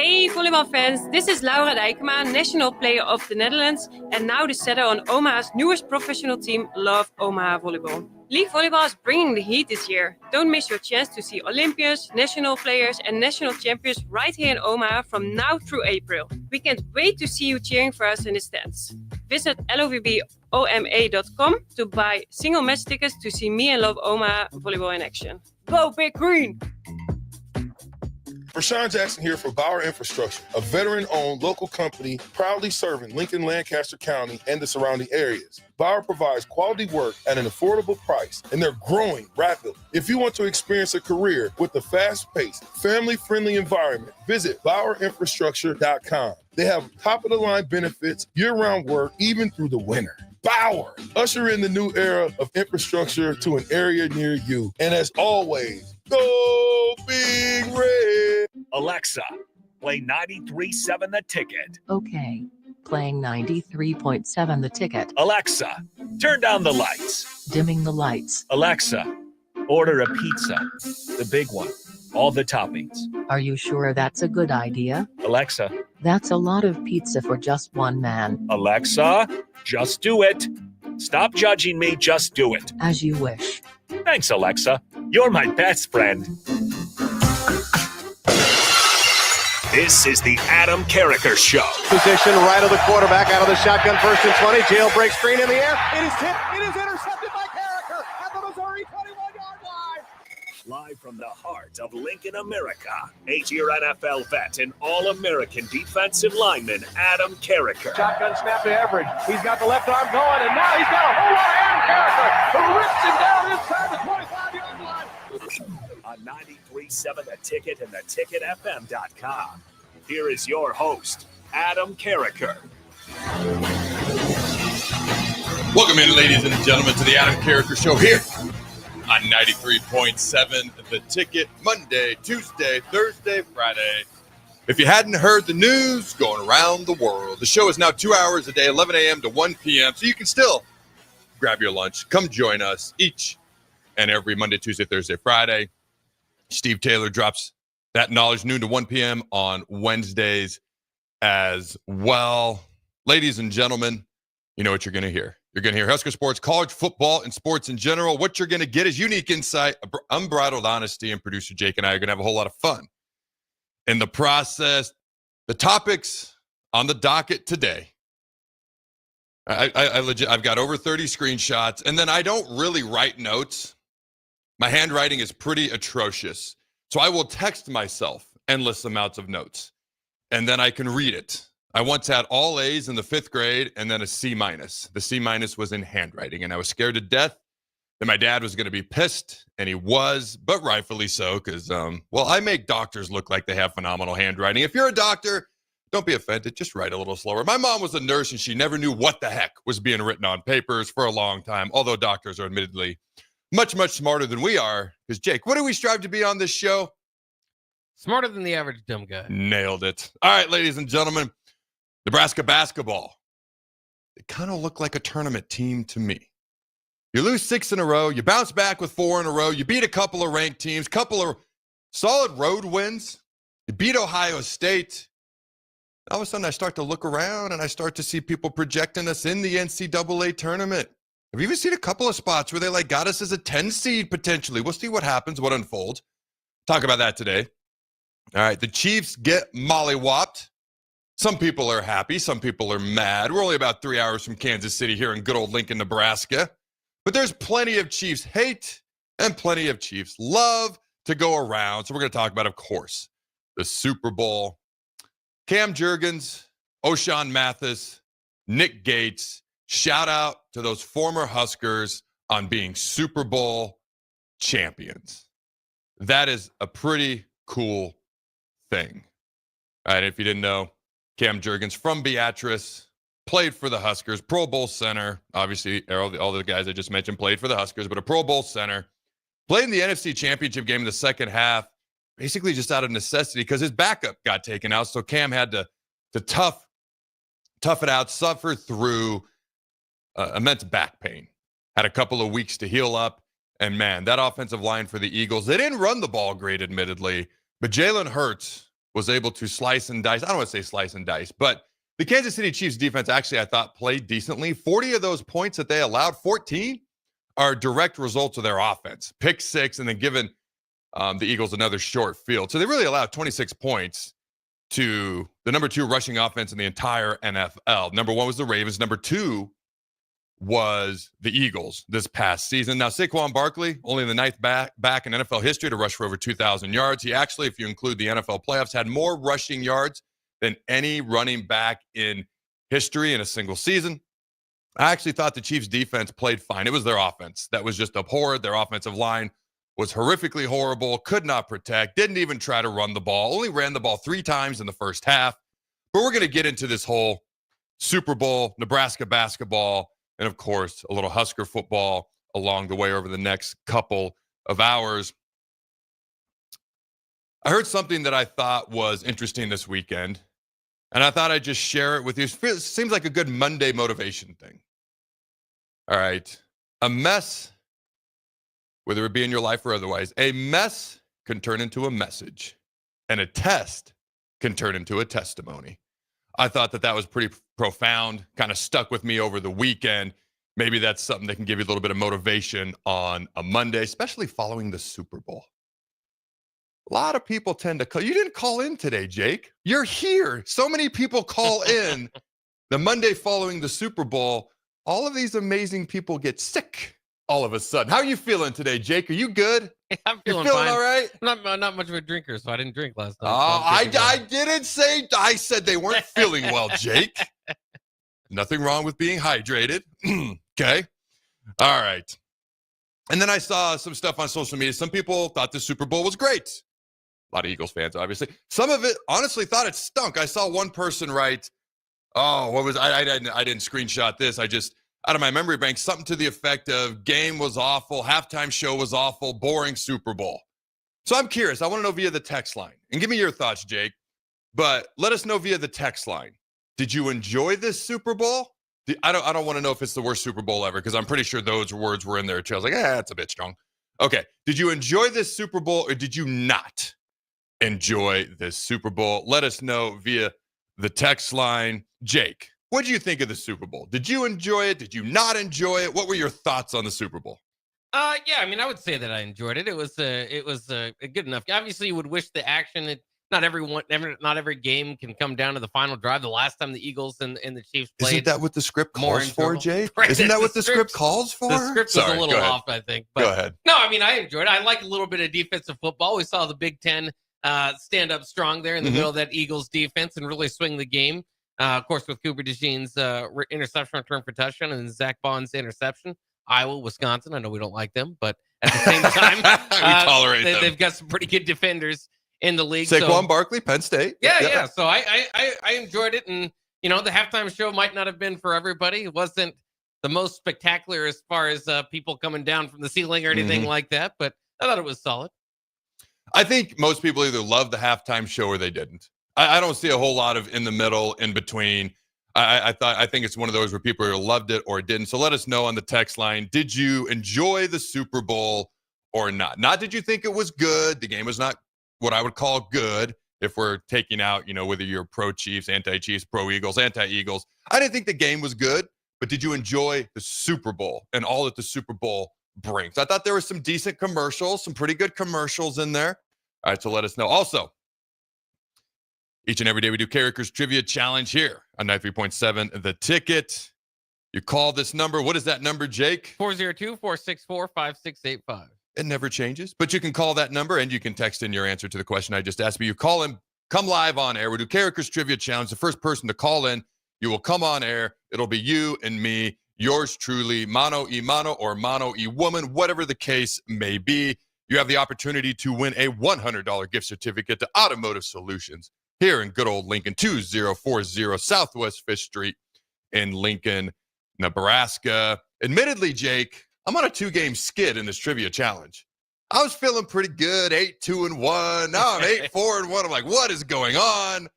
Hey volleyball fans, this is Laura Dijkema, national player of the Netherlands and now the setter on Omaha's newest professional team, Love Omaha Volleyball. League volleyball is bringing the heat this year. Don't miss your chance to see Olympians, national players and national champions right here in Omaha from now through April. We can't wait to see you cheering for us in the stands. Visit lovboma.com to buy single match tickets to see me and Love Omaha Volleyball in action. Go Big Green! Rashawn Jackson here for Bauer Infrastructure, a veteran-owned local company proudly serving Lincoln, Lancaster County, and the surrounding areas. Bauer provides quality work at an affordable price, and they're growing rapidly. If you want to experience a career with a fast-paced, family-friendly environment, visit BauerInfrastructure.com. They have top-of-the-line benefits, year-round work, even through the winter. Bauer, usher in the new era of infrastructure to an area near you. And as always, go Big Red! Alexa, play 93.7 The Ticket. Okay. Playing 93.7 The Ticket. Alexa, turn down the lights. Dimming the lights. Alexa, order a pizza. The big one. All the toppings. Are you sure that's a good idea? Alexa. That's a lot of pizza for just one man. Alexa, just do it. Stop judging me, just do it. As you wish. Thanks, Alexa. You're my best friend. This is the Adam Carriker Show. Position right of the quarterback, out of the shotgun, 1st and 20. Jailbreak screen in the air. It is tipped. It is intercepted by Carriker at the Missouri 21-yard line. Live from the heart of Lincoln, America, 8-year NFL vet and All-American defensive lineman Adam Carriker. Shotgun snap to Everett. He's got the left arm going, and now he's got a whole lot of Adam Carriker who rips him down inside the 25-yard line. On 93.7 The Ticket and theticketfm.com. Here is your host, Adam Carriker. Welcome in, ladies and gentlemen, to the Adam Carriker Show here on 93.7 The Ticket, Monday, Tuesday, Thursday, Friday. If you hadn't heard the news going around the world, the show is now 2 hours a day, 11 a.m. to 1 p.m., so you can still grab your lunch. Come join us each and every Monday, Tuesday, Thursday, Friday. Steve Taylor drops that knowledge noon to 1 p.m. on Wednesdays as well. Ladies and gentlemen, you know what you're going to hear. You're going to hear Husker sports, college football, and sports in general. What you're going to get is unique insight, unbridled honesty, and producer Jake and I are going to have a whole lot of fun in the process. The topics on the docket today. I've got over 30 screenshots, and then I don't really write notes. My handwriting is pretty atrocious. So I will text myself endless amounts of notes, and then I can read it. I once had all A's in the 5th grade and then a C-. The C- was in handwriting, and I was scared to death that my dad was going to be pissed, and he was, but rightfully so, because, I make doctors look like they have phenomenal handwriting. If you're a doctor, don't be offended. Just write a little slower. My mom was a nurse, and she never knew what the heck was being written on papers for a long time, although doctors are admittedly much, much smarter than we are. Because, Jake, what do we strive to be on this show? Smarter than the average dumb guy. Nailed it. All right, ladies and gentlemen, Nebraska basketball. They kind of look like a tournament team to me. You lose 6 in a row. You bounce back with 4 in a row. You beat a couple of ranked teams, couple of solid road wins. You beat Ohio State. All of a sudden, I start to look around, and I start to see people projecting us in the NCAA tournament. Have you even seen a couple of spots where they got us as a 10 seed potentially? We'll see what happens, what unfolds. Talk about that today. All right, the Chiefs get mollywopped. Some people are happy. Some people are mad. We're only about 3 hours from Kansas City here in good old Lincoln, Nebraska. But there's plenty of Chiefs hate and plenty of Chiefs love to go around. So we're going to talk about, of course, the Super Bowl. Cam Jurgens, O'Shawn Mathis, Nick Gates. Shout out to those former Huskers on being Super Bowl champions. That is a pretty cool thing. All right, if you didn't know, Cam Jurgens from Beatrice, played for the Huskers, Pro Bowl center. Obviously, all the guys I just mentioned played for the Huskers, but a Pro Bowl center. Played in the NFC Championship game in the second half, basically just out of necessity because his backup got taken out. So Cam had to tough it out, suffer through immense back pain. Had a couple of weeks to heal up. And, man, that offensive line for the Eagles, they didn't run the ball great, admittedly. But Jalen Hurts was able to slice and dice. I don't want to say slice and dice, but the Kansas City Chiefs defense actually, I thought, played decently. 40 of those points that they allowed, 14, are direct results of their offense. Pick 6 and then giving the Eagles another short field. So they really allowed 26 points to the number 2 rushing offense in the entire NFL. Number 1 was the Ravens. Number 2 was the Eagles this past season. Now, Saquon Barkley, only the 9th back in NFL history to rush for over 2,000 yards. He actually, if you include the NFL playoffs, had more rushing yards than any running back in history in a single season. I actually thought the Chiefs' defense played fine. It was their offense that was just abhorrent. Their offensive line was horrifically horrible, could not protect, didn't even try to run the ball, only ran the ball 3 times in the first half. But we're going to get into this whole Super Bowl, Nebraska basketball, and, of course, a little Husker football along the way over the next couple of hours. I heard something that I thought was interesting this weekend, and I thought I'd just share it with you. It seems like a good Monday motivation thing. All right. A mess, whether it be in your life or otherwise, a mess can turn into a message, and a test can turn into a testimony. I thought that was pretty profound, kind of stuck with me over the weekend. Maybe that's something that can give you a little bit of motivation on a Monday, especially following the Super Bowl. A lot of people tend to call. You didn't call in today, Jake. You're here. So many people call in the Monday following the Super Bowl. All of these amazing people get sick all of a sudden. How are you feeling today, Jake? Are you good? I'm feeling fine. all right? Not much of a drinker, so I didn't drink last time. I didn't say. I said they weren't feeling well, Jake. Nothing wrong with being hydrated. Okay. All right. And then I saw some stuff on social media. Some people thought the Super Bowl was great. A lot of Eagles fans, obviously. Some of it honestly thought it stunk. I saw one person write, "Oh, what was I didn't screenshot this. I just out of my memory bank, something to the effect of game was awful, halftime show was awful, boring Super Bowl." So I'm curious. I want to know via the text line. And give me your thoughts, Jake. But let us know via the text line. Did you enjoy this Super Bowl? I don't want to know if it's the worst Super Bowl ever, because I'm pretty sure those words were in there too. I was like, that's a bit strong. Okay. Did you enjoy this Super Bowl, or did you not enjoy this Super Bowl? Let us know via the text line. Jake, what did you think of the Super Bowl? Did you enjoy it? Did you not enjoy it? What were your thoughts on the Super Bowl? Yeah, I mean, I would say that I enjoyed it. It was good enough. Obviously, you would wish the action. Not every game can come down to the final drive. The last time the Eagles and the Chiefs played, isn't that what the script calls for, Jay? Right, isn't that what the script calls for? The script was a little off, I think. But go ahead. No, I mean, I enjoyed it. I like a little bit of defensive football. We saw the Big Ten stand up strong there in the middle of that Eagles defense and really swing the game. Of course, with Cooper DeJean's interception return for touchdown and Zach Bond's interception. Iowa, Wisconsin. I know we don't like them, but at the same time, we tolerate them. They've got some pretty good defenders in the league. Saquon Barkley, Penn State. Yeah. So I enjoyed it, and the halftime show might not have been for everybody. It wasn't the most spectacular as far as people coming down from the ceiling or anything like that, but I thought it was solid. I think most people either loved the halftime show or they didn't. I don't see a whole lot of in the middle, in between. I think it's one of those where people either loved it or didn't. So let us know on the text line. Did you enjoy the Super Bowl or not? Not did you think it was good? The game was not what I would call good, if we're taking out, whether you're pro-Chiefs, anti-Chiefs, pro-Eagles, anti-Eagles. I didn't think the game was good, but did you enjoy the Super Bowl and all that the Super Bowl brings? I thought there were some decent commercials, some pretty good commercials in there. All right, so let us know. Also, each and every day we do Carriker's Trivia Challenge here on 93.7 The Ticket. You call this number. What is that number, Jake? 402-464-5685. It never changes, but you can call that number and you can text in your answer to the question I just asked. But you call in, come live on air. We do Carriker's Trivia Challenge. The first person to call in, you will come on air. It'll be you and me, yours truly, mano y mano or mano y woman, whatever the case may be. You have the opportunity to win a $100 gift certificate to Automotive Solutions here in good old Lincoln, 2040 Southwest 5th Street in Lincoln, Nebraska. Admittedly, Jake, I'm on a 2-game skid in this trivia challenge. I was feeling pretty good, 8-2-1. Now I'm 8-4-1. I'm like, what is going on?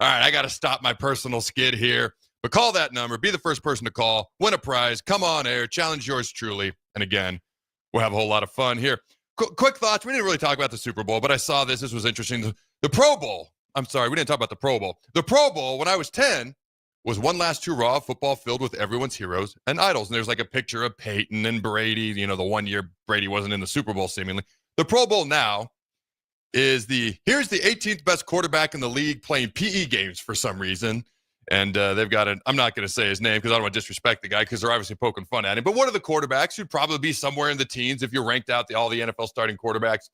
All right, I got to stop my personal skid here. But call that number. Be the first person to call. Win a prize. Come on air. Challenge yours truly. And again, we'll have a whole lot of fun here. Quick thoughts. We didn't really talk about the Super Bowl, but I saw this. This was interesting. The Pro Bowl I'm sorry, we didn't talk about the Pro Bowl. The Pro Bowl, when I was 10, was one last hurrah of football filled with everyone's heroes and idols. And there's like a picture of Peyton and Brady, you know, the 1 year Brady wasn't in the Super Bowl seemingly. The Pro Bowl now is here's the 18th best quarterback in the league playing PE games for some reason. And they've got I'm not going to say his name because I don't want to disrespect the guy because they're obviously poking fun at him. But one of the quarterbacks who'd probably be somewhere in the teens if you ranked out all the NFL starting quarterbacks,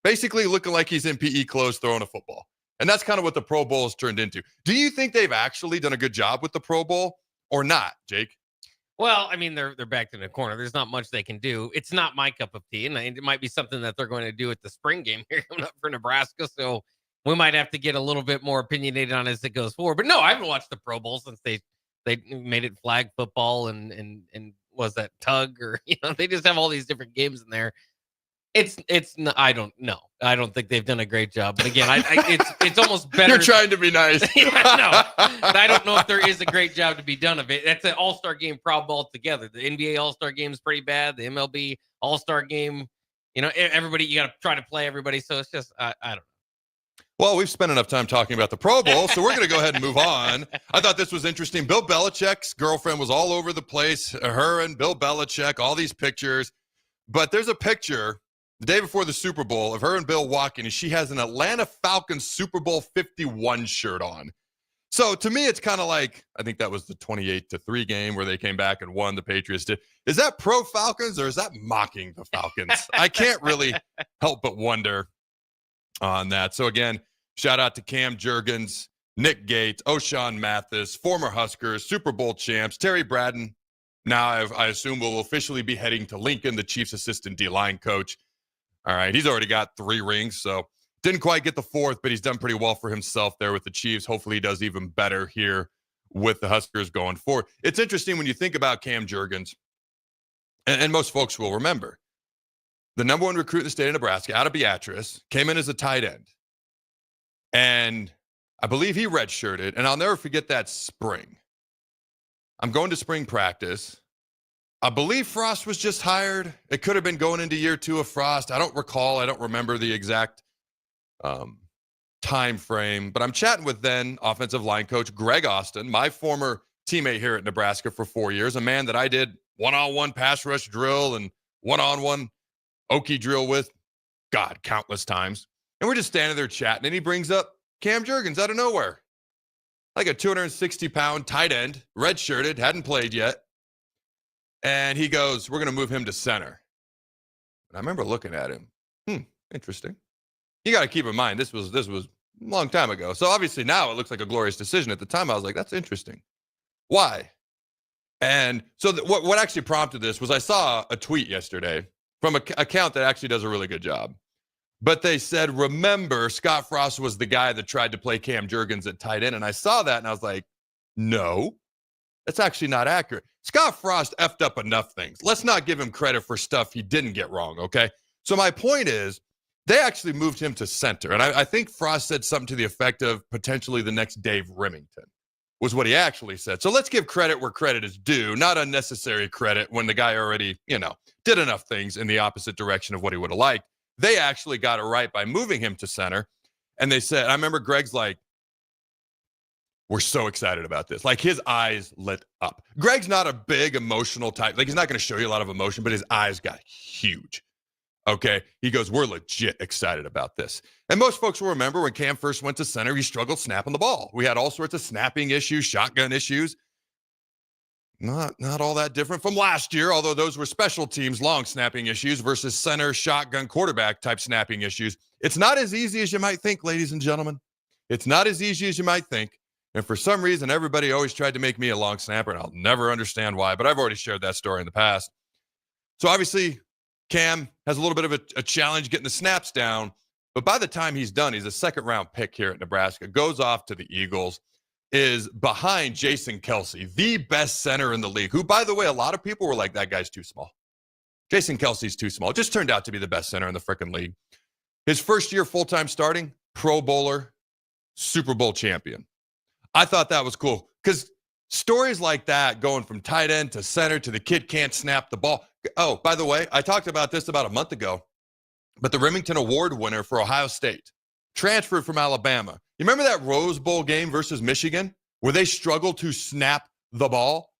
basically looking like he's in PE clothes throwing a football. And that's kind of what the Pro Bowl has turned into. Do you think they've actually done a good job with the Pro Bowl or not, Jake? Well, I mean, they're backed in a corner. There's not much they can do. It's not my cup of tea, and it might be something that they're going to do at the spring game here coming up for Nebraska. So we might have to get a little bit more opinionated on as it goes forward. But no, I haven't watched the Pro Bowl since they made it flag football and was that tug or they just have all these different games in there. I don't know. I don't think they've done a great job. But again, it's almost better. You're trying to be nice. Yeah, no, I don't know if there is a great job to be done of it. That's an all-star game problem altogether. The NBA all-star game is pretty bad. The MLB all-star game, everybody, you got to try to play everybody. So it's just, I don't know. Well, we've spent enough time talking about the Pro Bowl, so we're going to go ahead and move on. I thought this was interesting. Bill Belichick's girlfriend was all over the place. Her and Bill Belichick, all these pictures. But there's a picture the day before the Super Bowl of her and Bill walking, and she has an Atlanta Falcons Super Bowl 51 shirt on. So to me, it's kind of like, I think that was the 28-3 game where they came back and won, the Patriots did. Is that pro Falcons or is that mocking the Falcons? I can't really help but wonder on that. So again, shout out to Cam Jurgens, Nick Gates, O'Shawn Mathis, former Huskers, Super Bowl champs, Terry Braden. Now I assume will officially be heading to Lincoln, the Chiefs assistant D-line coach. All right, he's already got 3 rings, so didn't quite get the 4th, but he's done pretty well for himself there with the Chiefs. Hopefully he does even better here with the Huskers going forward. It's interesting when you think about Cam Jurgens, and most folks will remember, the number 1 recruit in the state of Nebraska, out of Beatrice, came in as a tight end. And I believe he redshirted, and I'll never forget that spring. I'm going to spring practice. I believe Frost was just hired. It could have been going into year 2 of Frost. I don't recall. I don't remember the exact time frame. But I'm chatting with then offensive line coach Greg Austin, my former teammate here at Nebraska for 4 years, a man that I did one-on-one pass rush drill and one-on-one Okie drill with, God, countless times. And we're just standing there chatting, and he brings up Cam Jurgens out of nowhere. Like a 260-pound tight end, redshirted, hadn't played yet. And he goes, we're going to move him to center. And I remember looking at him. Interesting. You got to keep in mind, this was a long time ago. So obviously now it looks like a glorious decision. At the time, I was like, that's interesting. Why? And so what actually prompted this was I saw a tweet yesterday from an account that actually does a really good job. But they said, remember, Scott Frost was the guy that tried to play Cam Jurgens at tight end. And I saw that and I was like, no, that's actually not accurate. Scott Frost effed up enough things. Let's not give him credit for stuff he didn't get wrong, okay? So my point is, they actually moved him to center. And I think Frost said something to the effect of potentially the next Dave Remington, was what he actually said. So let's give credit where credit is due, not unnecessary credit when the guy already, did enough things in the opposite direction of what he would have liked. They actually got it right by moving him to center. And they said, I remember Greg's like, we're so excited about this. Like his eyes lit up. Greg's not a big emotional type. Like he's not going to show you a lot of emotion, but his eyes got huge. Okay. He goes, we're legit excited about this. And most folks will remember when Cam first went to center, he struggled snapping the ball. We had all sorts of snapping issues, shotgun issues. Not all that different from last year, although those were special teams, long snapping issues versus center, shotgun, quarterback type snapping issues. It's not as easy as you might think, ladies and gentlemen. It's not as easy as you might think. And for some reason, everybody always tried to make me a long snapper, and I'll never understand why, but I've already shared that story in the past. So obviously, Cam has a little bit of a challenge getting the snaps down, but by the time he's done, he's a second-round pick here at Nebraska, goes off to the Eagles, is behind Jason Kelce, the best center in the league, who, by the way, a lot of people were like, that guy's too small. Jason Kelce's too small. It just turned out to be the best center in the freaking league. His first year full-time starting, Pro Bowler, Super Bowl champion. I thought that was cool because stories like that going from tight end to center to the kid can't snap the ball. Oh, by the way, I talked about this about a month ago, but the Remington Award winner for Ohio State transferred from Alabama, You remember that Rose Bowl game versus Michigan where they struggled to snap the ball?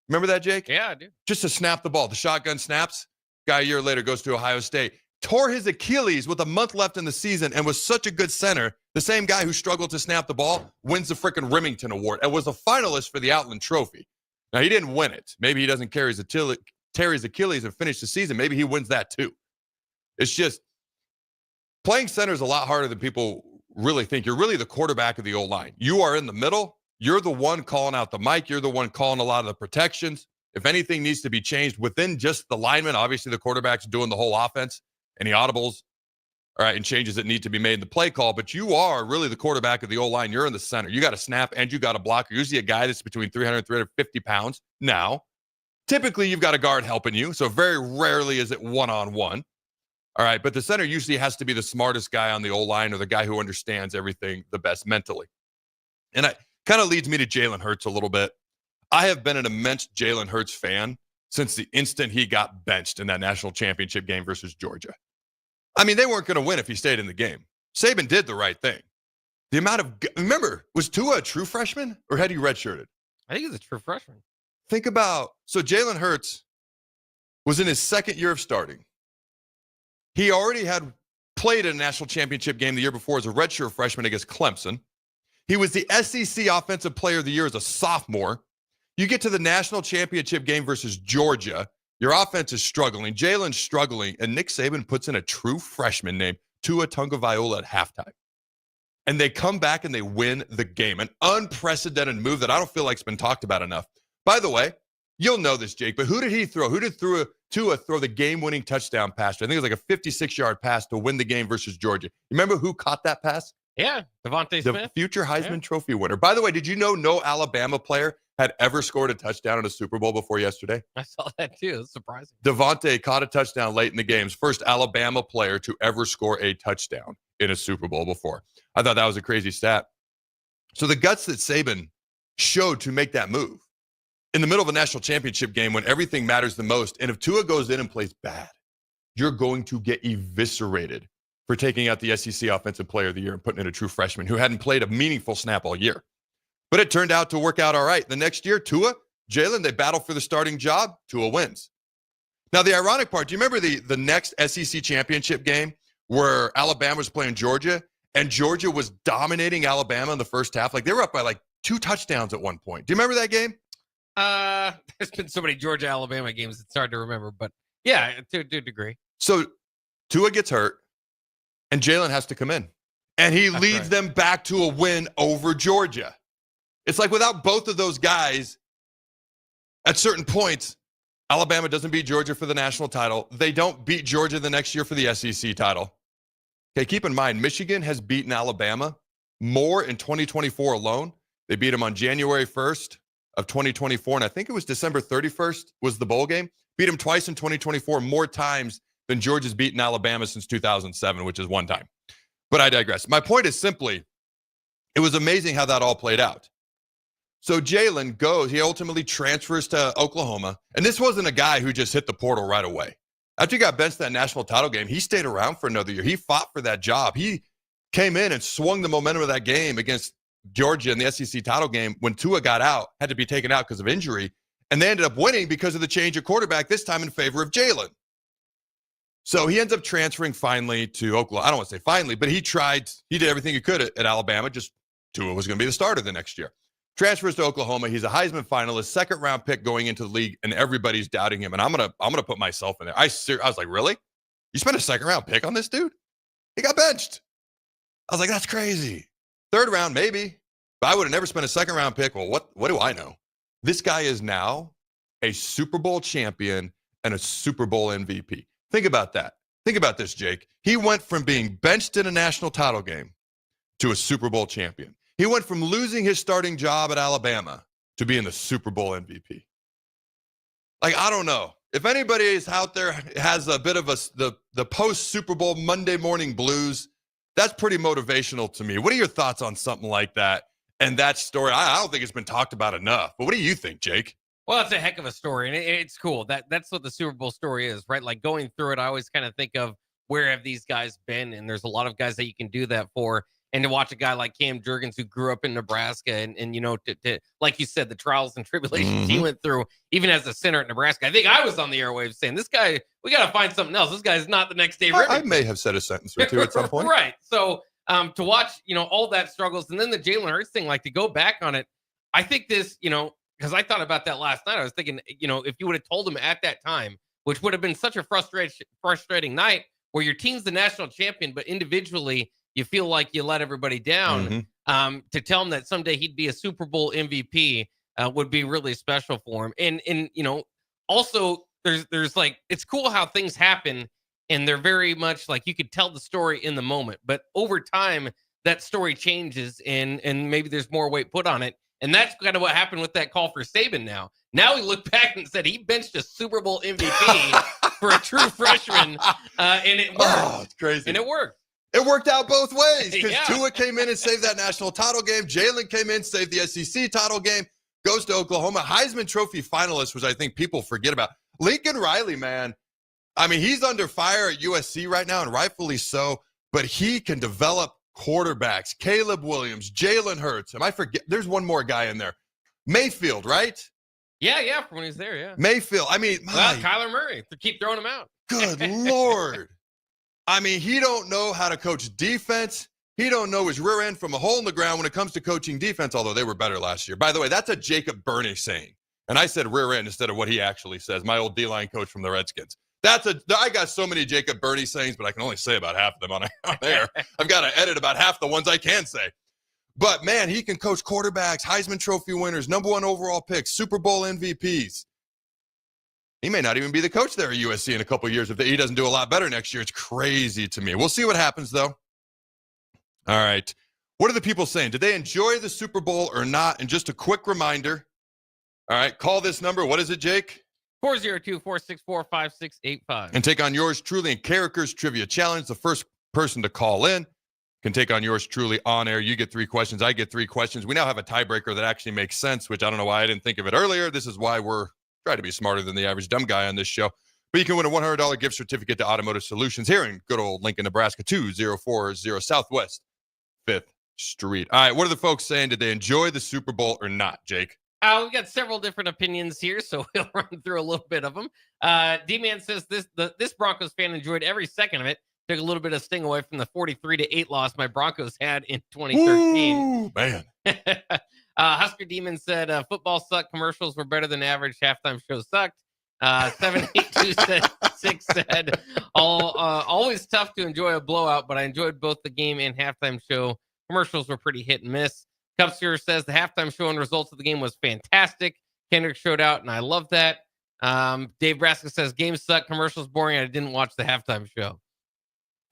Remember that, Jake? Yeah, I do. Just to snap the ball. The shotgun snaps. Guy a year later goes to Ohio State. Tore his Achilles with a month left in the season and was such a good center. The same guy who struggled to snap the ball wins the frickin' Remington Award and was a finalist for the Outland Trophy. Now, he didn't win it. Maybe he doesn't tear his Achilles and finish the season. Maybe he wins that too. It's just playing center is a lot harder than people really think. You're really the quarterback of the O-line. You are in the middle. You're the one calling out the mic. You're the one calling a lot of the protections. If anything needs to be changed within just the lineman, obviously the quarterback's doing the whole offense. Any audibles, all right, and changes that need to be made in the play call, but you are really the quarterback of the O-line. You're in the center. You got to snap and you got to block. You're usually a guy that's between 300 and 350 pounds. Now, typically you've got a guard helping you, so very rarely is it one-on-one. All right, but the center usually has to be the smartest guy on the O-line or the guy who understands everything the best mentally. And it kind of leads me to Jalen Hurts a little bit. I have been an immense Jalen Hurts fan since the instant he got benched in that national championship game versus Georgia. I mean, they weren't going to win if he stayed in the game. Saban did the right thing. The amount of, remember, was Tua a true freshman or had he redshirted? I think he's a true freshman. Think about, so Jalen Hurts was in his second year of starting. He already had played in a national championship game the year before as a redshirt freshman against Clemson. He was the SEC Offensive Player of the Year as a sophomore. You get to the national championship game versus Georgia. Your offense is struggling. Jalen's struggling. And Nick Saban puts in a true freshman named Tua Tagovailoa at halftime. And they come back and they win the game. An unprecedented move that I don't feel like it's been talked about enough. By the way, you'll know this, Jake, but who did he throw? Who did Tua throw the game-winning touchdown pass to? I think it was like a 56-yard pass to win the game versus Georgia. You remember who caught that pass? Yeah, Devontae Smith. The future Heisman Trophy winner. By the way, did you know no Alabama player had ever scored a touchdown in a Super Bowl before yesterday? I saw that too. It's surprising. Devontae caught a touchdown late in the game's first Alabama player to ever score a touchdown in a Super Bowl before. I thought that was a crazy stat. So the guts that Saban showed to make that move in the middle of a national championship game when everything matters the most, and if Tua goes in and plays bad, you're going to get eviscerated for taking out the SEC Offensive Player of the Year and putting in a true freshman who hadn't played a meaningful snap all year. But it turned out to work out all right. The next year, Tua, Jalen, they battle for the starting job. Tua wins. Now, the ironic part, do you remember the next SEC championship game where Alabama was playing Georgia and Georgia was dominating Alabama in the first half? Like, they were up by like 2 touchdowns at one point. Do you remember that game? There's been so many Georgia-Alabama games, it's hard to remember. But yeah, to a degree. So Tua gets hurt and Jalen has to come in. And he leads them back to a win over Georgia. It's like without both of those guys, at certain points, Alabama doesn't beat Georgia for the national title. They don't beat Georgia the next year for the SEC title. Okay, keep in mind, Michigan has beaten Alabama more in 2024 alone. They beat them on January 1st of 2024, and I think it was December 31st was the bowl game. Beat them twice in 2024, more times than Georgia's beaten Alabama since 2007, which is one time. But I digress. My point is simply, it was amazing how that all played out. So Jalen goes, he ultimately transfers to Oklahoma. And this wasn't a guy who just hit the portal right away. After he got benched that national title game, he stayed around for another year. He fought for that job. He came in and swung the momentum of that game against Georgia in the SEC title game when Tua got out, had to be taken out because of injury. And they ended up winning because of the change of quarterback, this time in favor of Jalen. So he ends up transferring finally to Oklahoma. I don't want to say finally, but he did everything he could at Alabama. Just Tua was going to be the starter the next year. Transfers to Oklahoma. He's a Heisman finalist, second-round pick going into the league, and everybody's doubting him. And I'm gonna put myself in there. I was like, really? You spent a second-round pick on this dude? He got benched. I was like, that's crazy. Third round, maybe. But I would have never spent a second-round pick. Well, what do I know? This guy is now a Super Bowl champion and a Super Bowl MVP. Think about that. Think about this, Jake. He went from being benched in a national title game to a Super Bowl champion. He went from losing his starting job at Alabama to being the Super Bowl MVP. Like, I don't know. If anybody is out there has a bit of the post-Super Bowl Monday morning blues, that's pretty motivational to me. What are your thoughts on something like that and that story? I don't think it's been talked about enough. But what do you think, Jake? Well, it's a heck of a story, and it's cool. That's what the Super Bowl story is, right? Like going through it, I always kind of think of where have these guys been, and there's a lot of guys that you can do that for. and to watch a guy like Cam Jurgens, who grew up in Nebraska, and you know, to like you said, the trials and tribulations he went through, even as a center at Nebraska. I think I was on the airwaves saying, this guy, we got to find something else. This guy's not the next day. I may have said a sentence or two at some point. Right. So to watch, you know, all that struggles, and then the Jalen Hurts thing, like to go back on it, I think this, you know, because I thought about that last night. I was thinking, you know, if you would have told him at that time, which would have been such a frustrating night where your team's the national champion, but individually you feel like you let everybody down, to tell him that someday he'd be a Super Bowl MVP would be really special for him. And you know, also there's like, it's cool how things happen, and they're very much like you could tell the story in the moment, but over time that story changes, and maybe there's more weight put on it. And that's kind of what happened with that call for Saban now. Now we look back and said he benched a Super Bowl MVP for a true freshman, and it worked. Oh, it's crazy. And it worked. It worked out both ways, because Yeah. Tua came in and saved that national title game. Jalen came in, saved the SEC title game, goes to Oklahoma. Heisman Trophy finalist, which I think people forget about. Lincoln Riley, man, I mean, he's under fire at USC right now, and rightfully so, but he can develop quarterbacks. Caleb Williams, Jalen Hurts. I forget? There's one more guy in there. Mayfield, right? Yeah, from when he was there, yeah. Mayfield. I mean, Well, Kyler Murray, to keep throwing him out. good Lord. I mean, he don't know how to coach defense. He don't know his rear end from a hole in the ground when it comes to coaching defense, although they were better last year. By the way, that's a Jacob Burney saying. And I said rear end instead of what he actually says, my old D-line coach from the Redskins. I got so many Jacob Burney sayings, but I can only say about half of them on air. I've got to edit about half the ones I can say. But, man, he can coach quarterbacks, Heisman Trophy winners, #1 overall picks, Super Bowl MVPs. He may not even be the coach there at USC in a couple of years if he doesn't do a lot better next year. It's crazy to me. We'll see what happens, though. All right. What are the people saying? Did they enjoy the Super Bowl or not? And just a quick reminder. All right. Call this number. What is it, Jake? 402-464-5685. And take on yours truly in Carriker's Trivia Challenge. The first person to call in can take on yours truly on air. You get 3 questions. I get 3 questions. We now have a tiebreaker that actually makes sense, which I don't know why I didn't think of it earlier. This is why we're trying to be smarter than the average dumb guy on this show. But you can win a $100 gift certificate to Automotive Solutions here in good old Lincoln, Nebraska, 2040 Southwest 5th Street. All right, what are the folks saying? Did they enjoy the Super Bowl or not, Jake? We got several different opinions here, so we'll run through a little bit of them. D-Man says this Broncos fan enjoyed every second of it. Took a little bit of sting away from the 43-8 loss my Broncos had in 2013. Ooh, man. Husker Demon said football sucked. Commercials were better than average. Halftime show sucked. 782-6 said always tough to enjoy a blowout, but I enjoyed both the game and halftime show. Commercials were pretty hit and miss. Cupster says the halftime show and results of the game was fantastic. Kendrick showed out, and I love that. Dave Braska says game sucked. Commercials boring. I didn't watch the halftime show.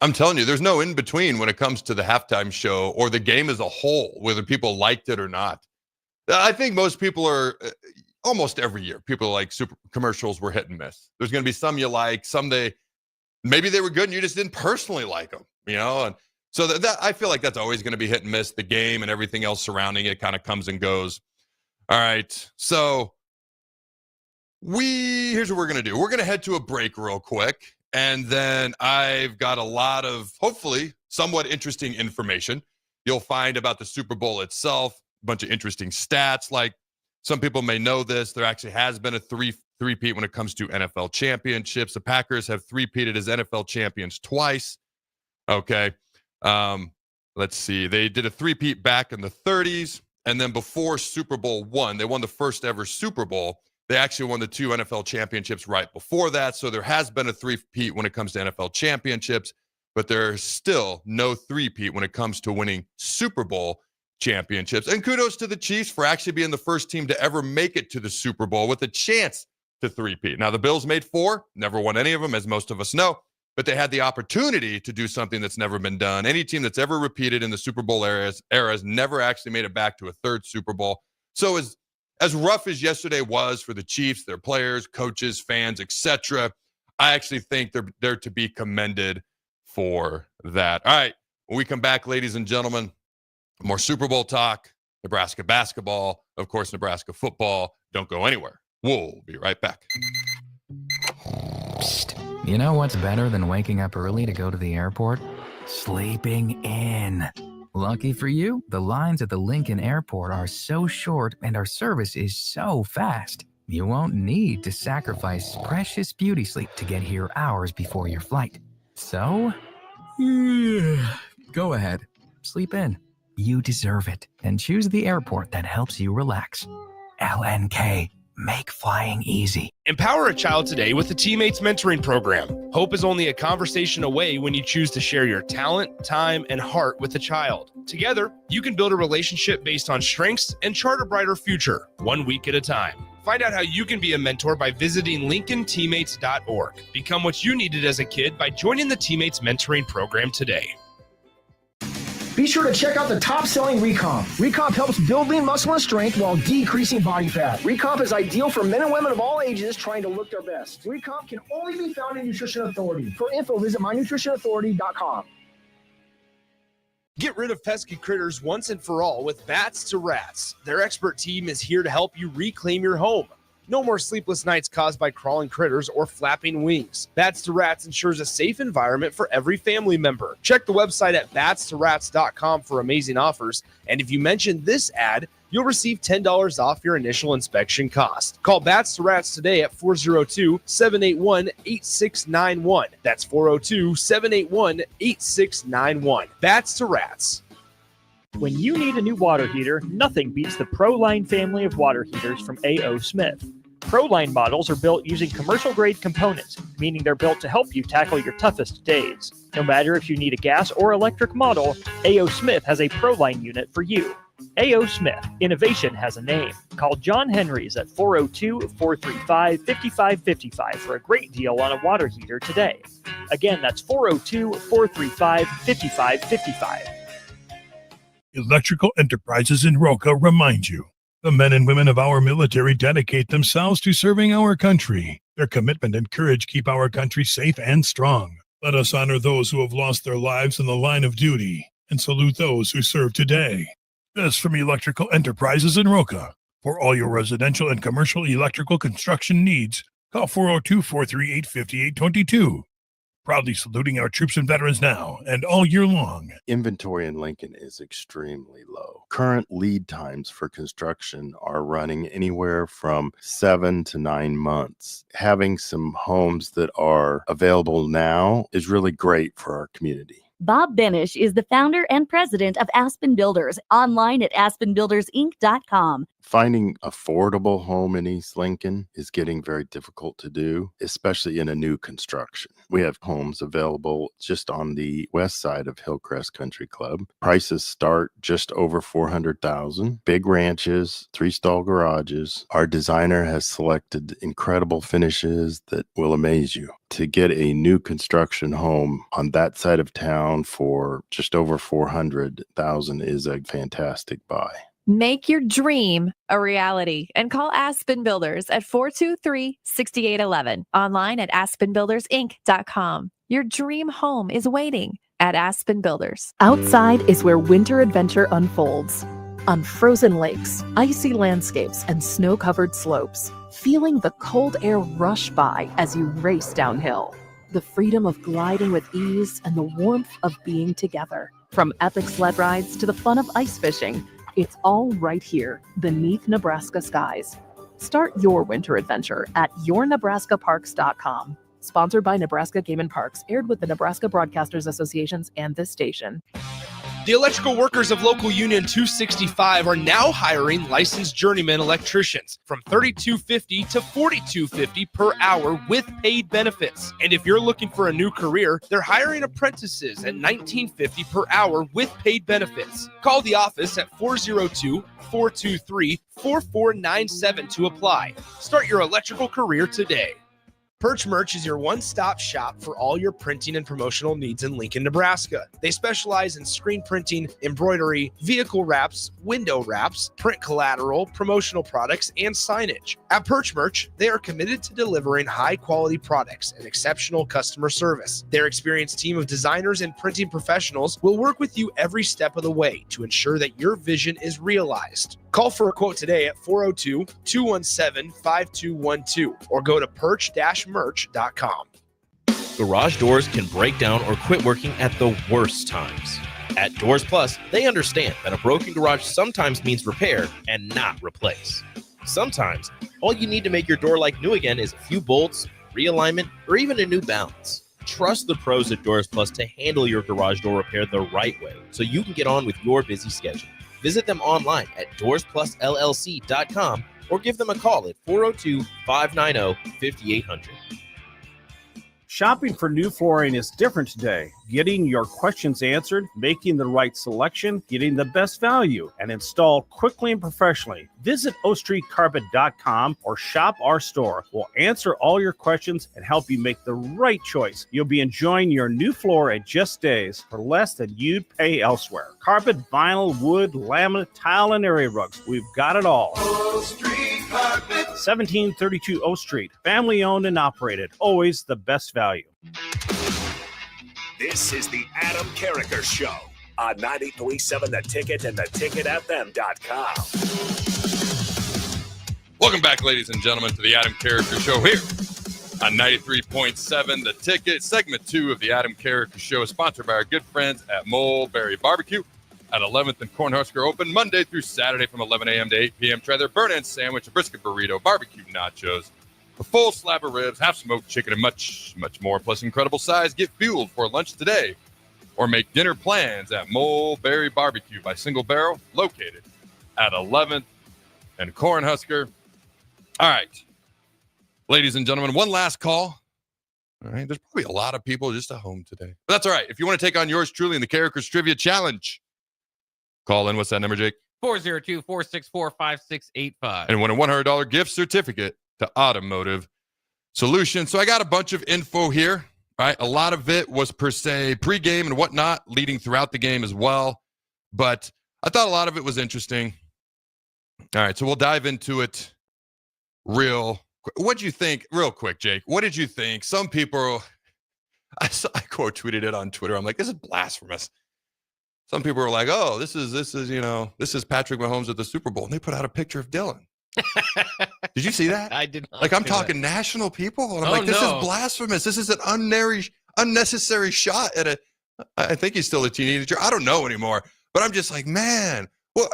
I'm telling you, there's no in between when it comes to the halftime show or the game as a whole, whether people liked it or not. I think most people are, almost every year, people are like super commercials were hit and miss. There's going to be some you like, some maybe they were good and you just didn't personally like them, you know? And so that I feel like that's always going to be hit and miss. The game and everything else surrounding it kind of comes and goes. All right. So here's what we're going to do. We're going to head to a break real quick. And then I've got a lot of, hopefully, somewhat interesting information you'll find about the Super Bowl itself. A bunch of interesting stats. Like some people may know this. There actually has been a three-peat when it comes to NFL championships. The Packers have three-peated as NFL champions twice. Okay. Let's see. They did a three-peat back in the 30s. And then before Super Bowl I, they won the first ever Super Bowl. They actually won the 2 NFL championships right before that. So there has been a three-peat when it comes to NFL championships, but there's still no three-peat when it comes to winning Super Bowl championships. And kudos to the Chiefs for actually being the first team to ever make it to the Super Bowl with a chance to three-peat. Now, the Bills made 4, never won any of them, as most of us know, but they had the opportunity to do something that's never been done. Any team that's ever repeated in the Super Bowl eras never actually made it back to a third Super Bowl. So as rough as yesterday was for the Chiefs, their players, coaches, fans, etc., I actually think they're to be commended for that. All right, when we come back, ladies and gentlemen, more Super Bowl talk, Nebraska basketball, of course, Nebraska football. Don't go anywhere. We'll be right back. Psst. You know what's better than waking up early to go to the airport? Sleeping in. Lucky for you, the lines at the Lincoln Airport are so short and our service is so fast. You won't need to sacrifice precious beauty sleep to get here hours before your flight. So, go ahead, sleep in. You deserve it, and choose the airport that helps you relax. LNK, make flying easy. Empower a child today with the Teammates Mentoring Program. Hope is only a conversation away when you choose to share your talent, time, and heart with a child. Together, you can build a relationship based on strengths and chart a brighter future, 1 week at a time. Find out how you can be a mentor by visiting LincolnTeammates.org. Become what you needed as a kid by joining the Teammates Mentoring Program today. Be sure to check out the top-selling Recomp. Recomp helps build lean muscle and strength while decreasing body fat. Recomp is ideal for men and women of all ages trying to look their best. Recomp can only be found in Nutrition Authority. For info, visit mynutritionauthority.com. Get rid of pesky critters once and for all with Bats to Rats. Their expert team is here to help you reclaim your home. No more sleepless nights caused by crawling critters or flapping wings. Bats to Rats ensures a safe environment for every family member. Check the website at batstorats.com for amazing offers. And if you mention this ad, you'll receive $10 off your initial inspection cost. Call Bats to Rats today at 402-781-8691. That's 402-781-8691. Bats to Rats. When you need a new water heater, nothing beats the ProLine family of water heaters from A.O. Smith. ProLine models are built using commercial-grade components, meaning they're built to help you tackle your toughest days. No matter if you need a gas or electric model, A.O. Smith has a ProLine unit for you. A.O. Smith, innovation has a name. Call John Henrys at 402-435-5555 for a great deal on a water heater today. Again, that's 402-435-5555. Electrical Enterprises in Roca remind you, the men and women of our military dedicate themselves to serving our country. Their commitment and courage keep our country safe and strong. Let us honor those who have lost their lives in the line of duty and salute those who serve today. This from Electrical Enterprises in Roca. For all your residential and commercial electrical construction needs, call 402-438-5822. Proudly saluting our troops and veterans now and all year long. Inventory in Lincoln is extremely low. Current lead times for construction are running anywhere from 7 to 9 months. Having some homes that are available now is really great for our community. Bob Benish is the founder and president of Aspen Builders, online at aspenbuildersinc.com. Finding affordable home in East Lincoln is getting very difficult to do, especially in a new construction. We have homes available just on the west side of Hillcrest Country Club. Prices start just over $400,000. Big ranches, 3-stall garages. Our designer has selected incredible finishes that will amaze you. To get a new construction home on that side of town for just over $400,000 is a fantastic buy. Make your dream a reality and call Aspen Builders at 423-6811. Online at aspenbuildersinc.com. Your dream home is waiting at Aspen Builders. Outside is where winter adventure unfolds. On frozen lakes, icy landscapes, and snow-covered slopes. Feeling the cold air rush by as you race downhill. The freedom of gliding with ease and the warmth of being together. From epic sled rides to the fun of ice fishing, it's all right here beneath Nebraska skies. Start your winter adventure at yournebraskaparks.com. Sponsored by Nebraska Game and Parks, aired with the Nebraska Broadcasters Associations and this station. The electrical workers of Local Union 265 are now hiring licensed journeyman electricians from $32.50 to $42.50 per hour with paid benefits. And if you're looking for a new career, they're hiring apprentices at $19.50 per hour with paid benefits. Call the office at 402-423-4497 to apply. Start your electrical career today. Perch Merch is your one-stop shop for all your printing and promotional needs in Lincoln, Nebraska. They specialize in screen printing, embroidery, vehicle wraps, window wraps, print collateral, promotional products, and signage. At Perch Merch, they are committed to delivering high-quality products and exceptional customer service. Their experienced team of designers and printing professionals will work with you every step of the way to ensure that your vision is realized. Call for a quote today at 402-217-5212 or go to perch-merch.com. Garage doors can break down or quit working at the worst times. At Doors Plus, they understand that a broken garage sometimes means repair and not replace. Sometimes, all you need to make your door like new again is a few bolts, realignment, or even a new balance. Trust the pros at Doors Plus to handle your garage door repair the right way so you can get on with your busy schedule. Visit them online at doorsplusllc.com or give them a call at 402-590-5800. Shopping for new flooring is different today. Getting your questions answered, making the right selection, getting the best value, and installed quickly and professionally. Visit ostreetcarpet.com or shop our store. We'll answer all your questions and help you make the right choice. You'll be enjoying your new floor in just days for less than you'd pay elsewhere. Carpet, vinyl, wood, laminate, tile, and area rugs. We've got it all. O Street Carpet. 1732 O Street. Family owned and operated. Always the best value. This is the Adam Carriker Show on 93.7 The Ticket and theticketfm.com. Welcome back, ladies and gentlemen, to the Adam Carriker Show here on 93.7 The Ticket. Segment 2 of the Adam Carriker Show is sponsored by our good friends at Mulberry Barbecue at 11th and Cornhusker, open Monday through Saturday from 11 a.m. to 8 p.m. Try their burn-in sandwich, a brisket burrito, barbecue nachos, a full slab of ribs, half-smoked chicken, and much, much more, plus incredible size. Get fueled for lunch today or make dinner plans at Mulberry Barbecue by Single Barrel, located at 11th and Cornhusker. All right, ladies and gentlemen, one last call. All right, there's probably a lot of people just at home today. But that's all right. If you want to take on yours truly in the Carriker's Trivia Challenge, call in. What's that number, Jake? 402-464-5685. And win a $100 gift certificate to Automotive Solutions. So I got a bunch of info here, right? A lot of it was per se pregame and whatnot, leading throughout the game as well. But I thought a lot of it was interesting. All right, so we'll dive into it real quick. What'd you think? Real quick, Jake. What did you think? Some people, I quote tweeted it on Twitter. I'm like, this is blasphemous. Some people were like, oh, this is Patrick Mahomes at the Super Bowl. And they put out a picture of Dylan. Did you see that? I did not. Like, I'm talking national people. And I'm like, this is blasphemous. This is an unnecessary shot at I think he's still a teenager. I don't know anymore. But I'm just like, man. Well,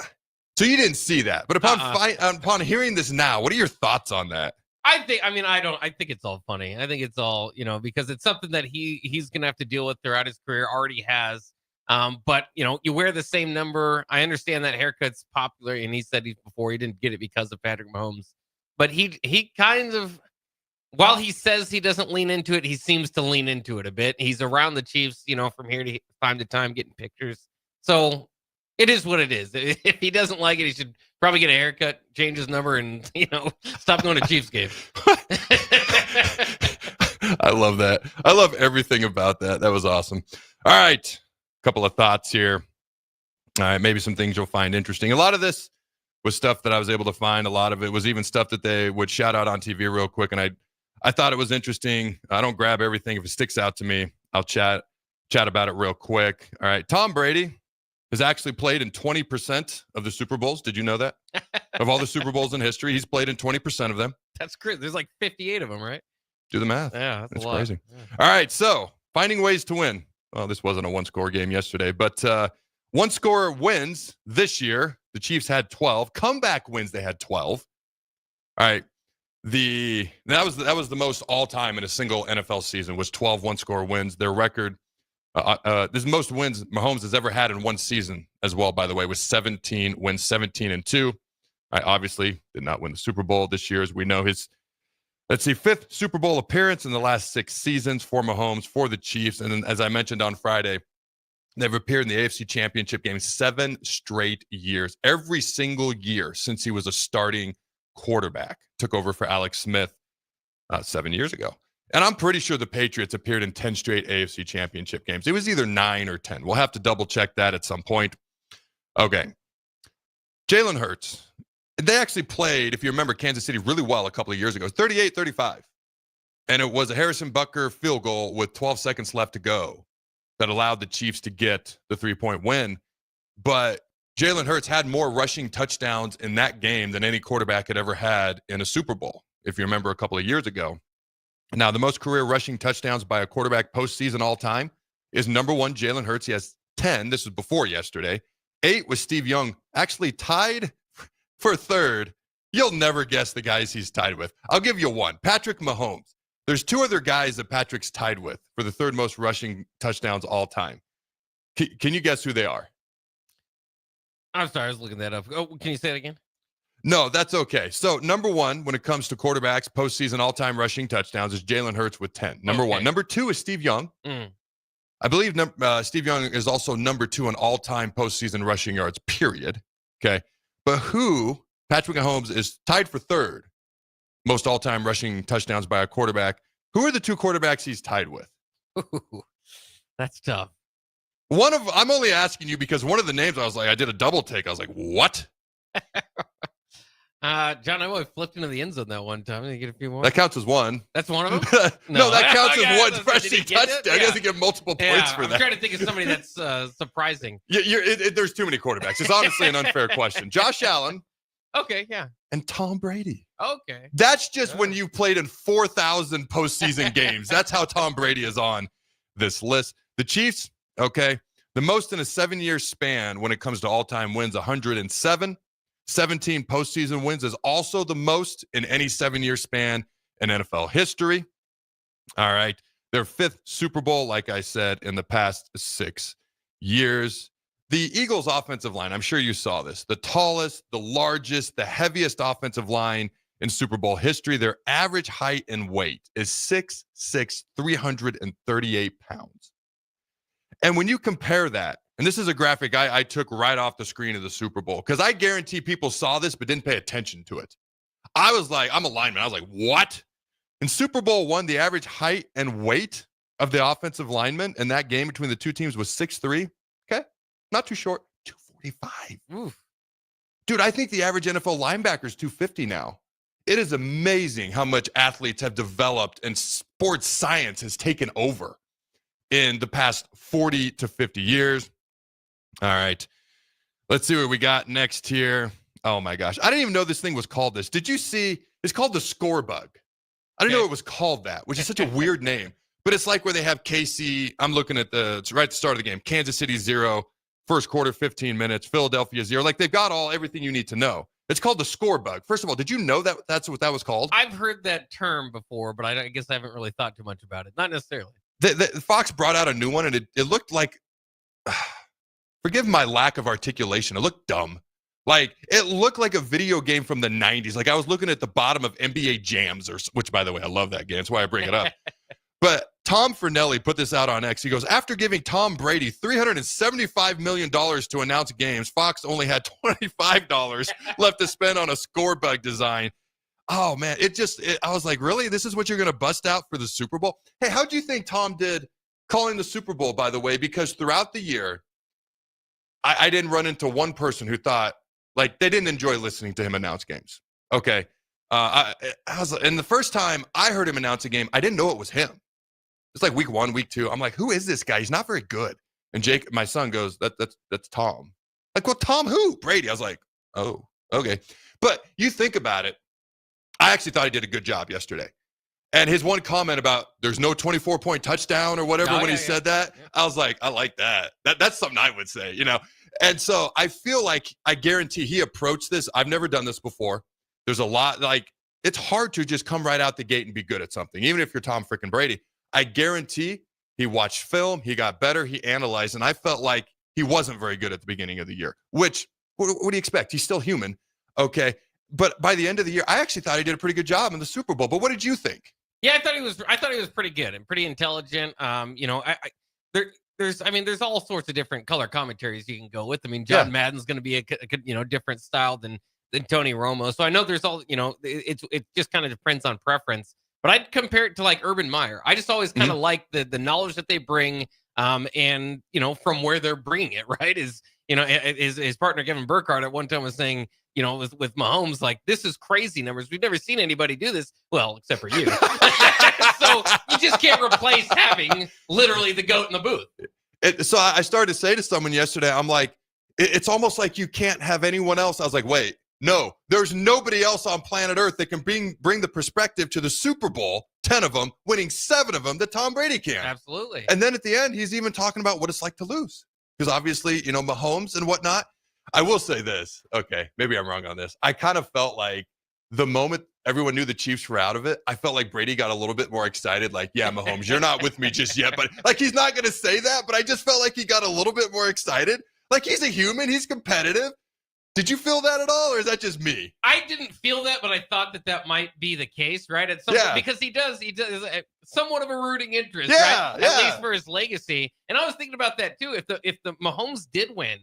so you didn't see that. But upon hearing this now, what are your thoughts on that? I think it's all funny. I think it's all, because it's something that he's going to have to deal with throughout his career, already has. But you wear the same number. I understand that haircut's popular, and he said before he didn't get it because of Patrick Mahomes. But he kind of, while he says he doesn't lean into it, he seems to lean into it a bit. He's around the Chiefs, from here to time getting pictures. So it is what it is. If he doesn't like it, he should probably get a haircut, change his number, and stop going to Chiefs games. I love that. I love everything about that. That was awesome. All right. Couple of thoughts here. All right, maybe some things you'll find interesting. A lot of this was stuff that I was able to find. A lot of it was even stuff that they would shout out on TV real quick, and I thought it was interesting. I don't grab everything. If it sticks out to me, I'll chat about it real quick. All right, Tom Brady has actually played in 20% of the Super Bowls. Did you know that? Of all the Super Bowls in history, he's played in 20% of them. That's crazy. There's like 58 of them, right? Do the math. Yeah, that's a lot. Crazy. Yeah. All right, so finding ways to win. Well, this wasn't a one-score game yesterday, but one-score wins this year. The Chiefs had 12. Comeback wins, they had 12. All right. That was the most all-time in a single NFL season, was 12 one-score wins. Their record, this is the most wins Mahomes has ever had in one season as well, by the way, was 17 wins, 17-2. I obviously did not win the Super Bowl this year, as we know. His fifth Super Bowl appearance in the last 6 seasons for Mahomes, for the Chiefs. And then, as I mentioned on Friday, they've appeared in the AFC Championship game 7 straight years. Every single year since he was a starting quarterback. Took over for Alex Smith 7 years ago. And I'm pretty sure the Patriots appeared in 10 straight AFC Championship games. It was either 9 or 10. We'll have to double check that at some point. Okay. Jalen Hurts. They actually played, if you remember, Kansas City really well a couple of years ago. 38-35. And it was a Harrison Butker field goal with 12 seconds left to go that allowed the Chiefs to get the 3-point win. But Jalen Hurts had more rushing touchdowns in that game than any quarterback had ever had in a Super Bowl, if you remember a couple of years ago. Now, the most career rushing touchdowns by a quarterback postseason all time is number 1, Jalen Hurts. He has 10. This was before yesterday. 8 was Steve Young, actually tied for third. You'll never guess the guys he's tied with. I'll give you one. Patrick Mahomes. There's 2 other guys that Patrick's tied with for the 3rd most rushing touchdowns all time. Can you guess who they are? I'm sorry, I was looking that up. Oh, can you say it again? No, that's okay. So, number 1, when it comes to quarterbacks, postseason all-time rushing touchdowns, is Jalen Hurts with 10. Number 1. Number 2 is Steve Young. I believe Steve Young is also number 2 in all-time postseason rushing yards, period. Okay. But who, Patrick Mahomes, is tied for 3rd most all-time rushing touchdowns by a quarterback. Who are the 2 quarterbacks he's tied with? Ooh, that's tough. I'm only asking you because one of the names I did a double take. I was like, what? John, I only flipped into the end zone that one time. Did you get a few more? That counts as one. That's one of them? No, that counts as one rushing touchdown. Yeah. He doesn't get multiple points for that. I'm trying to think of somebody that's surprising. There's too many quarterbacks. It's honestly an unfair question. Josh Allen. Okay, yeah. And Tom Brady. Okay. That's just when you played in 4,000 postseason games. That's how Tom Brady is on this list. The Chiefs, okay, the most in a 7-year span when it comes to all-time wins, 107. 17 postseason wins is also the most in any 7-year span in NFL history. All right. Their 5th Super Bowl, like I said, in the past 6 years. The Eagles' offensive line, I'm sure you saw this, the tallest, the largest, the heaviest offensive line in Super Bowl history. Their average height and weight is 6'6", 338 pounds. And when you compare that, and this is a graphic I took right off the screen of the Super Bowl, because I guarantee people saw this but didn't pay attention to it. I was like, I'm a lineman. I was like, what? In Super Bowl I, the average height and weight of the offensive lineman in that game between the 2 teams was 6'3". Okay. Not too short. 245. Oof. Dude, I think the average NFL linebacker is 250 now. It is amazing how much athletes have developed and sports science has taken over in the past 40 to 50 years. All right. Let's see what we got next here. Oh, my gosh. I didn't even know this thing was called this. Did you see? It's called the score bug. I didn't know it was called that, which is such a weird name. But it's like where they have KC. I'm looking at it's right at the start of the game. Kansas City 0. First quarter, 15 minutes. Philadelphia 0. Like they've got everything you need to know. It's called the score bug. First of all, did you know that that's what that was called? I've heard that term before, but I guess I haven't really thought too much about it. Not necessarily. The Fox brought out a new one, and it looked like, forgive my lack of articulation, it looked dumb. Like, it looked like a video game from the 90s. Like, I was looking at the bottom of NBA Jams, which, by the way, I love that game. That's why I bring it up. But Tom Fernelli put this out on X. He goes, after giving Tom Brady $375 million to announce games, Fox only had $25 left to spend on a score bug design. Oh, man, I was like, really? This is what you're going to bust out for the Super Bowl? Hey, how do you think Tom did calling the Super Bowl, by the way? Because throughout the year, I didn't run into one person who thought, like, they didn't enjoy listening to him announce games. Okay. And the first time I heard him announce a game, I didn't know it was him. It's like week 1, week 2. I'm like, who is this guy? He's not very good. And Jake, my son, goes, that's Tom. Like, well, Tom who? Brady. I was like, oh, okay. But you think about it. I actually thought he did a good job yesterday. And his one comment about there's no 24-point touchdown or whatever when he said that, I was like, I like that. That's something I would say, you know. And so I feel like I guarantee he approached this. I've never done this before. There's a lot, like, it's hard to just come right out the gate and be good at something, even if you're Tom freaking Brady. I guarantee he watched film, he got better, he analyzed, and I felt like he wasn't very good at the beginning of the year, which, what do you expect? He's still human, okay? But by the end of the year, I actually thought he did a pretty good job in the Super Bowl. But what did you think? Yeah, I thought he was pretty good and pretty intelligent. There's all sorts of different color commentaries you can go with. I mean, John Madden's going to be a different style than Tony Romo. So I know there's all, it just kind of depends on preference. But I'd compare it to like Urban Meyer. I just always kind of like the knowledge that they bring, and from where they're bringing it. Right? His partner Kevin Burkhardt at one time was saying, with Mahomes, like, this is crazy numbers. We've never seen anybody do this. Well, except for you. So you just can't replace having literally the GOAT in the booth. So I started to say to someone yesterday, I'm like, it's almost like you can't have anyone else. I was like, wait, no, there's nobody else on planet Earth that can bring the perspective to the Super Bowl, 10 of them, winning 7 of them, that Tom Brady can. Absolutely. And then at the end, he's even talking about what it's like to lose. because obviously, Mahomes and whatnot. I will say this. Okay, maybe I'm wrong on this. I kind of felt like the moment everyone knew the Chiefs were out of it, I felt like Brady got a little bit more excited. Like, yeah, Mahomes, you're not with me just yet. But like, he's not going to say that. But I just felt like he got a little bit more excited. Like, he's a human. He's competitive. Did you feel that at all, or is that just me? I didn't feel that, but I thought that might be the case, right? At some point, because he does somewhat of a rooting interest, right? At least for his legacy. And I was thinking about that too. If the Mahomes did win,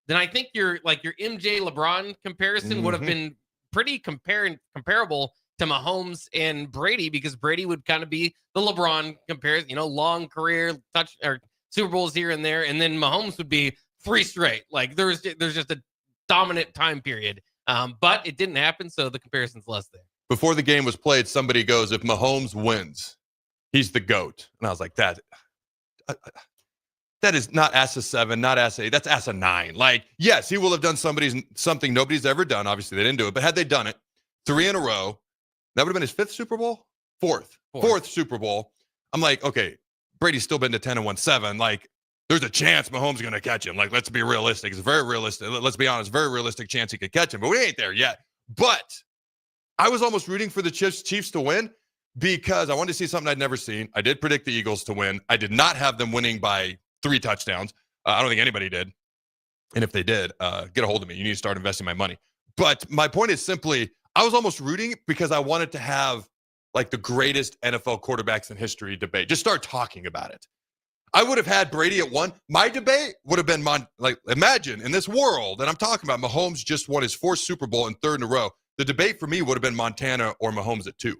then I think your MJ LeBron comparison would have been pretty comparable to Mahomes and Brady, because Brady would kind of be the LeBron comparison, long career or Super Bowls here and there, and then Mahomes would be 3 straight. Like there's just a dominant time period, but it didn't happen, so the comparison's less there. Before the game was played, somebody goes, if Mahomes wins, he's the GOAT. And I was like, that is not ass of 7, not ass of 8, that's ass of 9. Like, yes, he will have done something nobody's ever done. Obviously, they didn't do it, but had they done it 3 in a row, that would have been his 5th Super Bowl? Fourth Super Bowl. I'm like, okay, Brady's still been to 10-1-7. Like, there's a chance Mahomes is going to catch him. Like, let's be realistic. It's very realistic. Let's be honest, very realistic chance he could catch him. But we ain't there yet. But I was almost rooting for the Chiefs to win because I wanted to see something I'd never seen. I did predict the Eagles to win. I did not have them winning by 3 touchdowns. I don't think anybody did. And if they did, get a hold of me. You need to start investing my money. But my point is simply, I was almost rooting because I wanted to have like the greatest NFL quarterbacks in history debate. Just start talking about it. I would have had Brady at 1. My debate would have been, imagine in this world, and I'm talking about Mahomes just won his 4th Super Bowl and 3rd in a row. The debate for me would have been Montana or Mahomes at 2.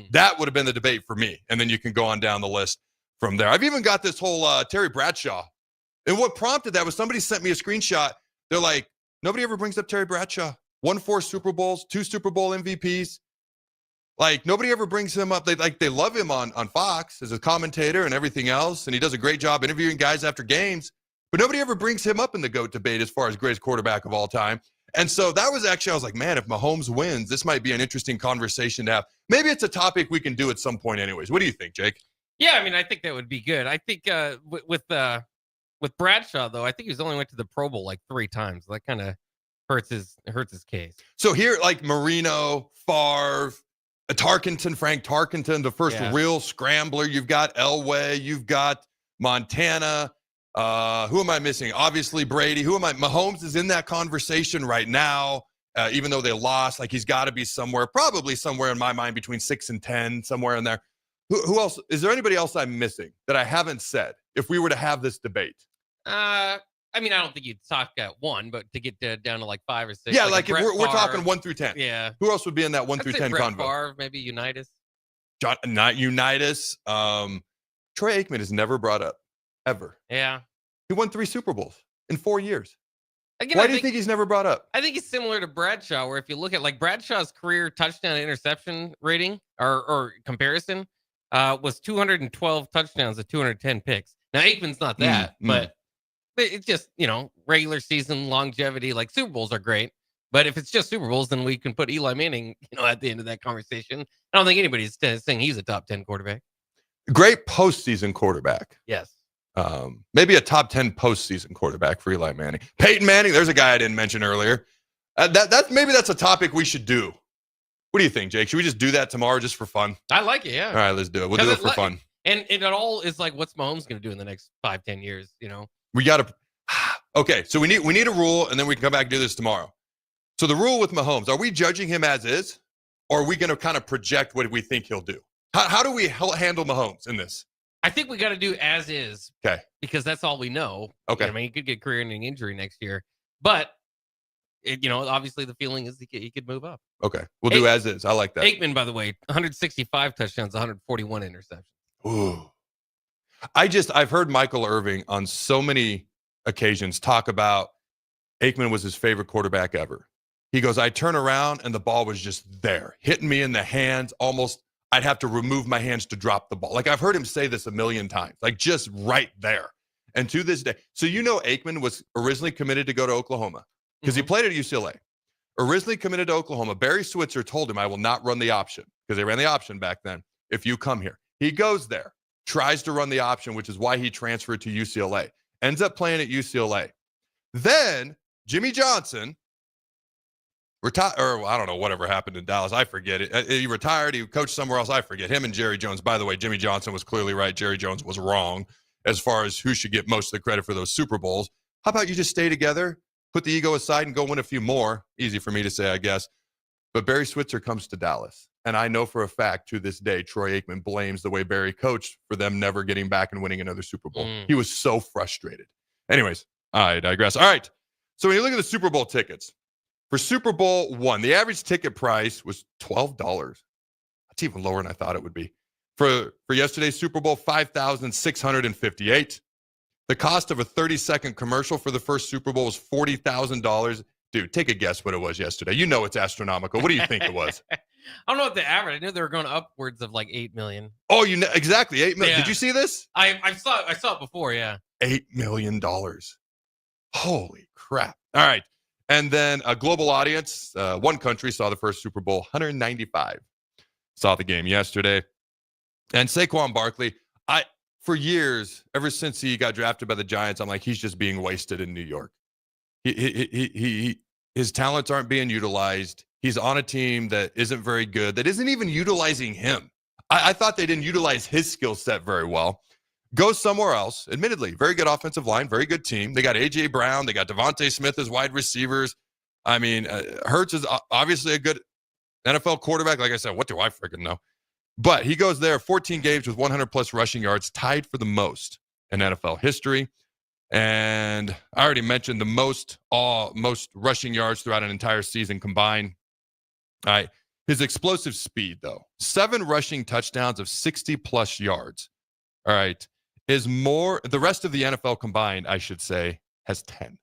That would have been the debate for me. And then you can go on down the list from there. I've even got this whole Terry Bradshaw. And what prompted that was somebody sent me a screenshot. They're like, nobody ever brings up Terry Bradshaw. Won 4 Super Bowls, 2 Super Bowl MVPs. Like, nobody ever brings him up. They love him on Fox as a commentator and everything else, and he does a great job interviewing guys after games, but nobody ever brings him up in the GOAT debate as far as greatest quarterback of all time. And so that was actually, I was like, man, if Mahomes wins, this might be an interesting conversation to have. Maybe it's a topic we can do at some point anyways. What do you think, Jake? Yeah, I mean, I think that would be good. I think with Bradshaw, though, I think he's only went to the Pro Bowl like 3 times. So that kind of hurts his case. So here, like Marino, Favre, Frank Tarkenton, the first real scrambler. You've got Elway. You've got Montana. Who am I missing? Obviously, Brady. Mahomes is in that conversation right now, even though they lost. Like, he's got to be somewhere, probably somewhere in my mind between 6 and 10, somewhere in there. Who else? Is there anybody else I'm missing that I haven't said if we were to have this debate? I mean, I don't think you'd talk at 1, but to get down to like 5 or 6. Yeah, like if we're talking 1 through 10. Yeah. Who else would be in that 1 through 10 convo? Favre, maybe Unitas. Not Unitas. Troy Aikman is never brought up, ever. Yeah. He won 3 Super Bowls in 4 years. Again, Why do you think he's never brought up? I think he's similar to Bradshaw, where if you look at like Bradshaw's career touchdown interception rating or comparison was 212 touchdowns to 210 picks. Now Aikman's not that, but it's just, regular season longevity. Like Super Bowls are great, but if it's just Super Bowls, then we can put Eli Manning, at the end of that conversation. I don't think anybody's saying he's a top 10 quarterback. Great postseason quarterback. Yes. Maybe a top 10 postseason quarterback for Eli Manning. Peyton Manning, there's a guy I didn't mention earlier. Maybe that's a topic we should do. What do you think, Jake? Should we just do that tomorrow just for fun? I like it, yeah. All right, let's do it. We'll do it for fun. And it all is like, what's Mahomes going to do in the next 5-10 years, We got to. Okay, so we need a rule, and then we can come back and do this tomorrow. So the rule with Mahomes, are we judging him as is, or are we going to kind of project what we think he'll do? How do we handle Mahomes in this? I think we got to do as is. Okay. Because that's all we know. Okay. I mean, he could get career-ending injury next year, but obviously the feeling is he could move up. Okay, we'll do as is. I like that. Aikman, by the way, 165 touchdowns, 141 interceptions. Ooh. I've heard Michael Irving on so many occasions talk about Aikman was his favorite quarterback ever. He goes, I turn around and the ball was just there, hitting me in the hands. Almost, I'd have to remove my hands to drop the ball. Like, I've heard him say this a million times, like just right there. And to this day, so Aikman was originally committed to go to Oklahoma because he played at UCLA. Originally committed to Oklahoma. Barry Switzer told him, I will not run the option, because they ran the option back then, if you come here. He goes there, tries to run the option, which is why he transferred to UCLA. ends up playing at UCLA. Then Jimmy Johnson retired, or I don't know, whatever happened in Dallas. I forget it. He retired. He coached somewhere else. I forget. Him and Jerry Jones. By the way, Jimmy Johnson was clearly right. Jerry Jones was wrong as far as who should get most of the credit for those Super Bowls. How about you just stay together, put the ego aside, and go win a few more? Easy for me to say, I guess. But Barry Switzer comes to Dallas. And I know for a fact to this day, Troy Aikman blames the way Barry coached for them never getting back and winning another Super Bowl. He was so frustrated. Anyways, I digress. All right. So when you look at the Super Bowl tickets, for Super Bowl I, the average ticket price was $12. That's even lower than I thought it would be. For yesterday's Super Bowl, $5,658. The cost of a 30-second commercial for the first Super Bowl was $40,000. Dude, take a guess what it was yesterday. You know it's astronomical. What do you think it was? I don't know what the average. I knew they were going upwards of like 8 million. Oh, you know exactly 8 million. Yeah. Did you see this? I saw it before. Yeah, $8 million. Holy crap! All right, and then a global audience. One country saw the first Super Bowl. 195 saw the game yesterday, and Saquon Barkley. For years, ever since he got drafted by the Giants, I'm like, he's just being wasted in New York. His talents aren't being utilized. He's on a team that isn't very good, that isn't even utilizing him. I thought they didn't utilize his skill set very well. Go somewhere else. Admittedly, very good offensive line, very good team. They got A.J. Brown. They got Devontae Smith as wide receivers. I mean, Hurts is obviously a good NFL quarterback. Like I said, what do I freaking know? But he goes there, 14 games with 100-plus rushing yards, tied for the most in NFL history. And I already mentioned the most rushing yards throughout an entire season combined. All right. His explosive speed, though, 7 rushing touchdowns of 60-plus yards, all right, is more. The rest of the NFL combined, I should say, has 10.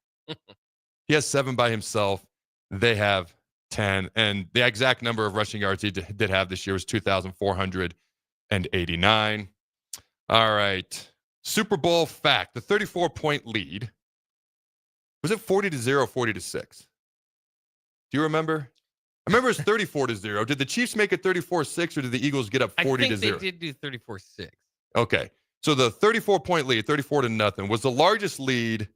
He has 7 by himself. They have 10. And the exact number of rushing yards he did have this year was 2,489. All right. Super Bowl fact, the 34-point lead. Was it 40-0, 40-6? Do you remember? I remember it was 34-0. Did the Chiefs make it 34-6 or did the Eagles get up 40-0? I think they did do 34-6. Okay. So the 34-point lead, 34-0, was the largest lead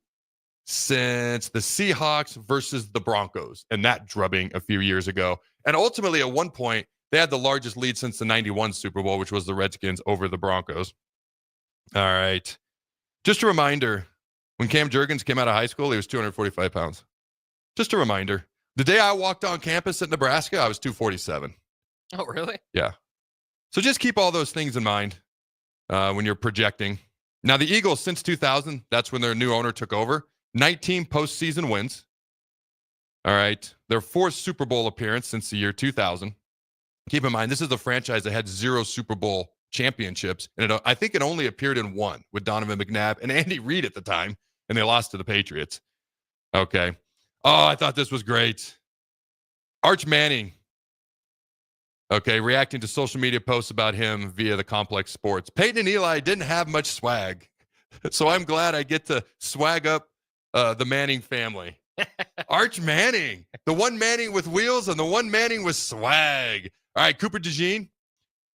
since the Seahawks versus the Broncos and that drubbing a few years ago. And ultimately, at one point, they had the largest lead since the 91 Super Bowl, which was the Redskins over the Broncos. All right. Just a reminder, when Cam Jurgens came out of high school, he was 245 pounds. Just a reminder. The day I walked on campus at Nebraska, I was 247. Oh, really? Yeah. So just keep all those things in mind when you're projecting. Now, the Eagles, since 2000, that's when their new owner took over, 19 postseason wins. All right. Their 4th Super Bowl appearance since the year 2000. Keep in mind, this is a franchise that had 0 Super Bowl championships, and I think it only appeared in 1 with Donovan McNabb and Andy Reid at the time, and they lost to the Patriots. Okay. Oh, I thought this was great. Arch Manning, okay, reacting to social media posts about him via the Complex Sports. Peyton and Eli didn't have much swag, so I'm glad I get to swag up the Manning family. Arch Manning, the one Manning with wheels and the one Manning with swag. All right, Cooper DeJean,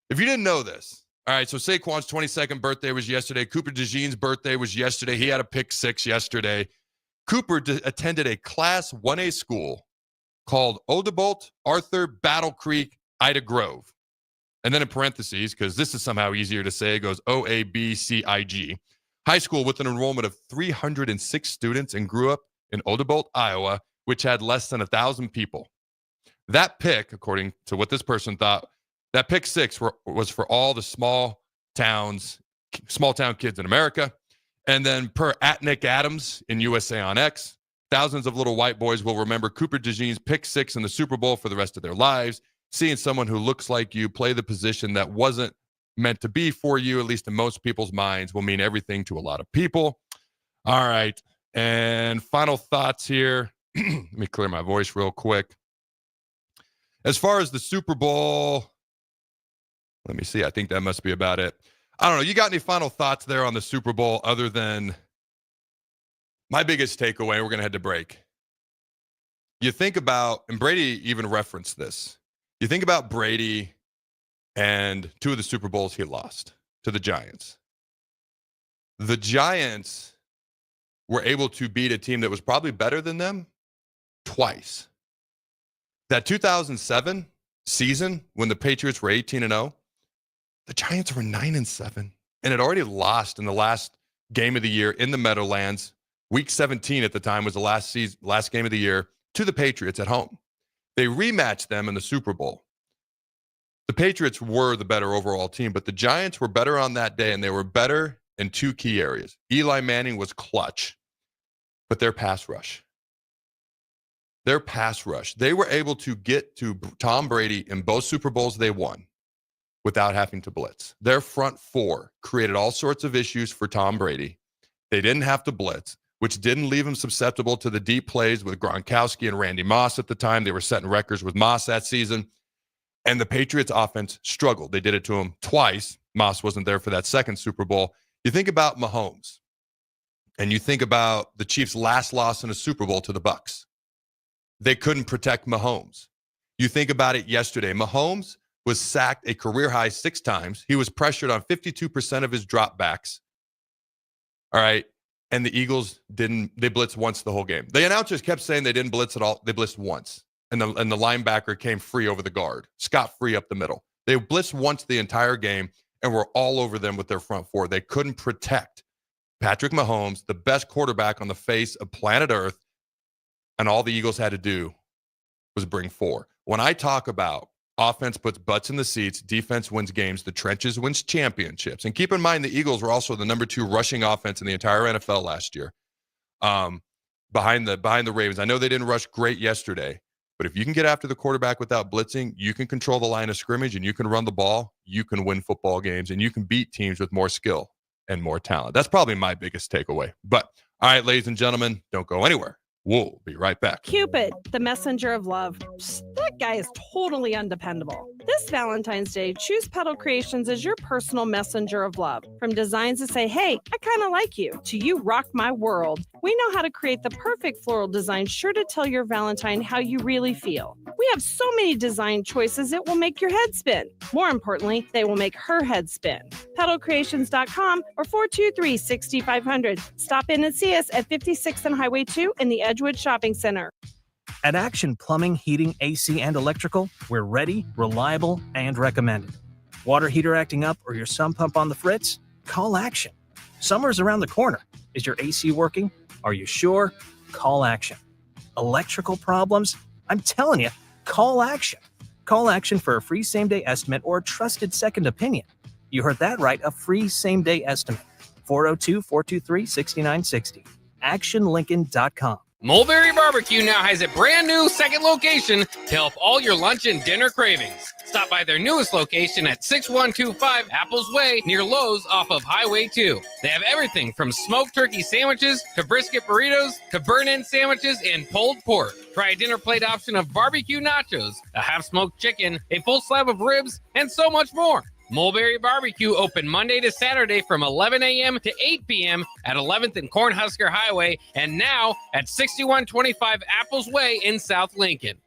if you didn't know this, all right, so Saquon's 22nd birthday was yesterday. Cooper DeJean's birthday was yesterday. He had a pick 6 yesterday. Cooper attended a Class 1A school called Odebolt Arthur Battle Creek Ida Grove. And then in parentheses, because this is somehow easier to say, it goes OABCIG. High school with an enrollment of 306 students and grew up in Odebolt, Iowa, which had less than 1,000 people. That pick, according to what this person thought, that pick 6 was for all the small town kids in America. And then per Nick Adams in USA on X, thousands of little white boys will remember Cooper DeJean's pick 6 in the Super Bowl for the rest of their lives. Seeing someone who looks like you play the position that wasn't meant to be for you, at least in most people's minds, will mean everything to a lot of people. All right. And final thoughts here. Let me clear my voice real quick. As far as the Super Bowl, let me see. I think that must be about it. I don't know. You got any final thoughts there on the Super Bowl other than my biggest takeaway? We're going to head to break. You think about, and Brady even referenced this, you think about Brady and 2 of the Super Bowls he lost to the Giants. The Giants were able to beat a team that was probably better than them twice. That 2007 season when the Patriots were 18-0, the Giants were 9-7 and had already lost in the last game of the year in the Meadowlands. Week 17 at the time was the last game of the year to the Patriots at home. They rematched them in the Super Bowl. The Patriots were the better overall team, but the Giants were better on that day, and they were better in two key areas. Eli Manning was clutch, but their pass rush. They were able to get to Tom Brady in both Super Bowls they won without having to blitz. Their front four created all sorts of issues for Tom Brady. They didn't have to blitz, which didn't leave him susceptible to the deep plays with Gronkowski and Randy Moss at the time. They were setting records with Moss that season. And the Patriots offense struggled. They did it to him twice. Moss wasn't there for that second Super Bowl. You think about Mahomes, and you think about the Chiefs' last loss in a Super Bowl to the Bucs. They couldn't protect Mahomes. You think about it yesterday. Mahomes was sacked a career high 6 times. He was pressured on 52% of his dropbacks. All right. And the Eagles they blitzed once the whole game. The announcers kept saying they didn't blitz at all. They blitzed once. And the linebacker came free over the guard, scot-free up the middle. They blitzed once the entire game and were all over them with their front four. They couldn't protect Patrick Mahomes, the best quarterback on the face of planet Earth, and all the Eagles had to do was bring 4. When I talk about offense puts butts in the seats, defense wins games, the trenches wins championships. And keep in mind, the Eagles were also the number 2 rushing offense in the entire NFL last year, behind the Ravens. I know they didn't rush great yesterday, but if you can get after the quarterback without blitzing, you can control the line of scrimmage and you can run the ball, you can win football games, and you can beat teams with more skill and more talent. That's probably my biggest takeaway. But all right, ladies and gentlemen, don't go anywhere. We'll be right back. Cupid, the messenger of love. That guy is totally undependable. This Valentine's Day, choose Petal Creations as your personal messenger of love. From designs that say, hey, I kind of like you, to you rock my world. We know how to create the perfect floral design sure to tell your Valentine how you really feel. We have so many design choices it will make your head spin. More importantly, they will make her head spin. PetalCreations.com or 423-6500. Stop in and see us at 56th and Highway 2 in the Edgewood Shopping Center. At Action Plumbing, Heating, AC, and Electrical, we're ready, reliable, and recommended. Water heater acting up or your sump pump on the fritz? Call Action. Summer's around the corner. Is your AC working? Are you sure? Call Action. Electrical problems? I'm telling you, call Action. Call Action for a free same-day estimate or a trusted second opinion. You heard that right, a free same-day estimate. 402-423-6960. ActionLincoln.com. Mulberry Barbecue now has a brand new second location to help all your lunch and dinner cravings. Stop by their newest location at 6125 Apples Way near Lowe's off of Highway 2. They have everything from smoked turkey sandwiches to brisket burritos to burn-in sandwiches and pulled pork. Try a dinner plate option of barbecue nachos, a half-smoked chicken, a full slab of ribs, and so much more. Mulberry Barbecue open Monday to Saturday from 11 a.m. to 8 p.m. at 11th and Cornhusker Highway, and now at 6125 Apples Way in South Lincoln.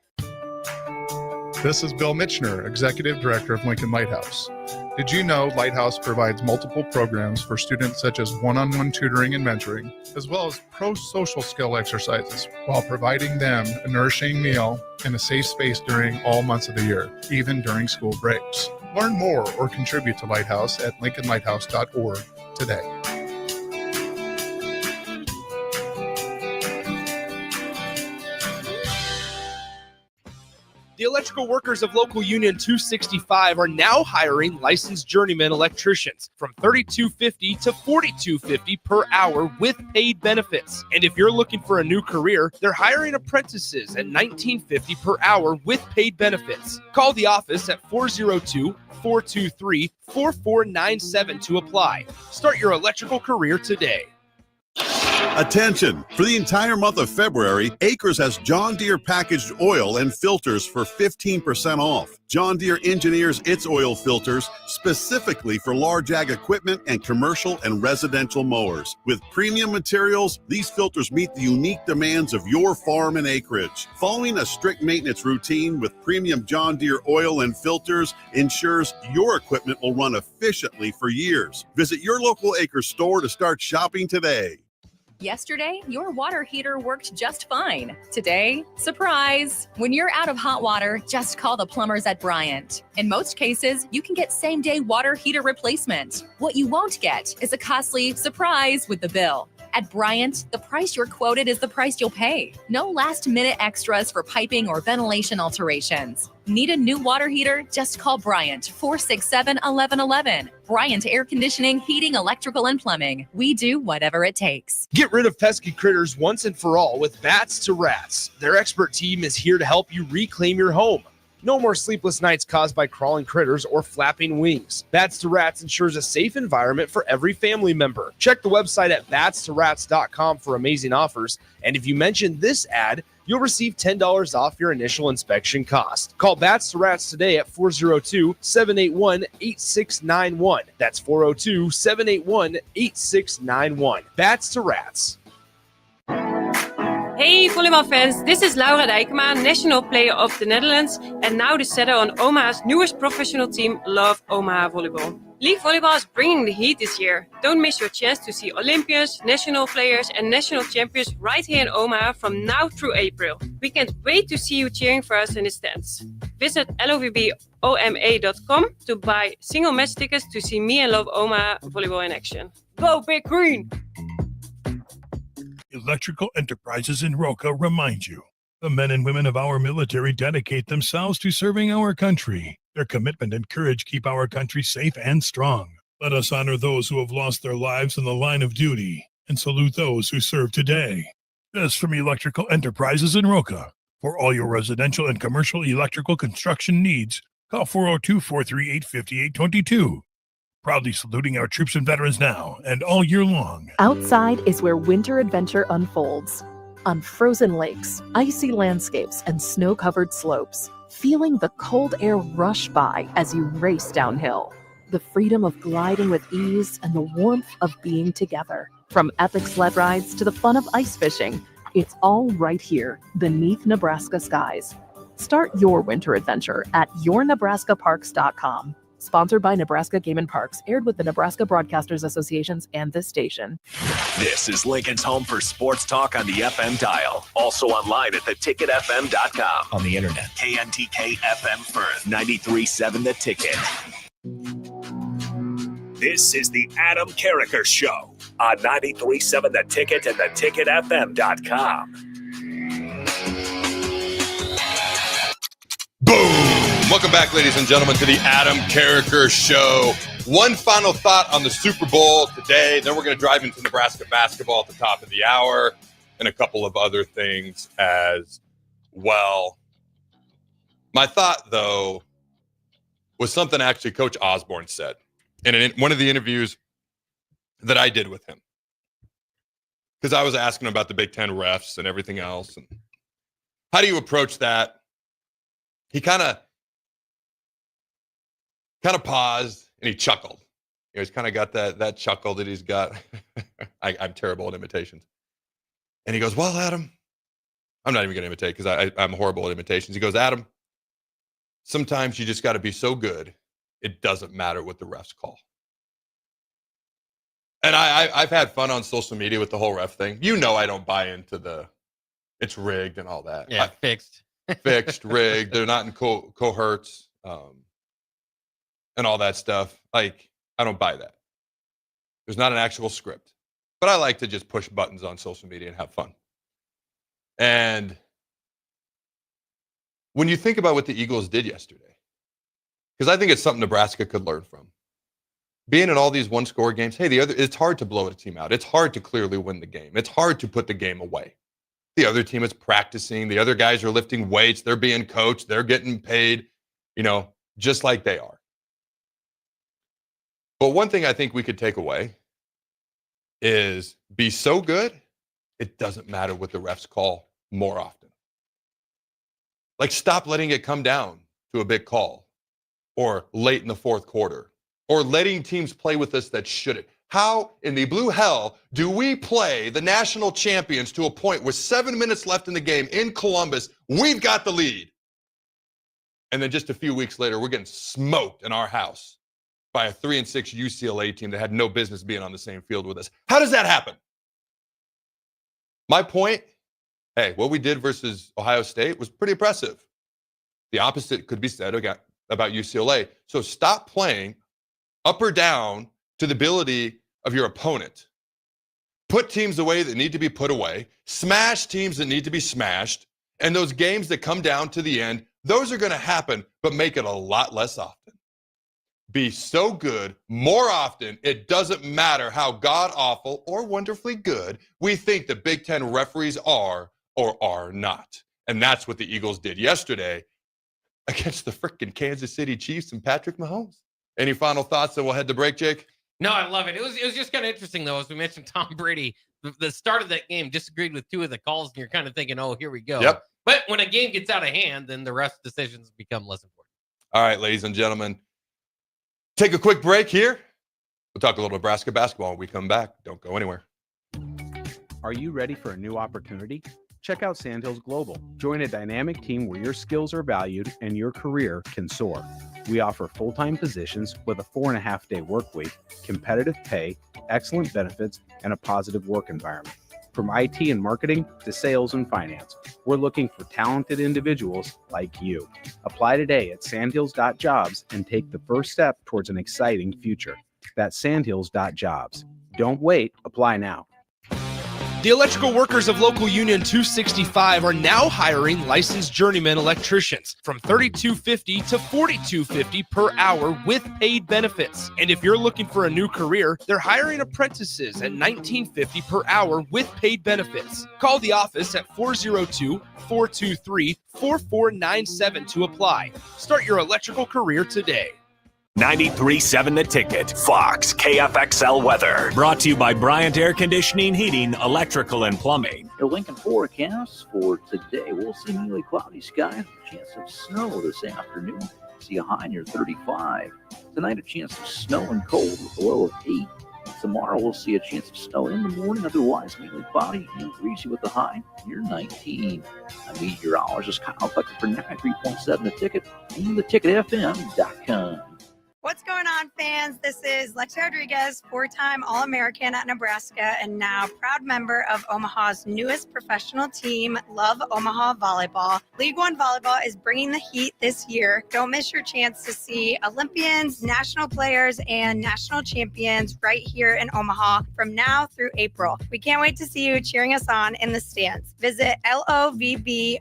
This is Bill Mitchner, Executive Director of Lincoln Lighthouse. Did you know Lighthouse provides multiple programs for students such as one-on-one tutoring and mentoring, as well as pro-social skill exercises, while providing them a nourishing meal and a safe space during all months of the year, even during school breaks? Learn more or contribute to Lighthouse at lincolnlighthouse.org today. The electrical workers of Local Union 265 are now hiring licensed journeyman electricians from $32.50 to $42.50 per hour with paid benefits. And if you're looking for a new career, they're hiring apprentices at $19.50 per hour with paid benefits. Call the office at 402-423-4497 to apply. Start your electrical career today. Attention! For the entire month of February, Acres has John Deere packaged oil and filters for 15% off. John Deere engineers its oil filters specifically for large ag equipment and commercial and residential mowers. With premium materials, these filters meet the unique demands of your farm and acreage. Following a strict maintenance routine with premium John Deere oil and filters ensures your equipment will run efficiently for years. Visit your local Acres store to start shopping today. Yesterday, your water heater worked just fine. Today, surprise! When you're out of hot water, just call the plumbers at Bryant. In most cases, you can get same-day water heater replacement. What you won't get is a costly surprise with the bill. At Bryant, the price you're quoted is the price you'll pay. No last-minute extras for piping or ventilation alterations. Need a new water heater? Just call Bryant, 467-1111. Bryant Air Conditioning, Heating, Electrical, and Plumbing. We do whatever it takes. Get rid of pesky critters once and for all with Bats to Rats. Their expert team is here to help you reclaim your home. No more sleepless nights caused by crawling critters or flapping wings. Bats to Rats ensures a safe environment for every family member. Check the website at batstorats.com for amazing offers. And if you mention this ad, you'll receive $10 off your initial inspection cost. Call Bats to Rats today at 402-781-8691. That's 402-781-8691. Bats to Rats. Hey volleybalfans, this is Laura Dijkema, national player of the Netherlands and now the setter on Omaha's newest professional team, Love Omaha Volleyball. League volleyball is bringing the heat this year. Don't miss your chance to see Olympians, national players and national champions right here in Omaha from now through April. We can't wait to see you cheering for us in the stands. Visit lovboma.com to buy single match tickets to see me and Love Omaha Volleyball in action. Go Big Green! Electrical Enterprises in Roca remind you, the men and women of our military dedicate themselves to serving our country. Their commitment and courage keep our country safe and strong. Let us honor those who have lost their lives in the line of duty and salute those who serve today. This from Electrical Enterprises in Roca. For all your residential and commercial electrical construction needs, call 402-438-5822. Proudly saluting our troops and veterans now and all year long. Outside is where winter adventure unfolds. On frozen lakes, icy landscapes, and snow-covered slopes, feeling the cold air rush by as you race downhill. The freedom of gliding with ease and the warmth of being together. From epic sled rides to the fun of ice fishing, it's all right here beneath Nebraska skies. Start your winter adventure at yournebraskaparks.com. Sponsored by Nebraska Game and Parks, aired with the Nebraska Broadcasters Associations and this station. This is Lincoln's home for sports talk on the FM dial. Also online at theticketfm.com. On the internet. KNTK FM Firth, 93.7 The Ticket. This is the Adam Carriker Show on 93.7 The Ticket and theticketfm.com. Boom! Welcome back, ladies and gentlemen, to the Adam Carriker Show. One final thought on the Super Bowl today. Then we're going to drive into Nebraska basketball at the top of the hour and a couple of other things as well. My thought, though, was something actually Coach Osborne said in one of the interviews that I did with him. Because I was asking him about the Big Ten refs and everything else. And how do you approach that? He kind of paused and he chuckled. He's kind of got that chuckle that he's got. I'm terrible at imitations. And he goes, well, Adam, I'm not even going to imitate because I'm horrible at imitations. He goes, Adam, sometimes you just got to be so good, it doesn't matter what the refs call. And I've had fun on social media with the whole ref thing. You know I don't buy into it's rigged and all that. Yeah, fixed. Fixed, rigged. They're not in cohorts. And all that stuff. Like, I don't buy that. There's not an actual script. But I like to just push buttons on social media and have fun. And when you think about what the Eagles did yesterday, because I think it's something Nebraska could learn from. Being in all these one-score games, hey, it's hard to blow a team out. It's hard to clearly win the game. It's hard to put the game away. The other team is practicing. The other guys are lifting weights. They're being coached. They're getting paid, just like they are. But one thing I think we could take away is be so good, it doesn't matter what the refs call more often. Like, stop letting it come down to a big call or late in the fourth quarter or letting teams play with us that shouldn't. How in the blue hell do we play the national champions to a point with 7 minutes left in the game in Columbus? We've got the lead. And then just a few weeks later, we're getting smoked in our house by a 3-6 UCLA team that had no business being on the same field with us. How does that happen? My point, hey, what we did versus Ohio State was pretty impressive. The opposite could be said about UCLA. So stop playing up or down to the ability of your opponent. Put teams away that need to be put away. Smash teams that need to be smashed. And those games that come down to the end, those are going to happen, but make it a lot less often. Be so good more often. It doesn't matter how god-awful or wonderfully good we think the Big Ten referees are or are not. And that's what the Eagles did yesterday against the freaking Kansas City Chiefs and Patrick Mahomes. Any final thoughts? Then we'll head to break, Jake. No, I love it. It was just kind of interesting, though, as we mentioned, Tom Brady, the start of that game disagreed with two of the calls, and you're kind of thinking, oh, here we go. Yep. But when a game gets out of hand, then the rest decisions become less important. All right, ladies and gentlemen, take a quick break here. We'll talk a little Nebraska basketball when we come back. Don't go anywhere. Are you ready for a new opportunity? Check out Sandhills Global. Join a dynamic team where your skills are valued and your career can soar. We offer full-time positions with a 4.5-day work week, competitive pay, excellent benefits, and a positive work environment. From IT and marketing to sales and finance, we're looking for talented individuals like you. Apply today at sandhills.jobs and take the first step towards an exciting future. That's sandhills.jobs. Don't wait. Apply now. The electrical workers of Local Union 265 are now hiring licensed journeyman electricians from $32.50 to $42.50 per hour with paid benefits. And if you're looking for a new career, they're hiring apprentices at $19.50 per hour with paid benefits. Call the office at 402-423-4497 to apply. Start your electrical career today. 93.7 The Ticket, Fox, KFXL weather. Brought to you by Bryant Air Conditioning, Heating, Electrical, and Plumbing. Your Lincoln forecast for today, we'll see mainly cloudy skies, a chance of snow this afternoon. See a high near 35. Tonight, a chance of snow and cold with a low of 8. Tomorrow, we'll see a chance of snow in the morning, otherwise mainly cloudy and breezy with a high near 19. I'm meteorologist Kyle Tucker for 93.7 The Ticket and theticketfm.com. What's going on, fans? This is Lexi Rodriguez, 4-time All-American at Nebraska and now proud member of Omaha's newest professional team, Love Omaha Volleyball. League One Volleyball is bringing the heat this year. Don't miss your chance to see Olympians, national players, and national champions right here in Omaha from now through April. We can't wait to see you cheering us on in the stands. Visit lovboma.com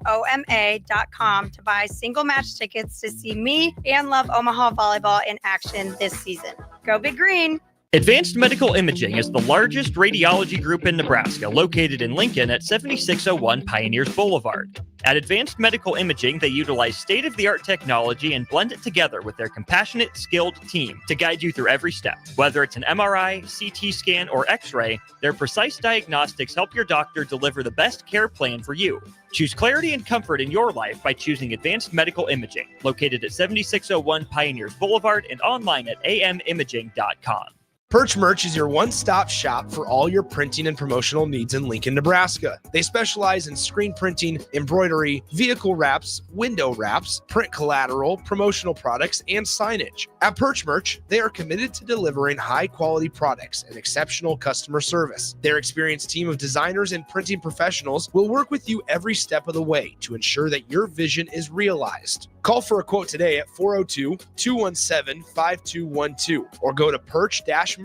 to buy single match tickets to see me and Love Omaha Volleyball in action this season. Go Big Green! Advanced Medical Imaging is the largest radiology group in Nebraska, located in Lincoln at 7601 Pioneers Boulevard. At Advanced Medical Imaging, they utilize state-of-the-art technology and blend it together with their compassionate, skilled team to guide you through every step. Whether it's an MRI, CT scan, or X-ray, their precise diagnostics help your doctor deliver the best care plan for you. Choose clarity and comfort in your life by choosing Advanced Medical Imaging, located at 7601 Pioneers Boulevard and online at amimaging.com. Perch Merch is your one-stop shop for all your printing and promotional needs in Lincoln, Nebraska. They specialize in screen printing, embroidery, vehicle wraps, window wraps, print collateral, promotional products, and signage. At Perch Merch, they are committed to delivering high-quality products and exceptional customer service. Their experienced team of designers and printing professionals will work with you every step of the way to ensure that your vision is realized. Call for a quote today at 402-217-5212 or go to perch-merch.com.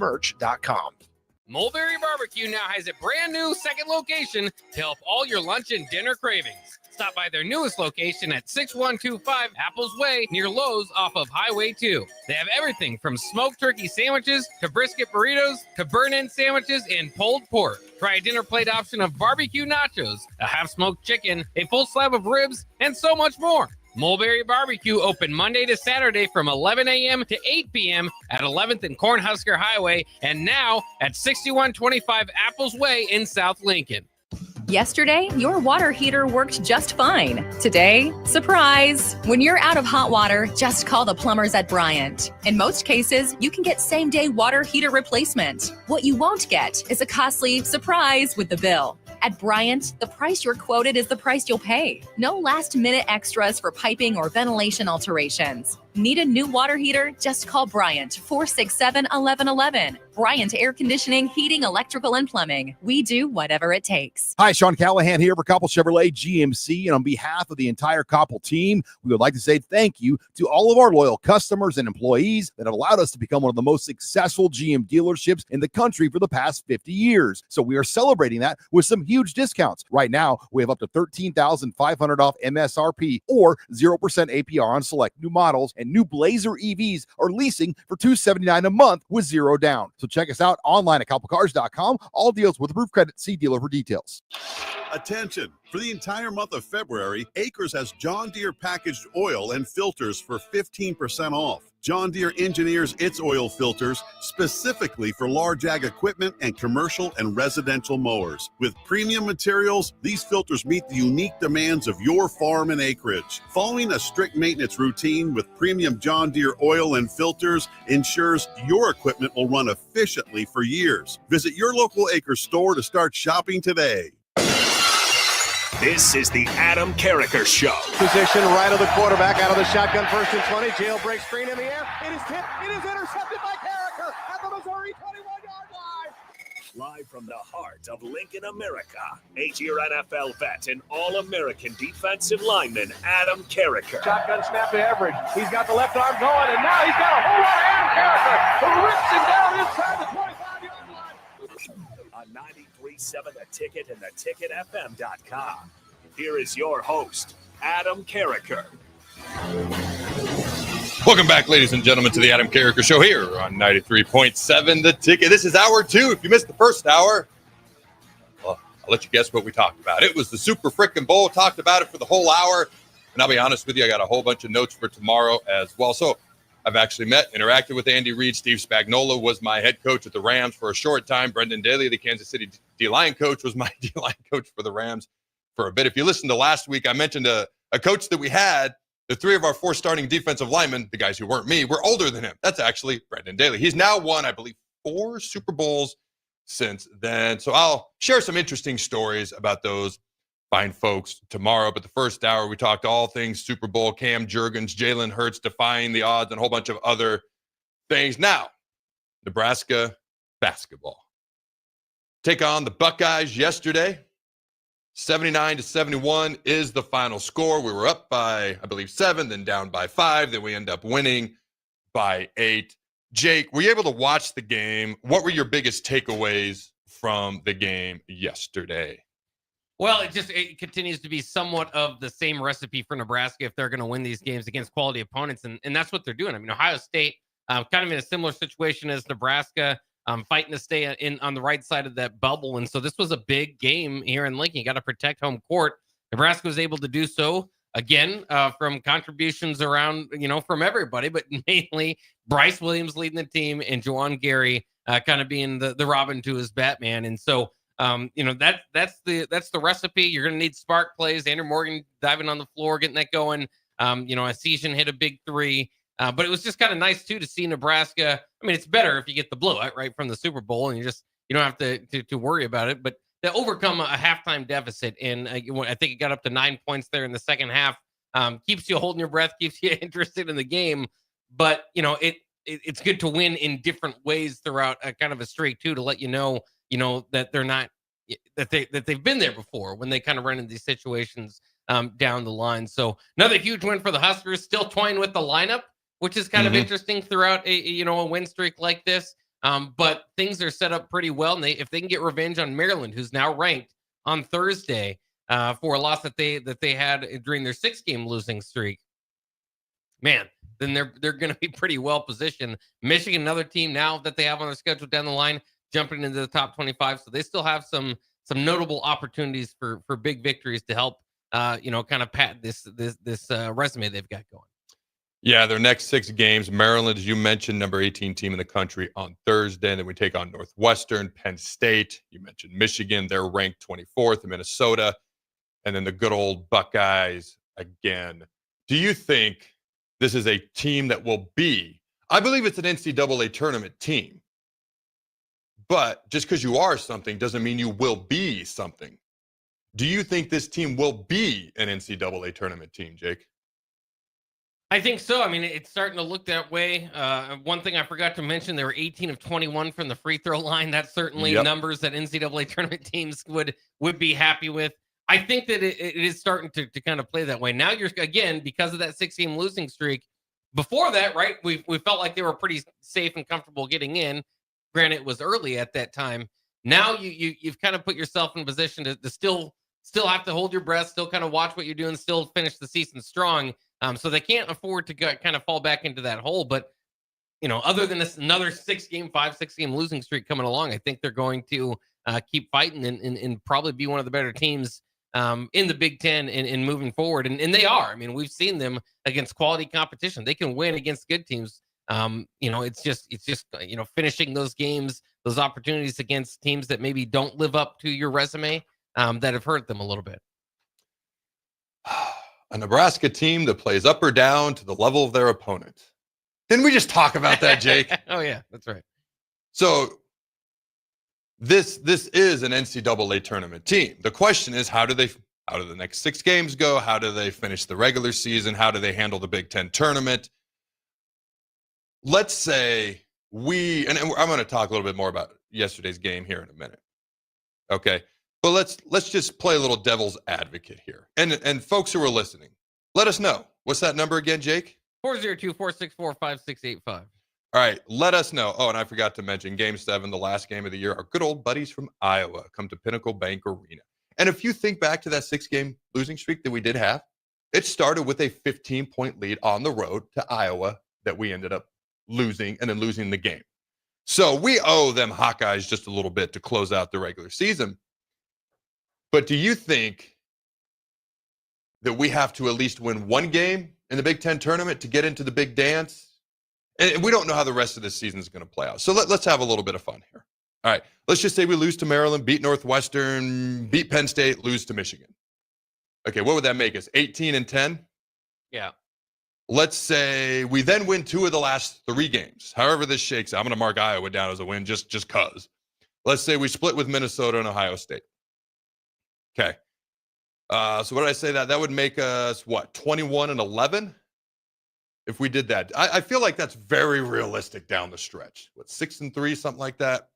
Mulberry Barbecue now has a brand new second location to help all your lunch and dinner cravings. Stop by their newest location at 6125 Apples Way near Lowe's off of Highway 2. They have everything from smoked turkey sandwiches to brisket burritos to burn-in sandwiches and pulled pork. Try a dinner plate option of barbecue nachos, a half-smoked chicken, a full slab of ribs, and so much more. Mulberry Barbecue open Monday to Saturday from 11 a.m. to 8 p.m. at 11th and Cornhusker Highway and now at 6125 Apples Way in South Lincoln. Yesterday, your water heater worked just fine. Today, surprise! When you're out of hot water, just call the plumbers at Bryant. In most cases, you can get same-day water heater replacement. What you won't get is a costly surprise with the bill. At Bryant, the price you're quoted is the price you'll pay. No last-minute extras for piping or ventilation alterations. Need a new water heater? Just call Bryant, 467-1111. Bryant Air Conditioning, Heating, Electrical, and Plumbing. We do whatever it takes. Hi, Sean Callahan here for Koppel Chevrolet GMC. And on behalf of the entire Koppel team, we would like to say thank you to all of our loyal customers and employees that have allowed us to become one of the most successful GM dealerships in the country for the past 50 years. So we are celebrating that with some huge discounts. Right now, we have up to $13,500 off MSRP or 0% APR on select new models, and new Blazer EVs are leasing for $279 a month with zero down. So check us out online at koppelcars.com. All deals with approved credit. See dealer for details. Attention! For the entire month of February, Acres has John Deere packaged oil and filters for 15% off. John Deere engineers its oil filters specifically for large ag equipment and commercial and residential mowers. With premium materials, these filters meet the unique demands of your farm and acreage. Following a strict maintenance routine with premium John Deere oil and filters ensures your equipment will run efficiently for years. Visit your local Acres store to start shopping today. This is the Adam Carriker Show. Position right of the quarterback, out of the shotgun, 1st and 20. Jailbreak screen in the air. It is tipped. It is intercepted by Carriker at the Missouri 21-yard line. Live from the heart of Lincoln, America, 8-year NFL vet and All-American defensive lineman Adam Carriker. Shotgun snap to Everett. He's got the left arm going, and now he's got a whole lot of Adam Carriker who rips him down inside the 25-yard line. On 93.7 The Ticket and theticketfm.com. Here is your host, Adam Carriker. Welcome back, ladies and gentlemen, to the Adam Carriker Show here on 93.7 The Ticket. This is hour 2. If you missed the first hour, well, I'll let you guess what we talked about. It was the Super Frickin' Bowl. Talked about it for the whole hour. And I'll be honest with you, I got a whole bunch of notes for tomorrow as well. So I've actually interacted with Andy Reid. Steve Spagnuolo was my head coach at the Rams for a short time. Brendan Daly, the Kansas City D-line coach, was my D-line coach for the Rams for a bit. If you listened to last week, I mentioned a coach that we had. The 3 of our 4 starting defensive linemen, the guys who weren't me, were older than him. That's actually Brendan Daly. He's now won, I believe, 4 Super Bowls since then. So I'll share some interesting stories about those fine folks tomorrow. But the first hour, we talked all things Super Bowl, Cam Jurgens, Jalen Hurts defying the odds, and a whole bunch of other things. Now, Nebraska basketball. Take on the Buckeyes yesterday. 79-71 is the final score. We were up by, I believe, 7, then down by 5. Then we end up winning by 8. Jake, were you able to watch the game? What were your biggest takeaways from the game yesterday? Well, it continues to be somewhat of the same recipe for Nebraska if they're going to win these games against quality opponents, and that's what they're doing. I mean, Ohio State, kind of in a similar situation as Nebraska, fighting to stay on the right side of that bubble, and so this was a big game here in Lincoln. You got to protect home court. Nebraska was able to do so again from contributions around, from everybody, but mainly Bryce Williams leading the team and Juwan Gary kind of being the Robin to his Batman, and so. That's the recipe. You're going to need spark plays. Andrew Morgan diving on the floor, getting that going. Asian hit a big 3. But it was just kind of nice, too, to see Nebraska. I mean, it's better if you get the blowout right from the Super Bowl and you don't have to worry about it. But to overcome a halftime deficit, and I think it got up to 9 points there in the second half, keeps you holding your breath, keeps you interested in the game. But, it's good to win in different ways throughout a kind of a streak, too, to let you know that they're not that they've been there before when they kind of run into these situations down the line. So another huge win for the Huskers, still toying with the lineup, which is kind of interesting throughout a win streak like this. But things are set up pretty well, and if they can get revenge on Maryland, who's now ranked on Thursday for a loss that they had during their 6-game losing streak, man, then they're going to be pretty well positioned. Michigan, another team now that they have on their schedule down the line, jumping into the top 25. So they still have some notable opportunities for big victories to help, kind of pat this resume they've got going. Yeah, their next 6 games, Maryland, as you mentioned, number 18 team in the country on Thursday. And then we take on Northwestern, Penn State. You mentioned Michigan. They're ranked 24th in Minnesota. And then the good old Buckeyes again. Do you think this is a team that will be, I believe it's an NCAA tournament team. But just because you are something doesn't mean you will be something. Do you think this team will be an NCAA tournament team, Jake? I think so. I mean, it's starting to look that way. One thing I forgot to mention, they were 18 of 21 from the free throw line. That's certainly numbers that NCAA tournament teams would be happy with. I think that it is starting to kind of play that way. Now you're, again, because of that 6-game losing streak. Before that, right, we felt like they were pretty safe and comfortable getting in. Granted, it was early at that time. Now you've kind of put yourself in a position to still have to hold your breath, still kind of watch what you're doing, still finish the season strong. So they can't afford to kind of fall back into that hole. But, other than this another 5-6-game losing streak coming along, I think they're going to keep fighting and probably be one of the better teams in the Big Ten and moving forward. And they are. I mean, we've seen them against quality competition. They can win against good teams. It's just finishing those games, those opportunities against teams that maybe don't live up to your resume that have hurt them a little bit. A Nebraska team that plays up or down to the level of their opponent. Didn't we just talk about that, Jake? Oh, yeah, that's right. So this is an NCAA tournament team. The question is, how do the next 6 games go? How do they finish the regular season? How do they handle the Big Ten tournament? Let's say and I'm going to talk a little bit more about yesterday's game here in a minute. Okay. But let's just play a little devil's advocate here. And folks who are listening, let us know. What's that number again, Jake? 402-464-5685. All right, let us know. Oh, and I forgot to mention Game 7, the last game of the year. Our good old buddies from Iowa come to Pinnacle Bank Arena. And if you think back to that 6-game losing streak that we did have, it started with a 15-point lead on the road to Iowa that we ended up losing and then losing the game. So we owe them Hawkeyes just a little bit to close out the regular season. But do you think that we have to at least win one game in the Big Ten tournament to get into the big dance? And we don't know how the rest of this season is going to play out. So let's have a little bit of fun here. All right. Let's just say we lose to Maryland, beat Northwestern, beat Penn State, lose to Michigan. Okay, what would that make us? 18-10? Yeah. Let's say we then win 2 of the last 3 games. However this shakes out. I'm going to mark Iowa down as a win just because. Let's say we split with Minnesota and Ohio State. Okay. So what did I say that would make us 21-11 if we did that. I feel like that's very realistic down the stretch. 6-3, something like that.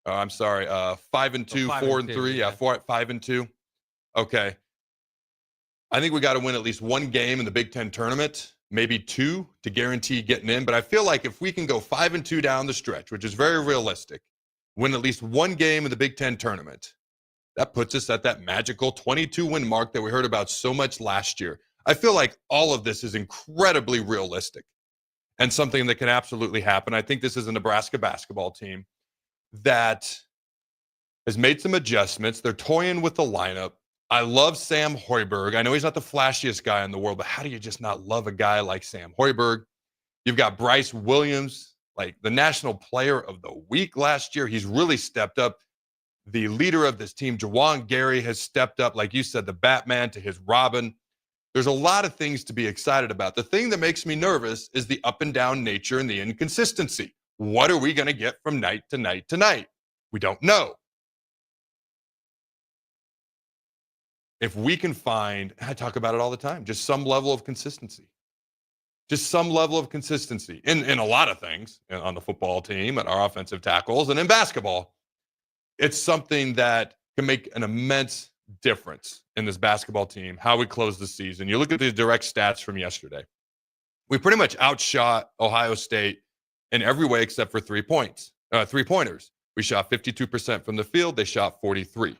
I'm sorry. 5-2, 4-3. Yeah, 5-2. Okay. I think we got to win at least 1 game in the Big Ten tournament, maybe 2 to guarantee getting in. But I feel like if we can go 5-2 down the stretch, which is very realistic, win at least 1 game in the Big Ten tournament, that puts us at that magical 22-win mark that we heard about so much last year. I feel like all of this is incredibly realistic and something that can absolutely happen. I think this is a Nebraska basketball team that has made some adjustments. They're toying with the lineup. I love Sam Hoiberg. I know he's not the flashiest guy in the world, but how do you just not love a guy like Sam Hoiberg? You've got Bryce Williams, like the National Player of the Week last year. He's really stepped up. The leader of this team, Jawan Gary, has stepped up, like you said, the Batman to his Robin. There's a lot of things to be excited about. The thing that makes me nervous is the up and down nature and the inconsistency. What are we going to get from night to night to night? We don't know. If we can find, I talk about it all the time, just some level of consistency. Just some level of consistency in a lot of things on the football team and our offensive tackles and in basketball. It's something that can make an immense difference in this basketball team, how we close the season. You look at the direct stats from yesterday. We pretty much outshot Ohio State in every way except for 3 3-pointers. We shot 52% from the field. They shot 43.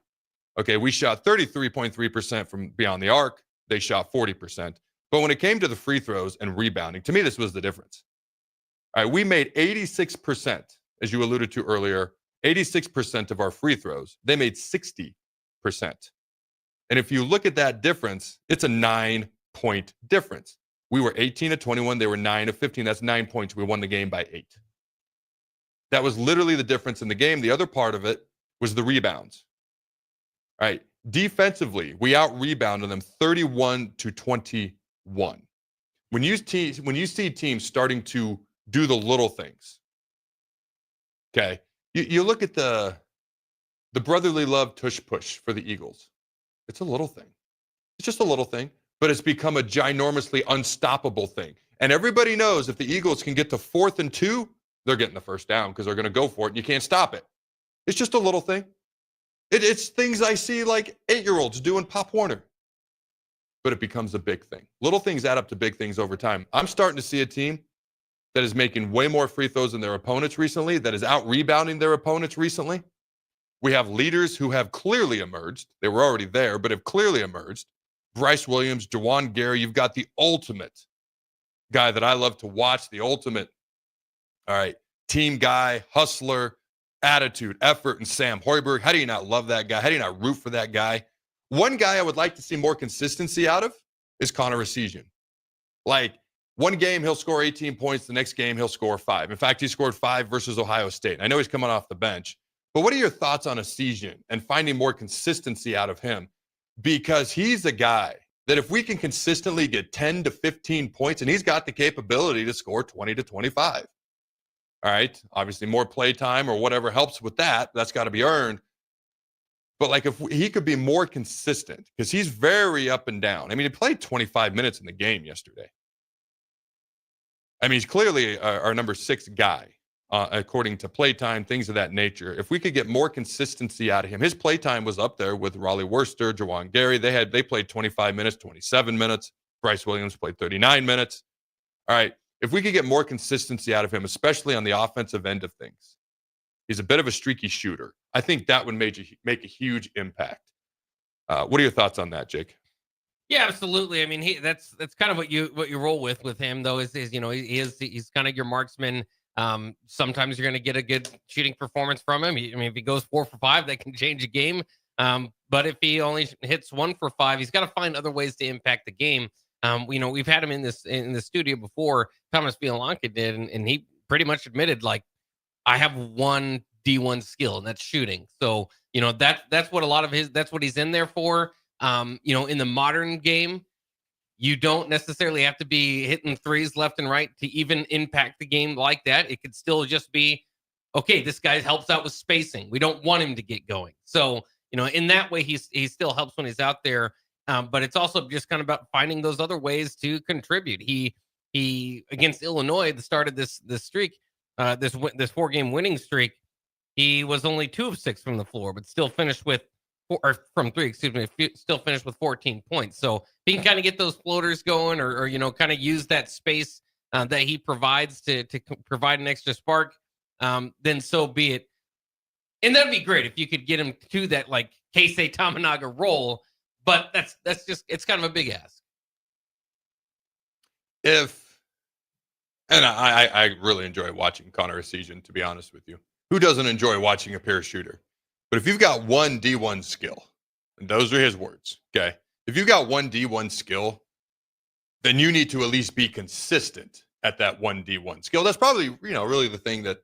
Okay, we shot 33.3% from beyond the arc. They shot 40%. But when it came to the free throws and rebounding, to me, this was the difference. All right, we made 86%, as you alluded to earlier, 86% of our free throws. They made 60%. And if you look at that difference, it's a 9-point difference. We were 18-21. They were 9-15. That's 9 points. We won the game by 8. That was literally the difference in the game. The other part of it was the rebounds. All right. Defensively, we out-rebounded them 31-21. When you see teams starting to do the little things, okay, you look at the brotherly love tush push for the Eagles. It's a little thing. It's just a little thing. but it's become a ginormously unstoppable thing. And everybody knows if the Eagles can get to 4th and 2, they're getting the first down because they're going to go for it, and you can't stop it. It's just a little thing. It's things I see like 8-year-olds doing Pop Warner. But it becomes a big thing. Little things add up to big things over time. I'm starting to see a team that is making way more free throws than their opponents recently, that is out-rebounding their opponents recently. We have leaders who have clearly emerged. They were already there, but have clearly emerged. Bryce Williams, Juwan Gary, you've got the ultimate guy that I love to watch, the ultimate, all right, team guy, hustler, attitude, effort, and Sam Hoiberg. How do you not love that guy? How do you not root for that guy? One guy I would like to see more consistency out of is Connor Essegian. Like, one game, he'll score 18 points. The next game, he'll score 5. In fact, he scored 5 versus Ohio State. I know he's coming off the bench. But what are your thoughts on Essegian and finding more consistency out of him? Because he's a guy that if we can consistently get 10 to 15 points, and he's got the capability to score 20 to 25. All right, obviously more play time or whatever helps with that. That's got to be earned. But like if he could be more consistent, because he's very up and down. I mean, he played 25 minutes in the game yesterday. I mean, he's clearly our number 6 guy, according to playtime, things of that nature. If we could get more consistency out of him, his playtime was up there with Raleigh Worcester, Juwan Gary. They played 25 minutes, 27 minutes. Bryce Williams played 39 minutes. All right, if we could get more consistency out of him, especially on the offensive end of things, he's a bit of a streaky shooter. I think that would make a huge impact. What are your thoughts on that, Jake? Yeah, absolutely. I mean, that's kind of what you roll with him, though. Is he's kind of your marksman. Sometimes you're going to get a good shooting performance from him. If he goes 4 for 5, that can change a game. But if he only hits 1 for 5, he's got to find other ways to impact the game. We've had him in the studio before. Thomas Violanca did, and he pretty much admitted, like, I have one D1 skill, and that's shooting. So that's what a lot of that's what he's in there for. In the modern game, you don't necessarily have to be hitting threes left and right to even impact the game like that. It could still just be, okay, this guy helps out with spacing. We don't want him to get going. So, in that way, he still helps when he's out there. But it's also just kind of about finding those other ways to contribute. He against Illinois, the start of this streak, this 4-game winning streak, he was only 2 of 6 from the floor, but still finished with from 3, still finished with 14 points. So if he can kind of get those floaters going or kind of use that space that he provides to provide an extra spark, then so be it. And that'd be great if you could get him to that like Keisei Tamanaga role, but that's just, it's kind of a big ask. And I really enjoy watching Connor Essegian, to be honest with you. Who doesn't enjoy watching a pure shooter? But if you've got one D1 skill, and those are his words, okay? If you've got one D1 skill, then you need to at least be consistent at that one D1 skill. That's probably, really the thing that,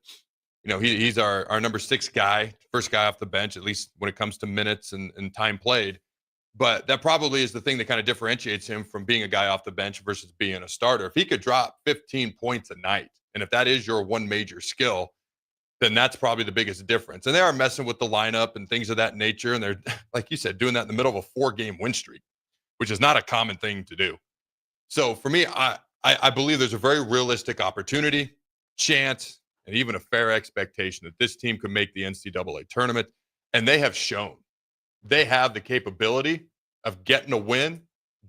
he's our number 6 guy, first guy off the bench, at least when it comes to minutes and time played. But that probably is the thing that kind of differentiates him from being a guy off the bench versus being a starter. If he could drop 15 points a night, and if that is your one major skill, then that's probably the biggest difference. And they are messing with the lineup and things of that nature. And they're, like you said, doing that in the middle of a 4-game win streak, which is not a common thing to do. So for me, I believe there's a very realistic opportunity, chance, and even a fair expectation that this team could make the NCAA tournament. And they have shown they have the capability of getting a win,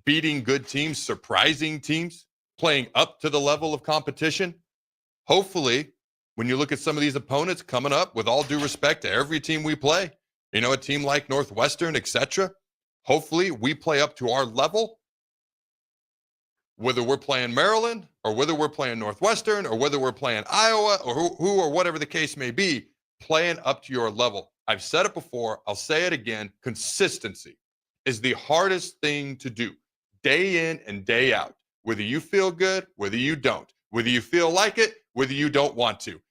beating good teams, surprising teams, playing up to the level of competition. Hopefully, when you look at some of these opponents coming up, with all due respect to every team we play, a team like Northwestern, etc., hopefully we play up to our level, whether we're playing Maryland or whether we're playing Northwestern or whether we're playing Iowa or who or whatever the case may be, playing up to your level. I've said it before. I'll say it again. Consistency is the hardest thing to do day in and day out, whether you feel good, whether you don't, whether you feel like it, whether you don't want to.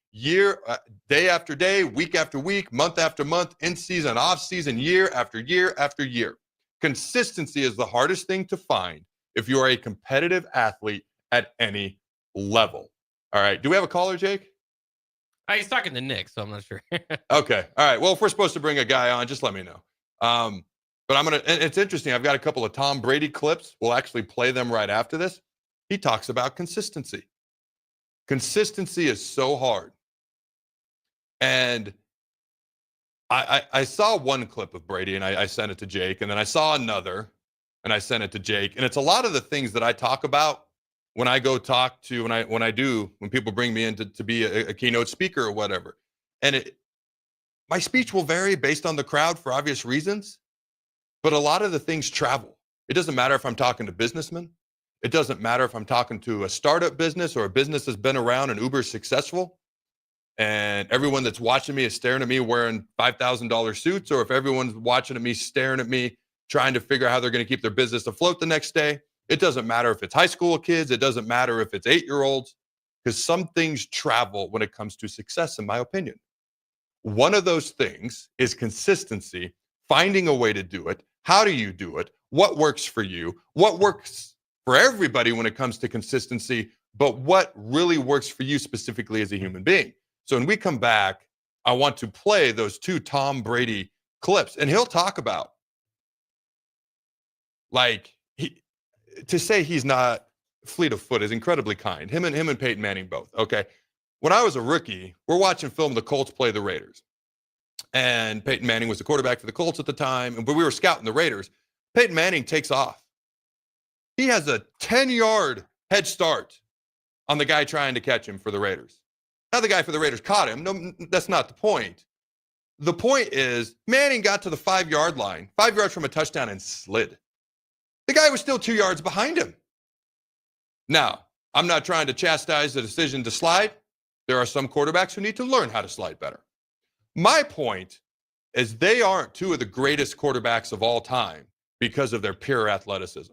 Day after day, week after week, month after month, in season, off season, year after year after year. Consistency is the hardest thing to find if you are a competitive athlete at any level. All right. Do we have a caller, Jake? He's talking to Nick, so I'm not sure. Okay. All right. Well, if we're supposed to bring a guy on, just let me know. But and it's interesting. I've got a couple of Tom Brady clips. We'll actually play them right after this. He talks about consistency. Consistency is so hard. And I saw one clip of Brady and I sent it to Jake, and then I saw another and I sent it to Jake. And it's a lot of the things that I talk about when I go talk to, when people bring me in to be a keynote speaker or whatever. And my speech will vary based on the crowd for obvious reasons, but a lot of the things travel. It doesn't matter if I'm talking to businessmen. It doesn't matter if I'm talking to a startup business or a business that's been around and uber successful, and everyone that's watching me is staring at me wearing $5,000 suits, or if everyone's watching at me, staring at me, trying to figure out how they're going to keep their business afloat the next day. It doesn't matter if it's high school kids. It doesn't matter if it's 8-year-olds, because some things travel when it comes to success, in my opinion. One of those things is consistency, finding a way to do it. How do you do it? What works for you? What works for everybody when it comes to consistency, but what really works for you specifically as a human being? So when we come back, I want to play those 2 Tom Brady clips, and he'll talk about, to say he's not fleet of foot is incredibly kind. Him and Peyton Manning both. Okay. When I was a rookie, we're watching film of the Colts play the Raiders. And Peyton Manning was the quarterback for the Colts at the time. But we were scouting the Raiders. Peyton Manning takes off. He has a 10-yard head start on the guy trying to catch him for the Raiders. Now the guy for the Raiders caught him. No, that's not the point. The point is Manning got to the 5-yard line, 5 yards from a touchdown, and slid. The guy was still 2 yards behind him. Now, I'm not trying to chastise the decision to slide. There are some quarterbacks who need to learn how to slide better. My point is they aren't 2 of the greatest quarterbacks of all time because of their pure athleticism.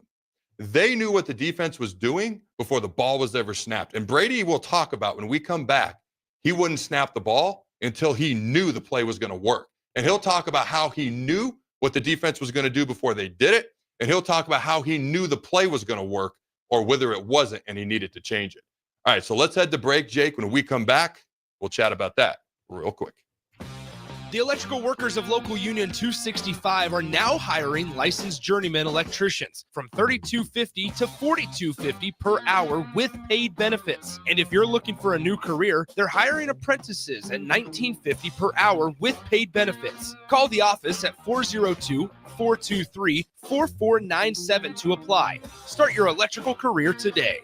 They knew what the defense was doing before the ball was ever snapped. And Brady will talk about when we come back, he wouldn't snap the ball until he knew the play was going to work. And he'll talk about how he knew what the defense was going to do before they did it. And he'll talk about how he knew the play was going to work or whether it wasn't and he needed to change it. All right, so let's head to break, Jake. When we come back, we'll chat about that real quick. The electrical workers of Local Union 265 are now hiring licensed journeyman electricians from $32.50 to $42.50 per hour with paid benefits. And if you're looking for a new career, they're hiring apprentices at $19.50 per hour with paid benefits. Call the office at 402-423-4497 to apply. Start your electrical career today.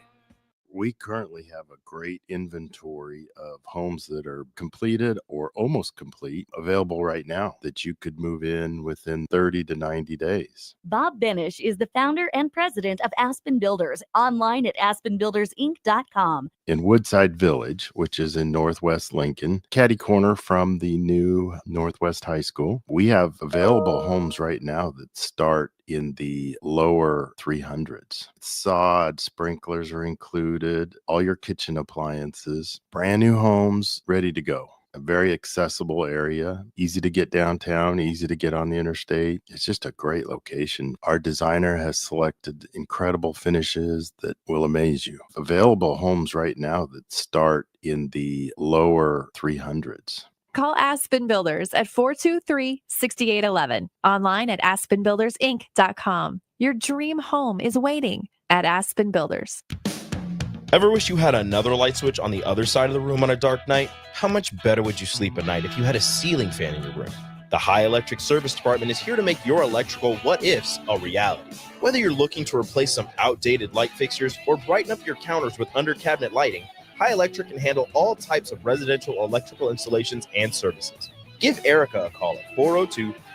We currently have a great inventory of homes that are completed or almost complete available right now that you could move in within 30 to 90 days. Bob Benish is the founder and president of Aspen Builders, online at aspenbuildersinc.com. In Woodside Village, which is in Northwest Lincoln, catty corner from the new Northwest High School, we have available homes right now that start in the lower 300s. Sod, sprinklers are included, all your kitchen appliances, brand new homes ready to go. A very accessible area, easy to get downtown, easy to get on the interstate. It's just a great location. Our designer has selected incredible finishes that will amaze you. Available homes right now that start in the lower 300s. Call Aspen Builders at 423-6811. Online at aspenbuildersinc.com. Your dream home is waiting at Aspen Builders. Ever wish you had another light switch on the other side of the room on a dark night? How much better would you sleep at night if you had a ceiling fan in your room? The High Electric Service Department is here to make your electrical what-ifs a reality. Whether you're looking to replace some outdated light fixtures or brighten up your counters with under-cabinet lighting, High Electric can handle all types of residential electrical installations and services. Give Erica a call at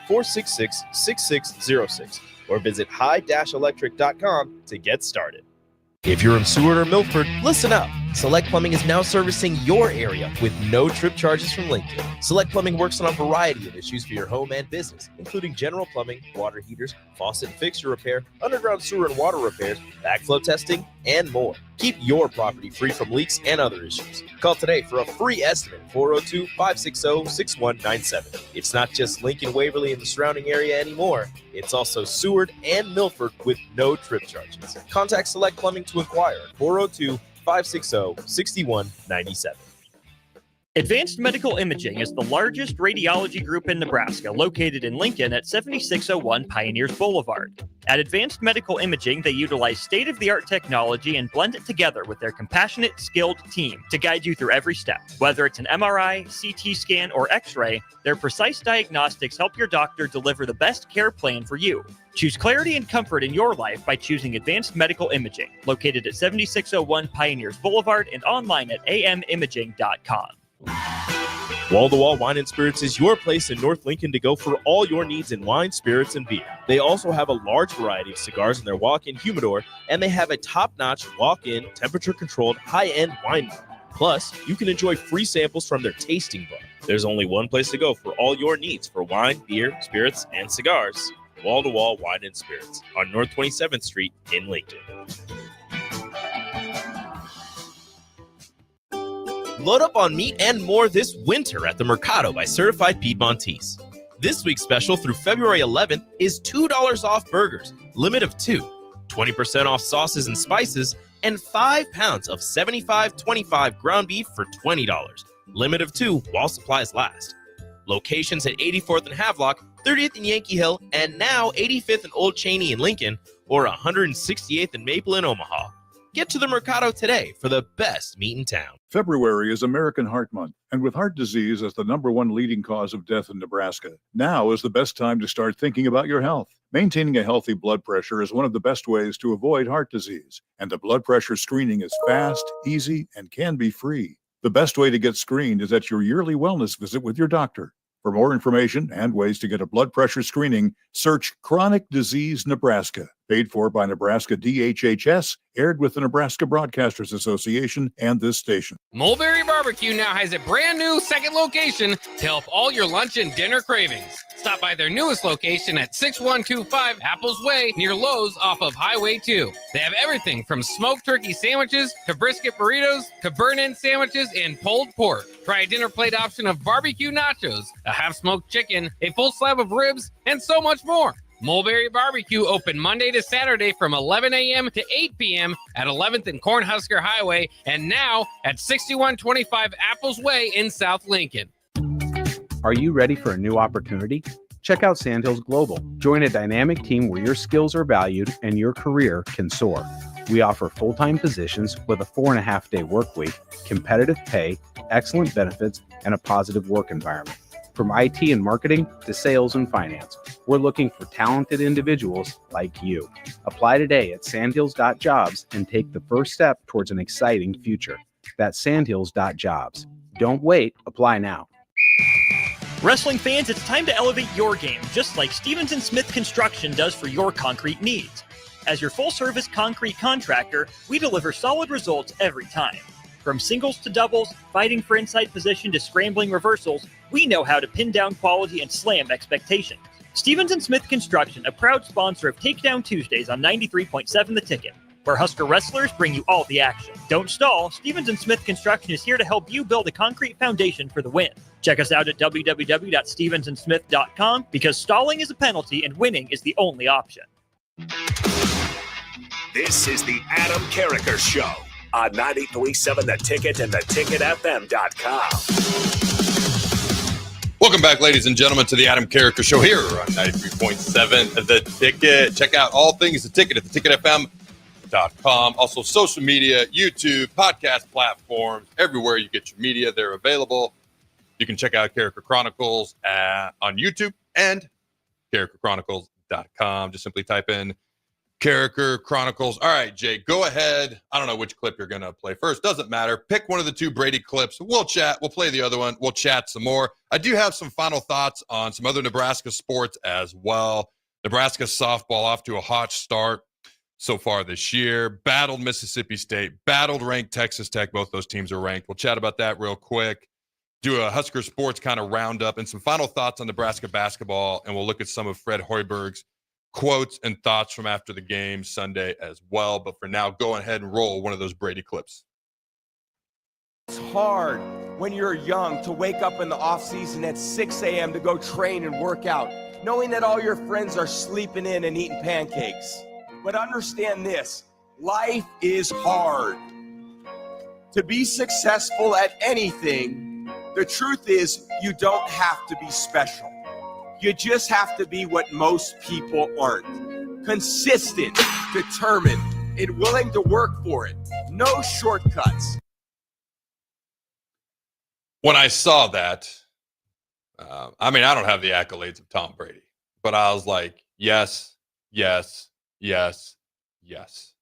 402-466-6606 or visit high-electric.com to get started. If you're in Seward or Milford, listen up. Select Plumbing is now servicing your area with no trip charges from Lincoln. Select Plumbing works on a variety of issues for your home and business, including general plumbing, water heaters, faucet and fixture repair, underground sewer and water repairs, backflow testing, and more. Keep your property free from leaks and other issues. Call today for a free estimate, 402-560-6197. It's not just Lincoln, Waverly, and the surrounding area anymore. It's also Seward and Milford with no trip charges. Contact Select Plumbing to inquire at 402-560-6197. Advanced Medical Imaging is the largest radiology group in Nebraska, located in Lincoln at 7601 Pioneers Boulevard. At Advanced Medical Imaging, they utilize state-of-the-art technology and blend it together with their compassionate, skilled team to guide you through every step. Whether it's an MRI, CT scan, or X-ray, their precise diagnostics help your doctor deliver the best care plan for you. Choose clarity and comfort in your life by choosing Advanced Medical Imaging, located at 7601 Pioneers Boulevard and online at amimaging.com. Wall to Wall Wine and Spirits is your place in North Lincoln to go for all your needs in wine, spirits, and beer. They also have a large variety of cigars in their walk-in humidor, and they have a top-notch walk-in, temperature-controlled, high-end wine bar. Plus, you can enjoy free samples from their tasting bar. There's only one place to go for all your needs for wine, beer, spirits, and cigars. Wall to Wall Wine and Spirits on North 27th Street in Lincoln. Load up on meat and more this winter at the Mercado by Certified Piedmontese. This week's special through February 11th is $2 off burgers, limit of 2, 20% off sauces and spices, and 5 pounds of 75-25 ground beef for $20, limit of 2 while supplies last. Locations at 84th and Havelock, 30th and Yankee Hill, and now 85th and Old Cheney in Lincoln, or 168th and Maple in Omaha. Get to the Mercado today for the best meat in town. February is American Heart Month, and with heart disease as the #1 leading cause of death in Nebraska, now is the best time to start thinking about your health. Maintaining a healthy blood pressure is one of the best ways to avoid heart disease, and the blood pressure screening is fast, easy, and can be free. The best way to get screened is at your yearly wellness visit with your doctor. For more information and ways to get a blood pressure screening, search Chronic Disease Nebraska. Paid for by Nebraska DHHS, aired with the Nebraska Broadcasters Association and this station. Mulberry Barbecue now has a brand new second location to help all your lunch and dinner cravings. Stop by their newest location at 6125 Apples Way near Lowe's off of Highway 2. They have everything from smoked turkey sandwiches to brisket burritos to burn-in sandwiches and pulled pork. Try a dinner plate option of barbecue nachos, a half-smoked chicken, a full slab of ribs, and so much more. Mulberry Barbecue open Monday to Saturday from 11 a.m. to 8 p.m. at 11th and Cornhusker Highway, and now at 6125 Apples Way in South Lincoln. Are you ready for a new opportunity? Check out Sandhills Global. Join a dynamic team where your skills are valued and your career can soar. We offer full-time positions with a 4.5-day work week, competitive pay, excellent benefits, and a positive work environment. From IT and marketing to sales and finance, we're looking for talented individuals like you. Apply today at sandhills.jobs and take the first step towards an exciting future. That's sandhills.jobs. Don't wait, apply now. Wrestling fans, it's time to elevate your game, just like Stevens & Smith Construction does for your concrete needs. As your full-service concrete contractor, we deliver solid results every time. From singles to doubles, fighting for inside position to scrambling reversals, we know how to pin down quality and slam expectations. Stevens & Smith Construction, a proud sponsor of Takedown Tuesdays on 93.7 The Ticket, where Husker wrestlers bring you all the action. Don't stall, Stevens & Smith Construction is here to help you build a concrete foundation for the win. Check us out at www.stevensandsmith.com because stalling is a penalty and winning is the only option. This is the Adam Carriker Show on 93.7 The Ticket and theticketfm.com. Welcome back, ladies and gentlemen, to the Adam Carriker Show here on 93.7 The Ticket. Check out all things The Ticket at theticketfm.com. Also, social media, YouTube, podcast platforms, everywhere you get your media, they're available. You can check out Carriker Chronicles on YouTube and CarrikerChronicles.com. Just simply type in Carriker Chronicles. All right, Jay, go ahead. I don't know which clip you're going to play first. Doesn't matter. Pick one of the two Brady clips. We'll chat. We'll play the other one. We'll chat some more. I do have some final thoughts on some other Nebraska sports as well. Nebraska softball off to a hot start so far this year. Battled Mississippi State. Battled ranked Texas Tech. Both those teams are ranked. We'll chat about that real quick. Do a Husker sports kind of roundup and some final thoughts on Nebraska basketball. And we'll look at some of Fred Hoiberg's quotes and thoughts from after the game Sunday as well. But for now, go ahead and roll one of those Brady clips. It's hard when you're young to wake up in the off season at 6 a.m. to go train and work out, knowing that all your friends are sleeping in and eating pancakes. But understand this, life is hard. To be successful at anything, The truth is, you don't have to be special. You just have to be what most people aren't. Consistent, determined, and willing to work for it. No shortcuts. When I saw that, I mean, I don't have the accolades of Tom Brady, but I was like, yes, yes, yes, yes.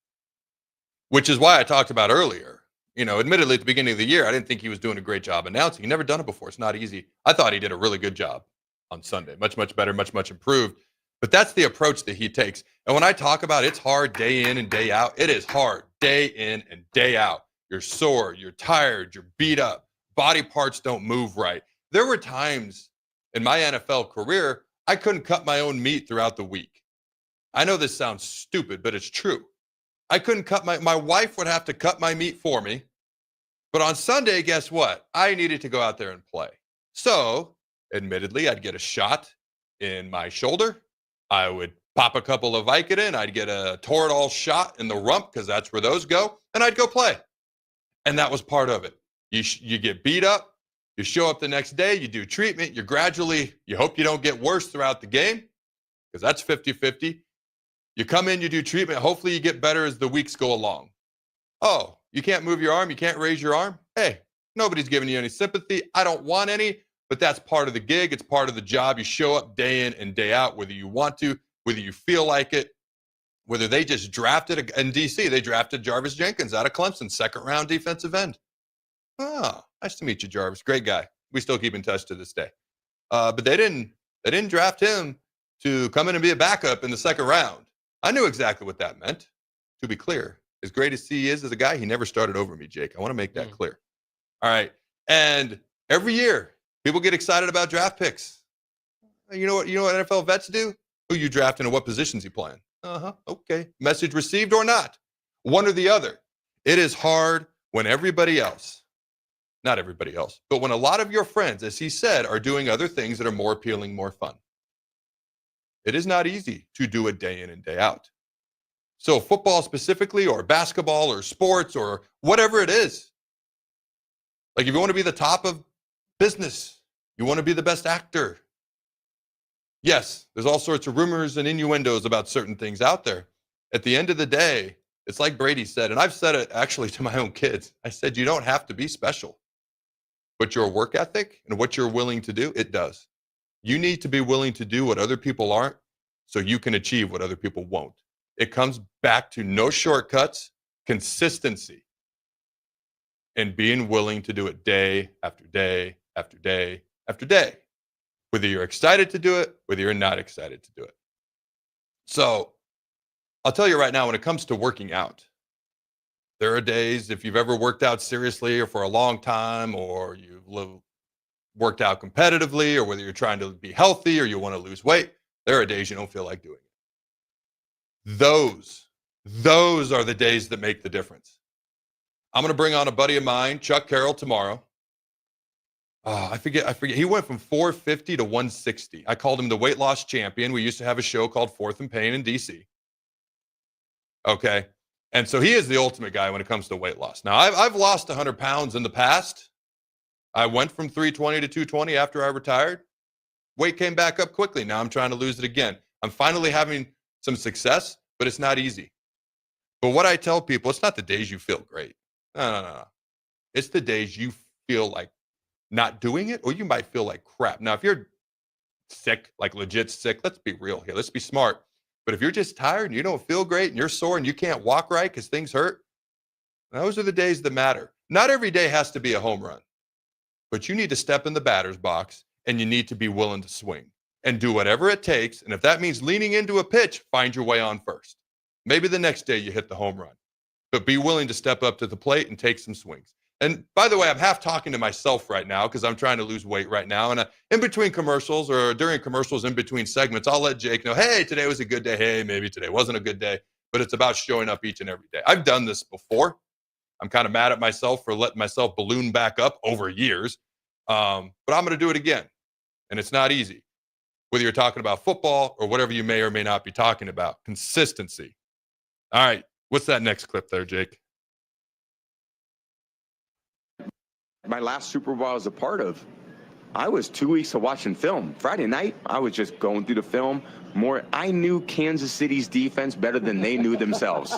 Which is why I talked about earlier. You know, admittedly, at the beginning of the year, I didn't think he was doing a great job announcing. He'd never done it before. It's not easy. I thought he did a really good job on Sunday. Much, much better, much, much improved. But that's the approach that he takes. And when I talk about it's hard day in and day out, it is hard day in and day out. You're sore, you're tired, you're beat up. Body parts don't move right. There were times in my NFL career, I couldn't cut my own meat throughout the week. I know this sounds stupid, but it's true. I couldn't cut my wife would have to cut my meat for me. But on Sunday, guess what? I needed to go out there and play. So, admittedly, I'd get a shot in my shoulder. I would pop a couple of Vicodin. I'd get a Toradol shot in the rump because that's where those go. And I'd go play. And that was part of it. You get beat up. You show up the next day. You do treatment. You hope you don't get worse throughout the game because that's 50-50. You come in, you do treatment. Hopefully you get better as the weeks go along. Oh, you can't move your arm. You can't raise your arm. Hey, nobody's giving you any sympathy. I don't want any, but that's part of the gig. It's part of the job. You show up day in and day out, whether you want to, whether you feel like it, whether they just drafted in DC, they drafted Jarvis Jenkins out of Clemson, second-round defensive end. Oh, nice to meet you, Jarvis. Great guy. We still keep in touch to this day. But they didn't draft him to come in and be a backup in the second round. I knew exactly what that meant, to be clear. As great as he is as a guy, he never started over me, Jake. I want to make that clear. All right. And every year, people get excited about draft picks. You know what NFL vets do? Who you drafting and what positions you playing? Okay. Message received or not. One or the other. It is hard when everybody else, not everybody else, but when a lot of your friends, as he said, are doing other things that are more appealing, more fun. It is not easy to do it day in and day out. So football specifically, or basketball, or sports, or whatever it is. Like if you want to be the top of business, you want to be the best actor. Yes, there's all sorts of rumors and innuendos about certain things out there. At the end of the day, it's like Brady said, and I've said it actually to my own kids. I said, you don't have to be special. But your work ethic and what you're willing to do, it does. You need to be willing to do what other people aren't so you can achieve what other people won't. It comes back to no shortcuts, consistency, and being willing to do it day after day after day after day, whether you're excited to do it, whether you're not excited to do it. So I'll tell you right now, when it comes to working out, there are days, if you've ever worked out seriously or for a long time, or you've worked out competitively, or whether you're trying to be healthy or you want to lose weight, there are days you don't feel like doing it. Those are the days that make the difference. I'm going to bring on a buddy of mine, Chuck Carroll, tomorrow. I forget. He went from 450 to 160. I called him the weight loss champion. We used to have a show called Fourth and Pain in DC. Okay. And so he is the ultimate guy when it comes to weight loss. Now, I've lost 100 pounds in the past. I went from 320 to 220 after I retired. Weight came back up quickly. Now I'm trying to lose it again. I'm finally having some success, but it's not easy. But what I tell people, it's not the days you feel great. No. It's the days you feel like not doing it, or you might feel like crap. Now, if you're sick, like legit sick, let's be real here. Let's be smart. But if you're just tired and you don't feel great and you're sore and you can't walk right because things hurt, those are the days that matter. Not every day has to be a home run, but you need to step in the batter's box and you need to be willing to swing and do whatever it takes. And if that means leaning into a pitch, find your way on first. Maybe the next day you hit the home run, but be willing to step up to the plate and take some swings. And by the way, I'm half talking to myself right now because I'm trying to lose weight right now. And in between commercials, or during commercials, in between segments, I'll let Jake know, hey, today was a good day. Hey, maybe today wasn't a good day, but it's about showing up each and every day. I've done this before. I'm kind of mad at myself for letting myself balloon back up over years. But I'm going to do it again. And it's not easy, whether you're talking about football or whatever you may or may not be talking about. Consistency. All right. What's that next clip there, Jake? My last Super Bowl I was a part of, I was 2 weeks of watching film. Friday night, I was just going through the film. I knew Kansas City's defense better than they knew themselves.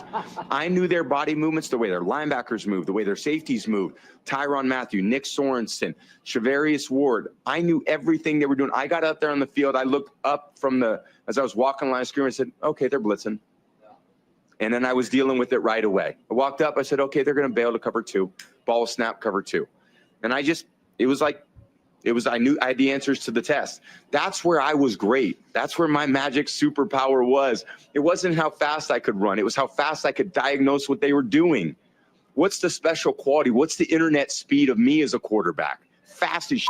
I knew their body movements, the way their linebackers moved, the way their safeties moved. Tyrann Mathieu, Nick Sorensen, Shavarius Ward. I knew everything they were doing. I got out there on the field. I looked up as I was walking the line of scrimmage, and said, okay, they're blitzing. And then I was dealing with it right away. I walked up, I said, okay, they're going to bail to cover 2. Ball snap, cover 2. And I knew I had the answers to the test. That's where I was great. That's where my magic superpower was. It wasn't how fast I could run. It was how fast I could diagnose what they were doing. What's the special quality? What's the internet speed of me as a quarterback? Fast as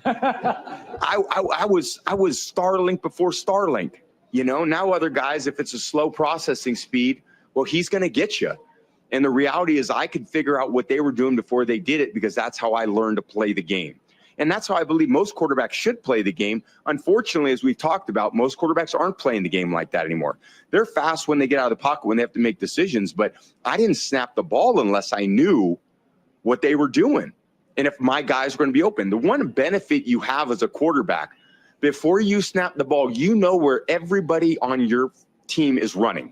I was Starlink before Starlink. Now other guys, if it's a slow processing speed, well, he's going to get you. And the reality is I could figure out what they were doing before they did it, because that's how I learned to play the game. And that's how I believe most quarterbacks should play the game. Unfortunately, as we've talked about, most quarterbacks aren't playing the game like that anymore. They're fast when they get out of the pocket, when they have to make decisions. But I didn't snap the ball unless I knew what they were doing and if my guys were going to be open. The one benefit you have as a quarterback, before you snap the ball, you know where everybody on your team is running.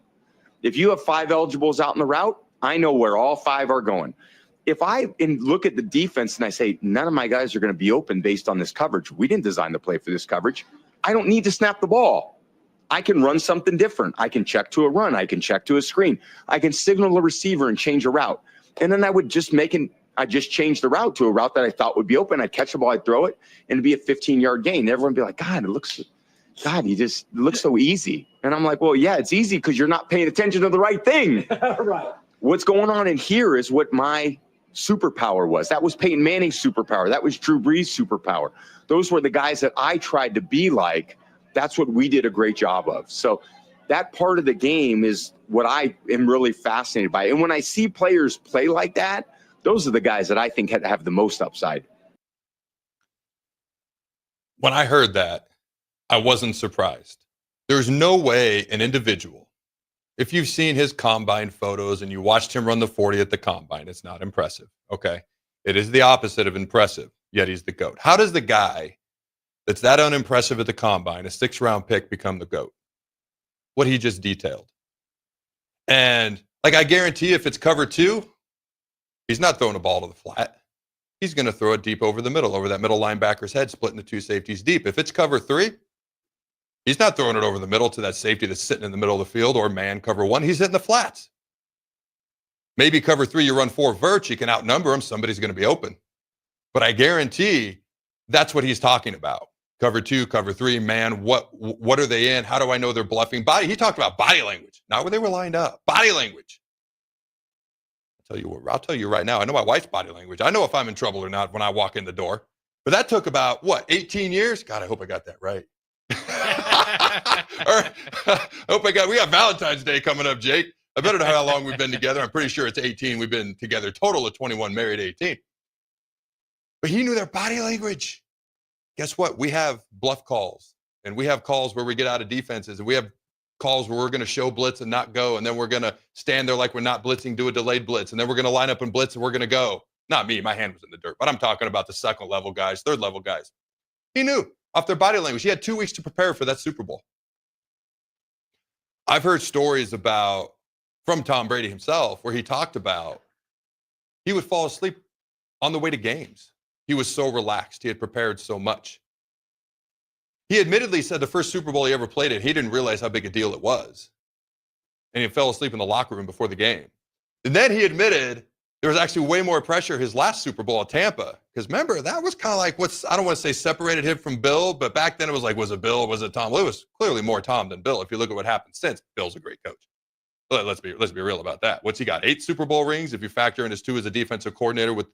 If you have 5 eligibles out in the route, I know where all 5 are going. If I look at the defense and I say, none of my guys are going to be open based on this coverage, we didn't design the play for this coverage, I don't need to snap the ball. I can run something different. I can check to a run. I can check to a screen. I can signal a receiver and change a route. And then I would just change the route to a route that I thought would be open. I'd catch the ball, I'd throw it, and it'd be a 15-yard gain. Everyone would be like, it looks so easy. And I'm like, well, yeah, it's easy because you're not paying attention to the right thing. Right. What's going on in here is what my superpower was. That was Peyton Manning's superpower. That was Drew Brees' superpower. Those were the guys that I tried to be like. That's what we did a great job of. So that part of the game is what I am really fascinated by. And when I see players play like that, those are the guys that I think have the most upside. When I heard that, I wasn't surprised. There's no way an individual, if you've seen his combine photos and you watched him run the 40 at the combine, it's not impressive. Okay. It is the opposite of impressive, yet he's the GOAT. How does the guy that's that unimpressive at the combine, a 6th-round pick, become the GOAT? What he just detailed. And I guarantee if it's cover 2, he's not throwing a ball to the flat. He's going to throw it deep over the middle, over that middle linebacker's head, splitting the 2 safeties deep. If it's cover 3, he's not throwing it over the middle to that safety that's sitting in the middle of the field or man cover 1. He's hitting the flats. Maybe cover 3, you run 4 verts, you can outnumber him. Somebody's going to be open. But I guarantee that's what he's talking about. Cover 2, cover 3, man, what are they in? How do I know they're bluffing? He talked about body language, not where they were lined up. Body language. I'll tell you right now, I know my wife's body language. I know if I'm in trouble or not when I walk in the door. But that took about, 18 years? God, I hope I got that right. We got Valentine's Day coming up, Jake. I better know how long we've been together. I'm pretty sure it's 18. We've been together total of 21, married 18. But he knew their body language. Guess what? We have bluff calls, and we have calls where we get out of defenses, and we have calls where we're going to show blitz and not go, and then we're going to stand there like we're not blitzing, do a delayed blitz, and then we're going to line up and blitz, and we're going to go. Not me. My hand was in the dirt. But I'm talking about the 2nd-level guys, 3rd-level guys. He knew off their body language. He had 2 weeks to prepare for that Super Bowl. I've heard stories from Tom Brady himself where he talked about he would fall asleep on the way to games. He was so relaxed. He had prepared so much. He admittedly said the first Super Bowl he ever played in, he didn't realize how big a deal it was. And he fell asleep in the locker room before the game. And then he admitted there was actually way more pressure his last Super Bowl at Tampa. Because remember, that was kind of like I don't want to say separated him from Bill, but back then it was like, was it Bill or was it Tom? Well, it was clearly more Tom than Bill. If you look at what happened since, Bill's a great coach. But let's be real about that. What's he got? 8 Super Bowl rings if you factor in his 2 as a defensive coordinator with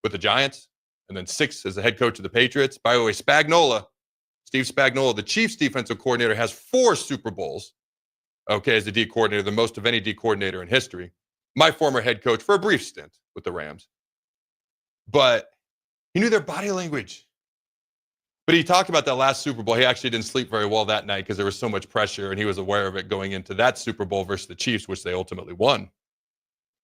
the Giants, and then 6 as the head coach of the Patriots. By the way, Steve Spagnuolo, the Chiefs defensive coordinator, has 4 Super Bowls, as the D coordinator, the most of any D coordinator in history. My former head coach for a brief stint with the Rams. But he knew their body language. But he talked about that last Super Bowl. He actually didn't sleep very well that night because there was so much pressure, and he was aware of it going into that Super Bowl versus the Chiefs, which they ultimately won.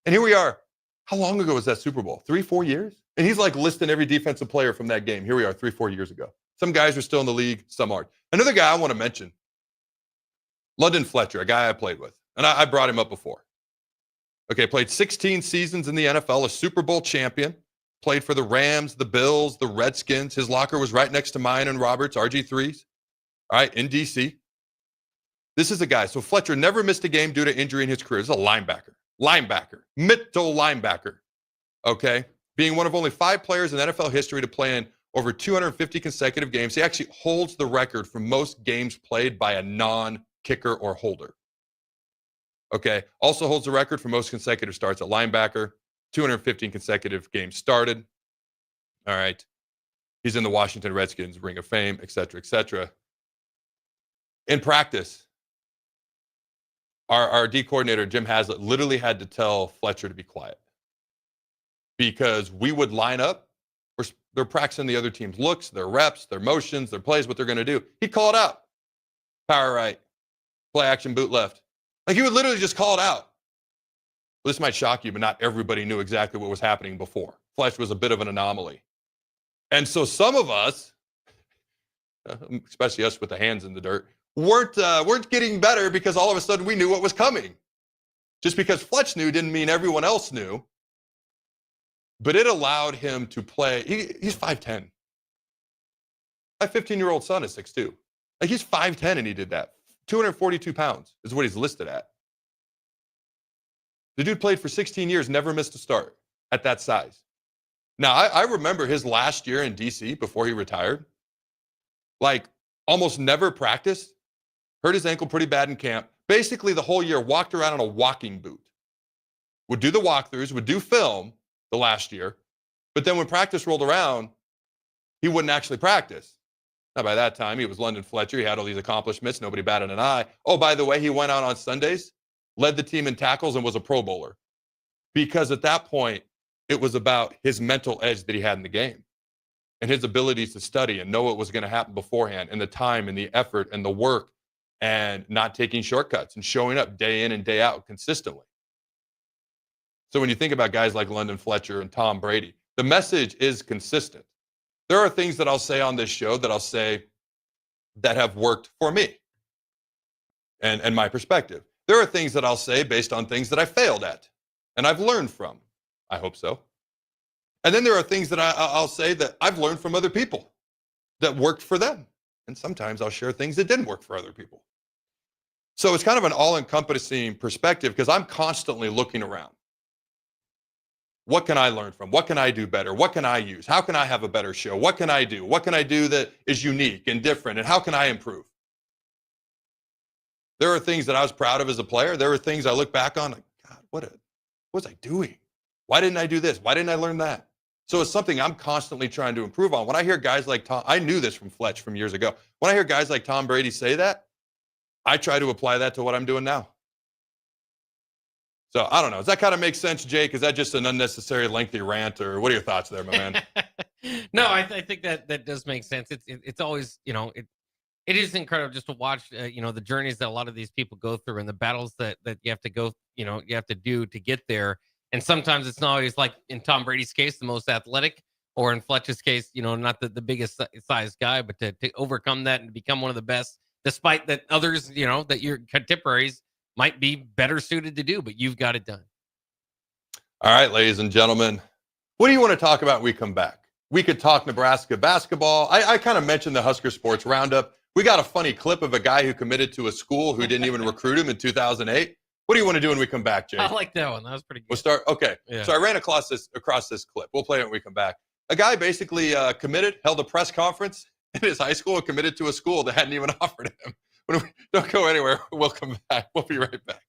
And here we are. How long ago was that Super Bowl? 3-4 years? And he's like listing every defensive player from that game. Here we are 3-4 years ago. Some guys are still in the league, some aren't. Another guy I want to mention, London Fletcher, a guy I played with. And I brought him up before. Okay, played 16 seasons in the NFL, a Super Bowl champion. Played for the Rams, the Bills, the Redskins. His locker was right next to mine and Robert's, RG3's. All right, in D.C. This is a guy. So Fletcher never missed a game due to injury in his career. This is a linebacker. Middle linebacker. Okay? Being one of only 5 players in NFL history to play in over 250 consecutive games. He actually holds the record for most games played by a non-kicker or holder. Okay? Also holds the record for most consecutive starts at linebacker. 215 consecutive games started. All right. He's in the Washington Redskins Ring of Fame, et cetera, et cetera. In practice, our D coordinator, Jim Haslett, literally had to tell Fletcher to be quiet because we would line up. They're practicing the other team's looks, their reps, their motions, their plays, what they're going to do. He'd call it out. Power right, play action, boot left. Like he would literally just call it out. Well, this might shock you, but not everybody knew exactly what was happening before. Fletcher was a bit of an anomaly. And so some of us, especially us with the hands in the dirt, weren't getting better because all of a sudden we knew what was coming. Just because Fletch knew didn't mean everyone else knew. But it allowed him to play. He's 5'10". My 15-year-old son is 6'2". Like he's 5'10" and he did that. 242 pounds is what he's listed at. The dude played for 16 years, never missed a start at that size. Now, I remember his last year in D.C. before he retired. Like, almost never practiced. Hurt his ankle pretty bad in camp. Basically, the whole year walked around in a walking boot. Would do the walkthroughs, would do film the last year. But then when practice rolled around, he wouldn't actually practice. Now, by that time, he was London Fletcher. He had all these accomplishments. Nobody batted an eye. Oh, by the way, he went out on Sundays, led the team in tackles, and was a Pro Bowler. Because at that point, it was about his mental edge that he had in the game and his abilities to study and know what was going to happen beforehand and the time and the effort and the work and not taking shortcuts and showing up day in and day out consistently. So when you think about guys like London Fletcher and Tom Brady, the message is consistent. There are things that I'll say on this show that I'll say that have worked for me and my perspective. There are things that I'll say based on things that I failed at and I've learned from. I hope so. And then there are things that I'll say that I've learned from other people that worked for them. And sometimes I'll share things that didn't work for other people. So it's kind of an all-encompassing perspective because I'm constantly looking around. What can I learn from? What can I do better? What can I use? How can I have a better show? What can I do? What can I do that is unique and different? And how can I improve? There are things that I was proud of as a player. There are things I look back on like, God, what was I doing? Why didn't I do this? Why didn't I learn that? So it's something I'm constantly trying to improve on. When I hear guys like Tom, I knew this from Fletch from years ago. When I hear guys like Tom Brady say that, I try to apply that to what I'm doing now. So I don't know. Does that kind of make sense, Jake? Is that just an unnecessary lengthy rant, or what are your thoughts there, my man? No, I think that does make sense. It's always, it is incredible just to watch, the journeys that a lot of these people go through and the battles that you have to go, you have to do to get there. And sometimes it's not always like in Tom Brady's case, the most athletic, or in Fletcher's case, not the biggest size guy, but to overcome that and to become one of the best, despite that others, that your contemporaries might be better suited to do, but you've got it done. All right, ladies and gentlemen, what do you want to talk about when we come back? We could talk Nebraska basketball. I kind of mentioned the Husker Sports Roundup. We got a funny clip of a guy who committed to a school who didn't even recruit him in 2008. What do you want to do when we come back, Jake? I like that one. That was pretty good. We'll start. Okay. Yeah. So I ran across this clip. We'll play it when we come back. A guy basically committed, held a press conference in his high school and committed to a school that hadn't even offered him. Don't go anywhere. We'll come back. We'll be right back.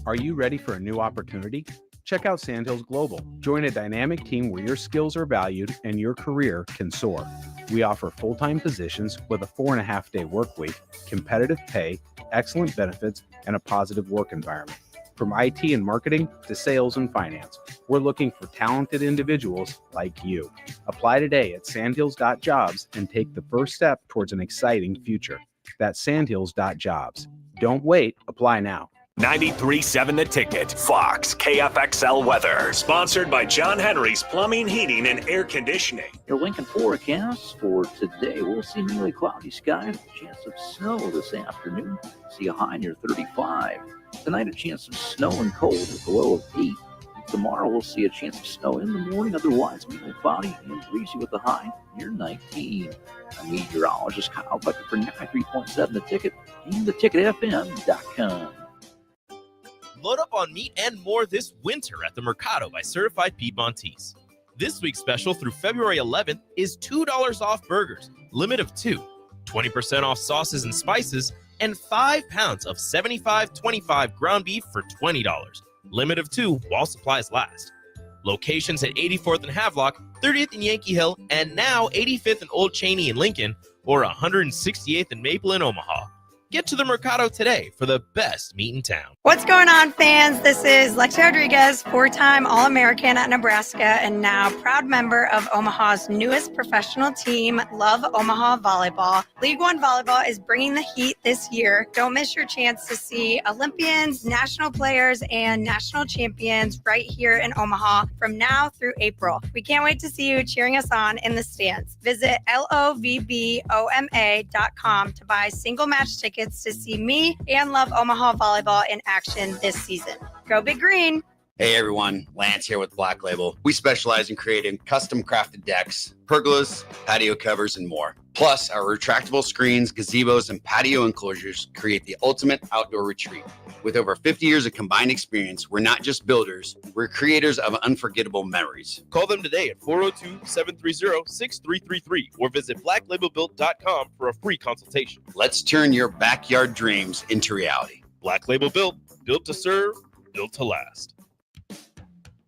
Are you ready for a new opportunity? Check out Sandhills Global. Join a dynamic team where your skills are valued and your career can soar. We offer full-time positions with a 4.5-day work week, competitive pay, excellent benefits, and a positive work environment. From IT and marketing to sales and finance, we're looking for talented individuals like you. Apply today at sandhills.jobs and take the first step towards an exciting future. That's sandhills.jobs. Don't wait. Apply now. 93.7 The Ticket, Fox, KFXL weather. Sponsored by John Henry's Plumbing, Heating, and Air Conditioning. Your Lincoln forecast for today, we'll see mainly cloudy skies, chance of snow this afternoon. See a high near 35. Tonight, a chance of snow and cold with a low of 8. Tomorrow, we'll see a chance of snow in the morning, otherwise mainly cloudy and breezy with a high near 19. I'm meteorologist Kyle Becker for 93.7 The Ticket and theticketfm.com. Load up on meat and more this winter at the Mercado by Certified Piedmontese. This week's special through February 11th is $2 off burgers, limit of 2, 20% off sauces and spices, and 5 pounds of 75/25 ground beef for $20, limit of 2 while supplies last. Locations at 84th and Havelock, 30th and Yankee Hill, and now 85th and Old Cheney in Lincoln, or 168th and Maple in Omaha. Get to the Mercado today for the best meat in town. What's going on, fans? This is Lexi Rodriguez, 4-time All-American at Nebraska and now proud member of Omaha's newest professional team, Love Omaha Volleyball. League One Volleyball is bringing the heat this year. Don't miss your chance to see Olympians, national players, and national champions right here in Omaha from now through April. We can't wait to see you cheering us on in the stands. Visit lovboma.com to buy single match tickets to see me and Love Omaha Volleyball in action this season. Go Big Green! Hey everyone, Lance here with Black Label. We specialize in creating custom crafted decks, pergolas, patio covers, and more. Plus, our retractable screens, gazebos, and patio enclosures create the ultimate outdoor retreat. With over 50 years of combined experience, we're not just builders, we're creators of unforgettable memories. Call them today at 402-730-6333 or visit blacklabelbuilt.com for a free consultation. Let's turn your backyard dreams into reality. Black Label Built, built to serve, built to last.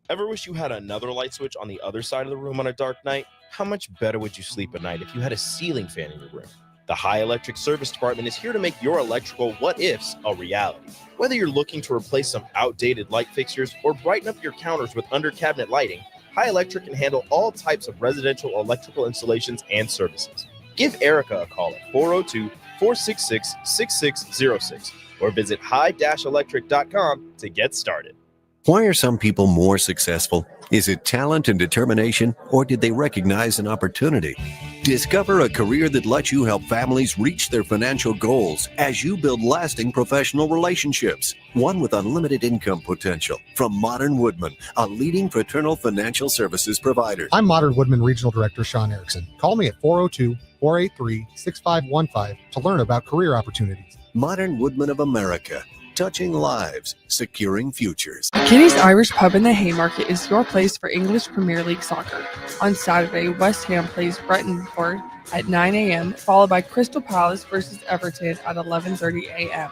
Ever wish you had another light switch on the other side of the room on a dark night? How much better would you sleep at night if you had a ceiling fan in your room? The High Electric Service Department is here to make your electrical what-ifs a reality. Whether you're looking to replace some outdated light fixtures or brighten up your counters with under-cabinet lighting, High Electric can handle all types of residential electrical installations and services. Give Erica a call at 402-466-6606 or visit high-electric.com to get started. Why are some people more successful? Is it talent and determination, or did they recognize an opportunity? Discover a career that lets you help families reach their financial goals as you build lasting professional relationships, one with unlimited income potential. From Modern Woodman, a leading fraternal financial services provider. I'm Modern Woodman Regional Director Sean Erickson. Call me at 402-483-6515 to learn about career opportunities. Modern Woodman of America. Touching lives, securing futures. Kenny's Irish Pub in the Haymarket is your place for English Premier League soccer. On Saturday, West Ham plays Brentford at 9 a.m., followed by Crystal Palace versus Everton at 11:30 a.m.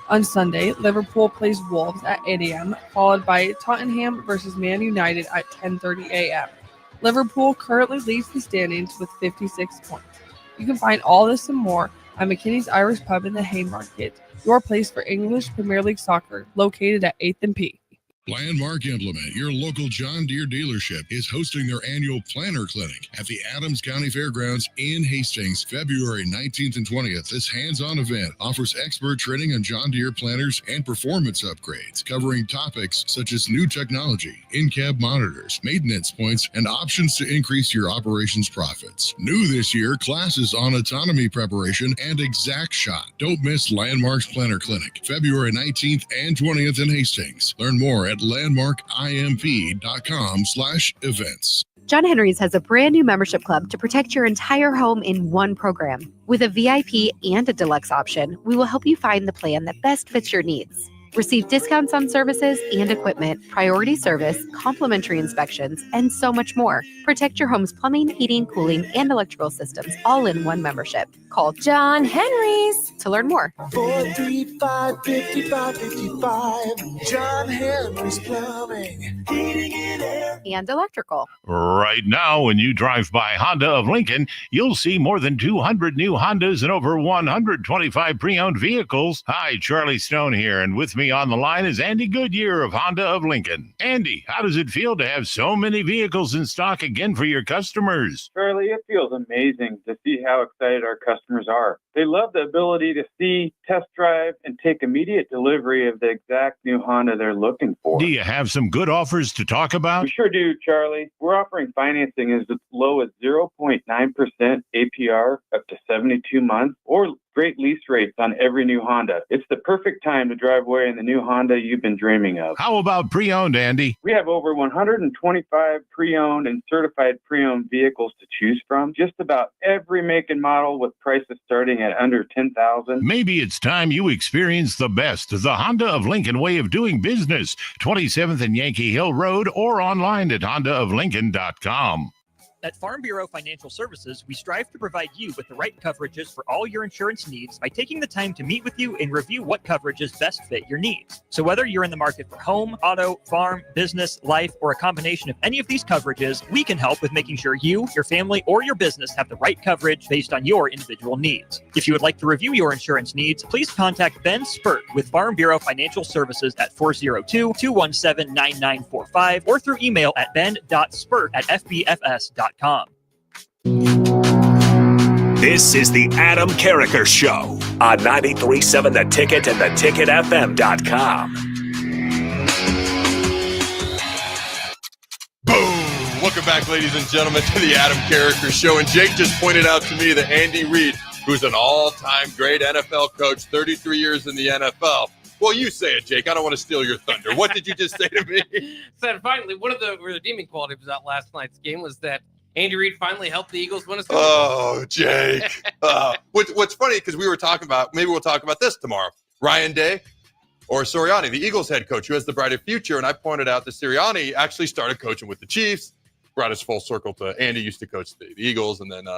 On Sunday, Liverpool plays Wolves at 8 a.m., followed by Tottenham versus Man United at 10:30 a.m. Liverpool currently leads the standings with 56 points. You can find all this and more at McKinney's Irish Pub in the Haymarket, your place for English Premier League soccer, located at 8th and P. Landmark Implement, your local John Deere dealership, is hosting their annual Planter Clinic at the Adams County Fairgrounds in Hastings, February 19th and 20th. This hands-on event offers expert training on John Deere planters and performance upgrades, covering topics such as new technology, in-cab monitors, maintenance points, and options to increase your operations profits. New this year, classes on autonomy preparation and exact shot. Don't miss Landmark's Planter Clinic, February 19th and 20th in Hastings. Learn more at landmarkimp.com/events. John Henry's has a brand new membership club to protect your entire home in one program. With a VIP and a deluxe option, we will help you find the plan that best fits your needs. Receive discounts on services and equipment, priority service, complimentary inspections, and so much more. Protect your home's plumbing, heating, cooling, and electrical systems all in one membership. Call John Henry's to learn more. 435-5555. John Henry's Plumbing, Heating and Air. And electrical. Right now, when you drive by Honda of Lincoln, you'll see more than 200 new Hondas and over 125 pre-owned vehicles. Hi, Charlie Stone here, and with me me on the line is Andy Goodyear of Honda of Lincoln. Andy, how does it feel to have so many vehicles in stock again for your customers? Charlie, it feels amazing to see how excited our customers are. They love the ability to see, test drive, and take immediate delivery of the exact new Honda they're looking for. Do you have some good offers to talk about? We sure do, Charlie. We're offering financing as low as 0.9% APR up to 72 months, or great lease rates on every new Honda. It's the perfect time to drive away in the new Honda you've been dreaming of. How about pre-owned, Andy? We have over 125 pre-owned and certified pre-owned vehicles to choose from. Just about every make and model with prices starting at under $10,000. Maybe it's time you experience the best, the Honda of Lincoln way of doing business. 27th and Yankee Hill Road, or online at hondaoflincoln.com. At Farm Bureau Financial Services, we strive to provide you with the right coverages for all your insurance needs by taking the time to meet with you and review what coverages best fit your needs. So whether you're in the market for home, auto, farm, business, life, or a combination of any of these coverages, we can help with making sure you, your family, or your business have the right coverage based on your individual needs. If you would like to review your insurance needs, please contact Ben Spurt with Farm Bureau Financial Services at 402-217-9945 or through email at ben.spurt@fbfs.com. This is the Adam Carriker Show on 93.7 The Ticket and theticketfm.com. Boom! Welcome back, ladies and gentlemen, to the Adam Carriker Show. And Jake just pointed out to me that Andy Reid, who's an all-time great NFL coach, 33 years in the NFL. Well, you say it, Jake. I don't want to steal your thunder. What did you just say to me? Said finally, one of the redeeming qualities about last night's game was that Andy Reid finally helped the Eagles win a Super Bowl. Oh, Jake. What's funny, because we were talking about, maybe we'll talk about this tomorrow, Ryan Day or Sirianni, the Eagles head coach, who has the brighter future. And I pointed out that Sirianni actually started coaching with the Chiefs, brought us full circle to Andy used to coach the Eagles, and then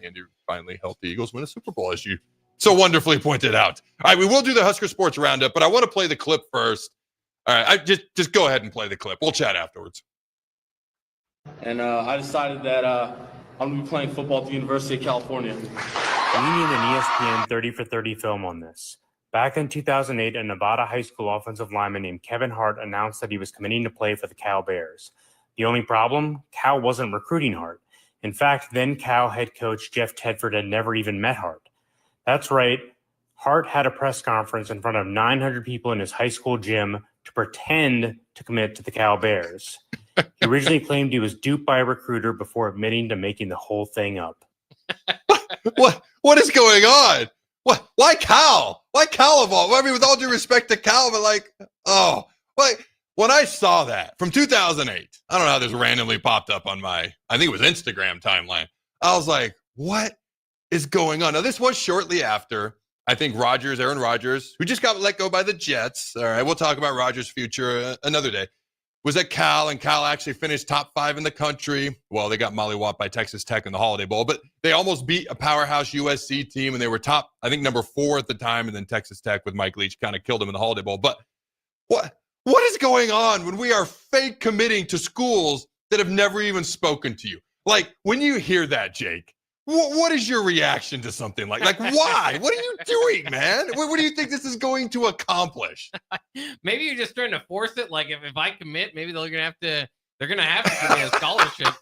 Andy finally helped the Eagles win a Super Bowl, as you so wonderfully pointed out. All right, we will do the Husker Sports Roundup, but I want to play the clip first. All right, just go ahead and play the clip. We'll chat afterwards. And I decided that I'm going to be playing football at the University of California. We need an ESPN 30 for 30 film on this. Back in 2008, a Nevada high school offensive lineman named Kevin Hart announced that he was committing to play for the Cal Bears. The only problem? Cal wasn't recruiting Hart. In fact, then Cal head coach Jeff Tedford had never even met Hart. That's right. Hart had a press conference in front of 900 people in his high school gym to pretend to commit to the Cal Bears. He originally claimed he was duped by a recruiter before admitting to making the whole thing up. What is going on? Why Cal? Why Cal of all? I mean, with all due respect to Cal, but when I saw that from 2008, I don't know how this randomly popped up on my, I think it was Instagram timeline. I was like, what is going on? Now, this was shortly after, I think Aaron Rodgers, who just got let go by the Jets. All right, we'll talk about Rodgers' future another day. Was at Cal, and Cal actually finished top 5 in the country. Well, they got mollywopped by Texas Tech in the Holiday Bowl, but they almost beat a powerhouse USC team, and they were top, I think, number 4 at the time, and then Texas Tech with Mike Leach kind of killed them in the Holiday Bowl. But what is going on when we are fake committing to schools that have never even spoken to you? Like, when you hear that, Jake, what is your reaction to something like why? What are you doing, man? What do you think this is going to accomplish? Maybe you're just trying to force it. Like if I commit, maybe they're gonna have to give me a scholarship.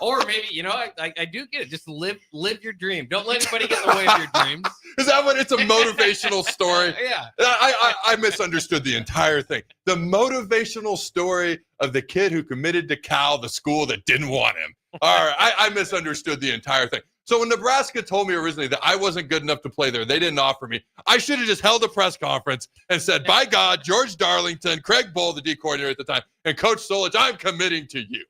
Or maybe, I do get it. Just live your dream. Don't let anybody get in the way of your dreams. Is that what it's a motivational story? Yeah. I misunderstood the entire thing. The motivational story of the kid who committed to Cal, the school that didn't want him. All right, I misunderstood the entire thing. So when Nebraska told me originally that I wasn't good enough to play there, they didn't offer me, I should have just held a press conference and said, by God, George Darlington, Craig Bull, the D coordinator at the time, and Coach Solich, I'm committing to you.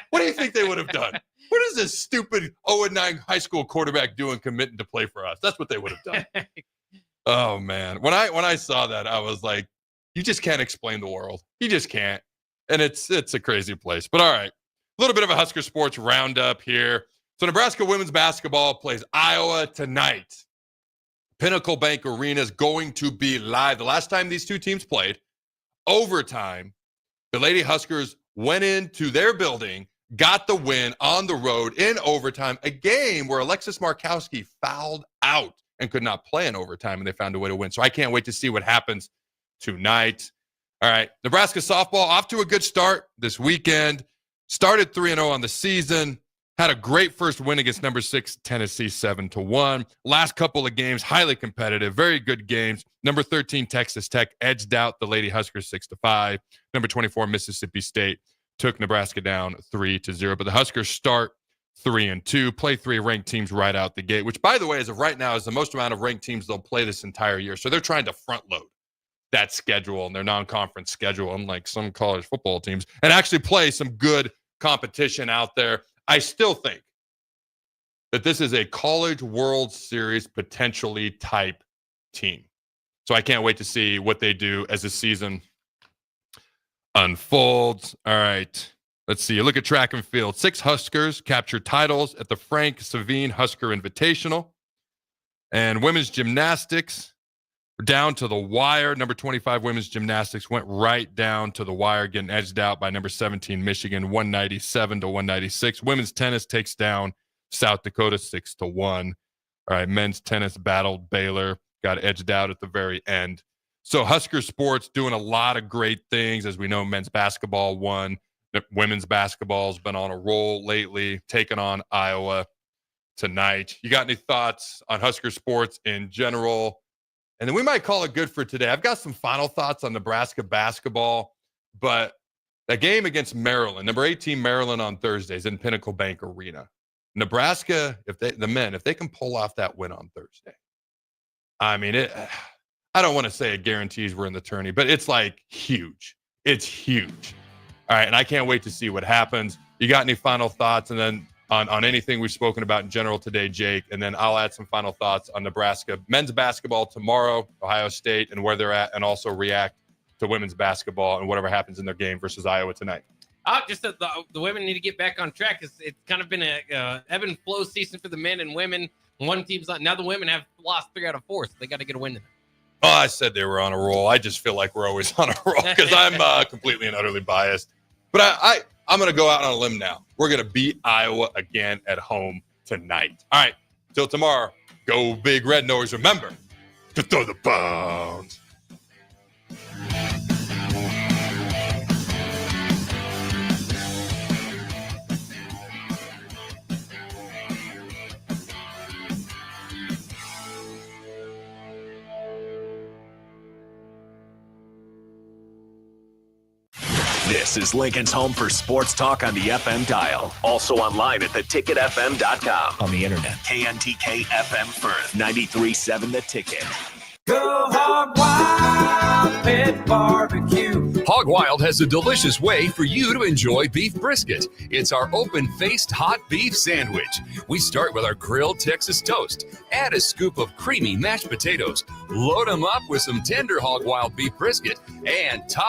What do you think they would have done? What is this stupid 0-9 high school quarterback doing committing to play for us? That's what they would have done. Oh, man. When I saw that, I was like, you just can't explain the world. You just can't. And it's a crazy place. But all right, a little bit of a Husker Sports roundup here. So Nebraska women's basketball plays Iowa tonight. Pinnacle Bank Arena is going to be live. The last time these two teams played, overtime, the Lady Huskers went into their building, got the win on the road in overtime, a game where Alexis Markowski fouled out and could not play in overtime, and they found a way to win. So I can't wait to see what happens tonight. All right. Nebraska softball off to a good start this weekend. Started 3-0 on the season. Had a great first win against number 6 Tennessee 7-1. Last couple of games, highly competitive, very good games. Number 13 Texas Tech edged out the Lady Huskers 6-5. Number 24 Mississippi State took Nebraska down 3-0. But the Huskers start 3-2, play 3 ranked teams right out the gate, which, by the way, as of right now, is the most amount of ranked teams they'll play this entire year. So they're trying to front load that schedule and their non-conference schedule, unlike some college football teams, and actually play some good competition out there. I still think that this is a College World Series potentially type team. So I can't wait to see what they do as the season unfolds. All right. Let's see. Look at track and field. 6 Huskers captured titles at the Frank Savine Husker Invitational. And women's gymnastics were down to the wire. Number 25 women's gymnastics went right down to the wire, getting edged out by number 17 Michigan, 197-196. Women's tennis takes down South Dakota 6-1. All right, men's tennis battled Baylor, got edged out at the very end. So Husker sports doing a lot of great things. As we know, men's basketball won. Women's basketball has been on a roll lately, taking on Iowa tonight. You got any thoughts on Husker sports in general? And then we might call it good for today. I've got some final thoughts on Nebraska basketball, but that game against Maryland, number 18 Maryland on Thursdays in Pinnacle Bank Arena. Nebraska, if they can pull off that win on Thursday, I mean, I don't want to say it guarantees we're in the tourney, but it's like huge. It's huge. All right, and I can't wait to see what happens. You got any final thoughts? And then on anything we've spoken about in general today, Jake, and then I'll add some final thoughts on Nebraska men's basketball tomorrow, Ohio State, and where they're at, and also react to women's basketball and whatever happens in their game versus Iowa tonight. Just that the women need to get back on track. It's kind of been a ebb and flow season for the men and women. One team's not. Now the women have lost 3 out of 4, so they got to get a win tonight. Oh, I said they were on a roll. I just feel like we're always on a roll because I'm completely and utterly biased. But I'm going to go out on a limb now. We're going to beat Iowa again at home tonight. All right. Till tomorrow, go Big Red. And always remember to throw the bones. This is Lincoln's home for sports talk on the FM dial. Also online at theticketfm.com. On the internet, KNTK FM Firth, 93.7 The Ticket. Go Hog Wild Pit Barbecue. Hog Wild has a delicious way for you to enjoy beef brisket. It's our open-faced hot beef sandwich. We start with our grilled Texas toast. Add a scoop of creamy mashed potatoes. Load them up with some tender Hog Wild beef brisket and top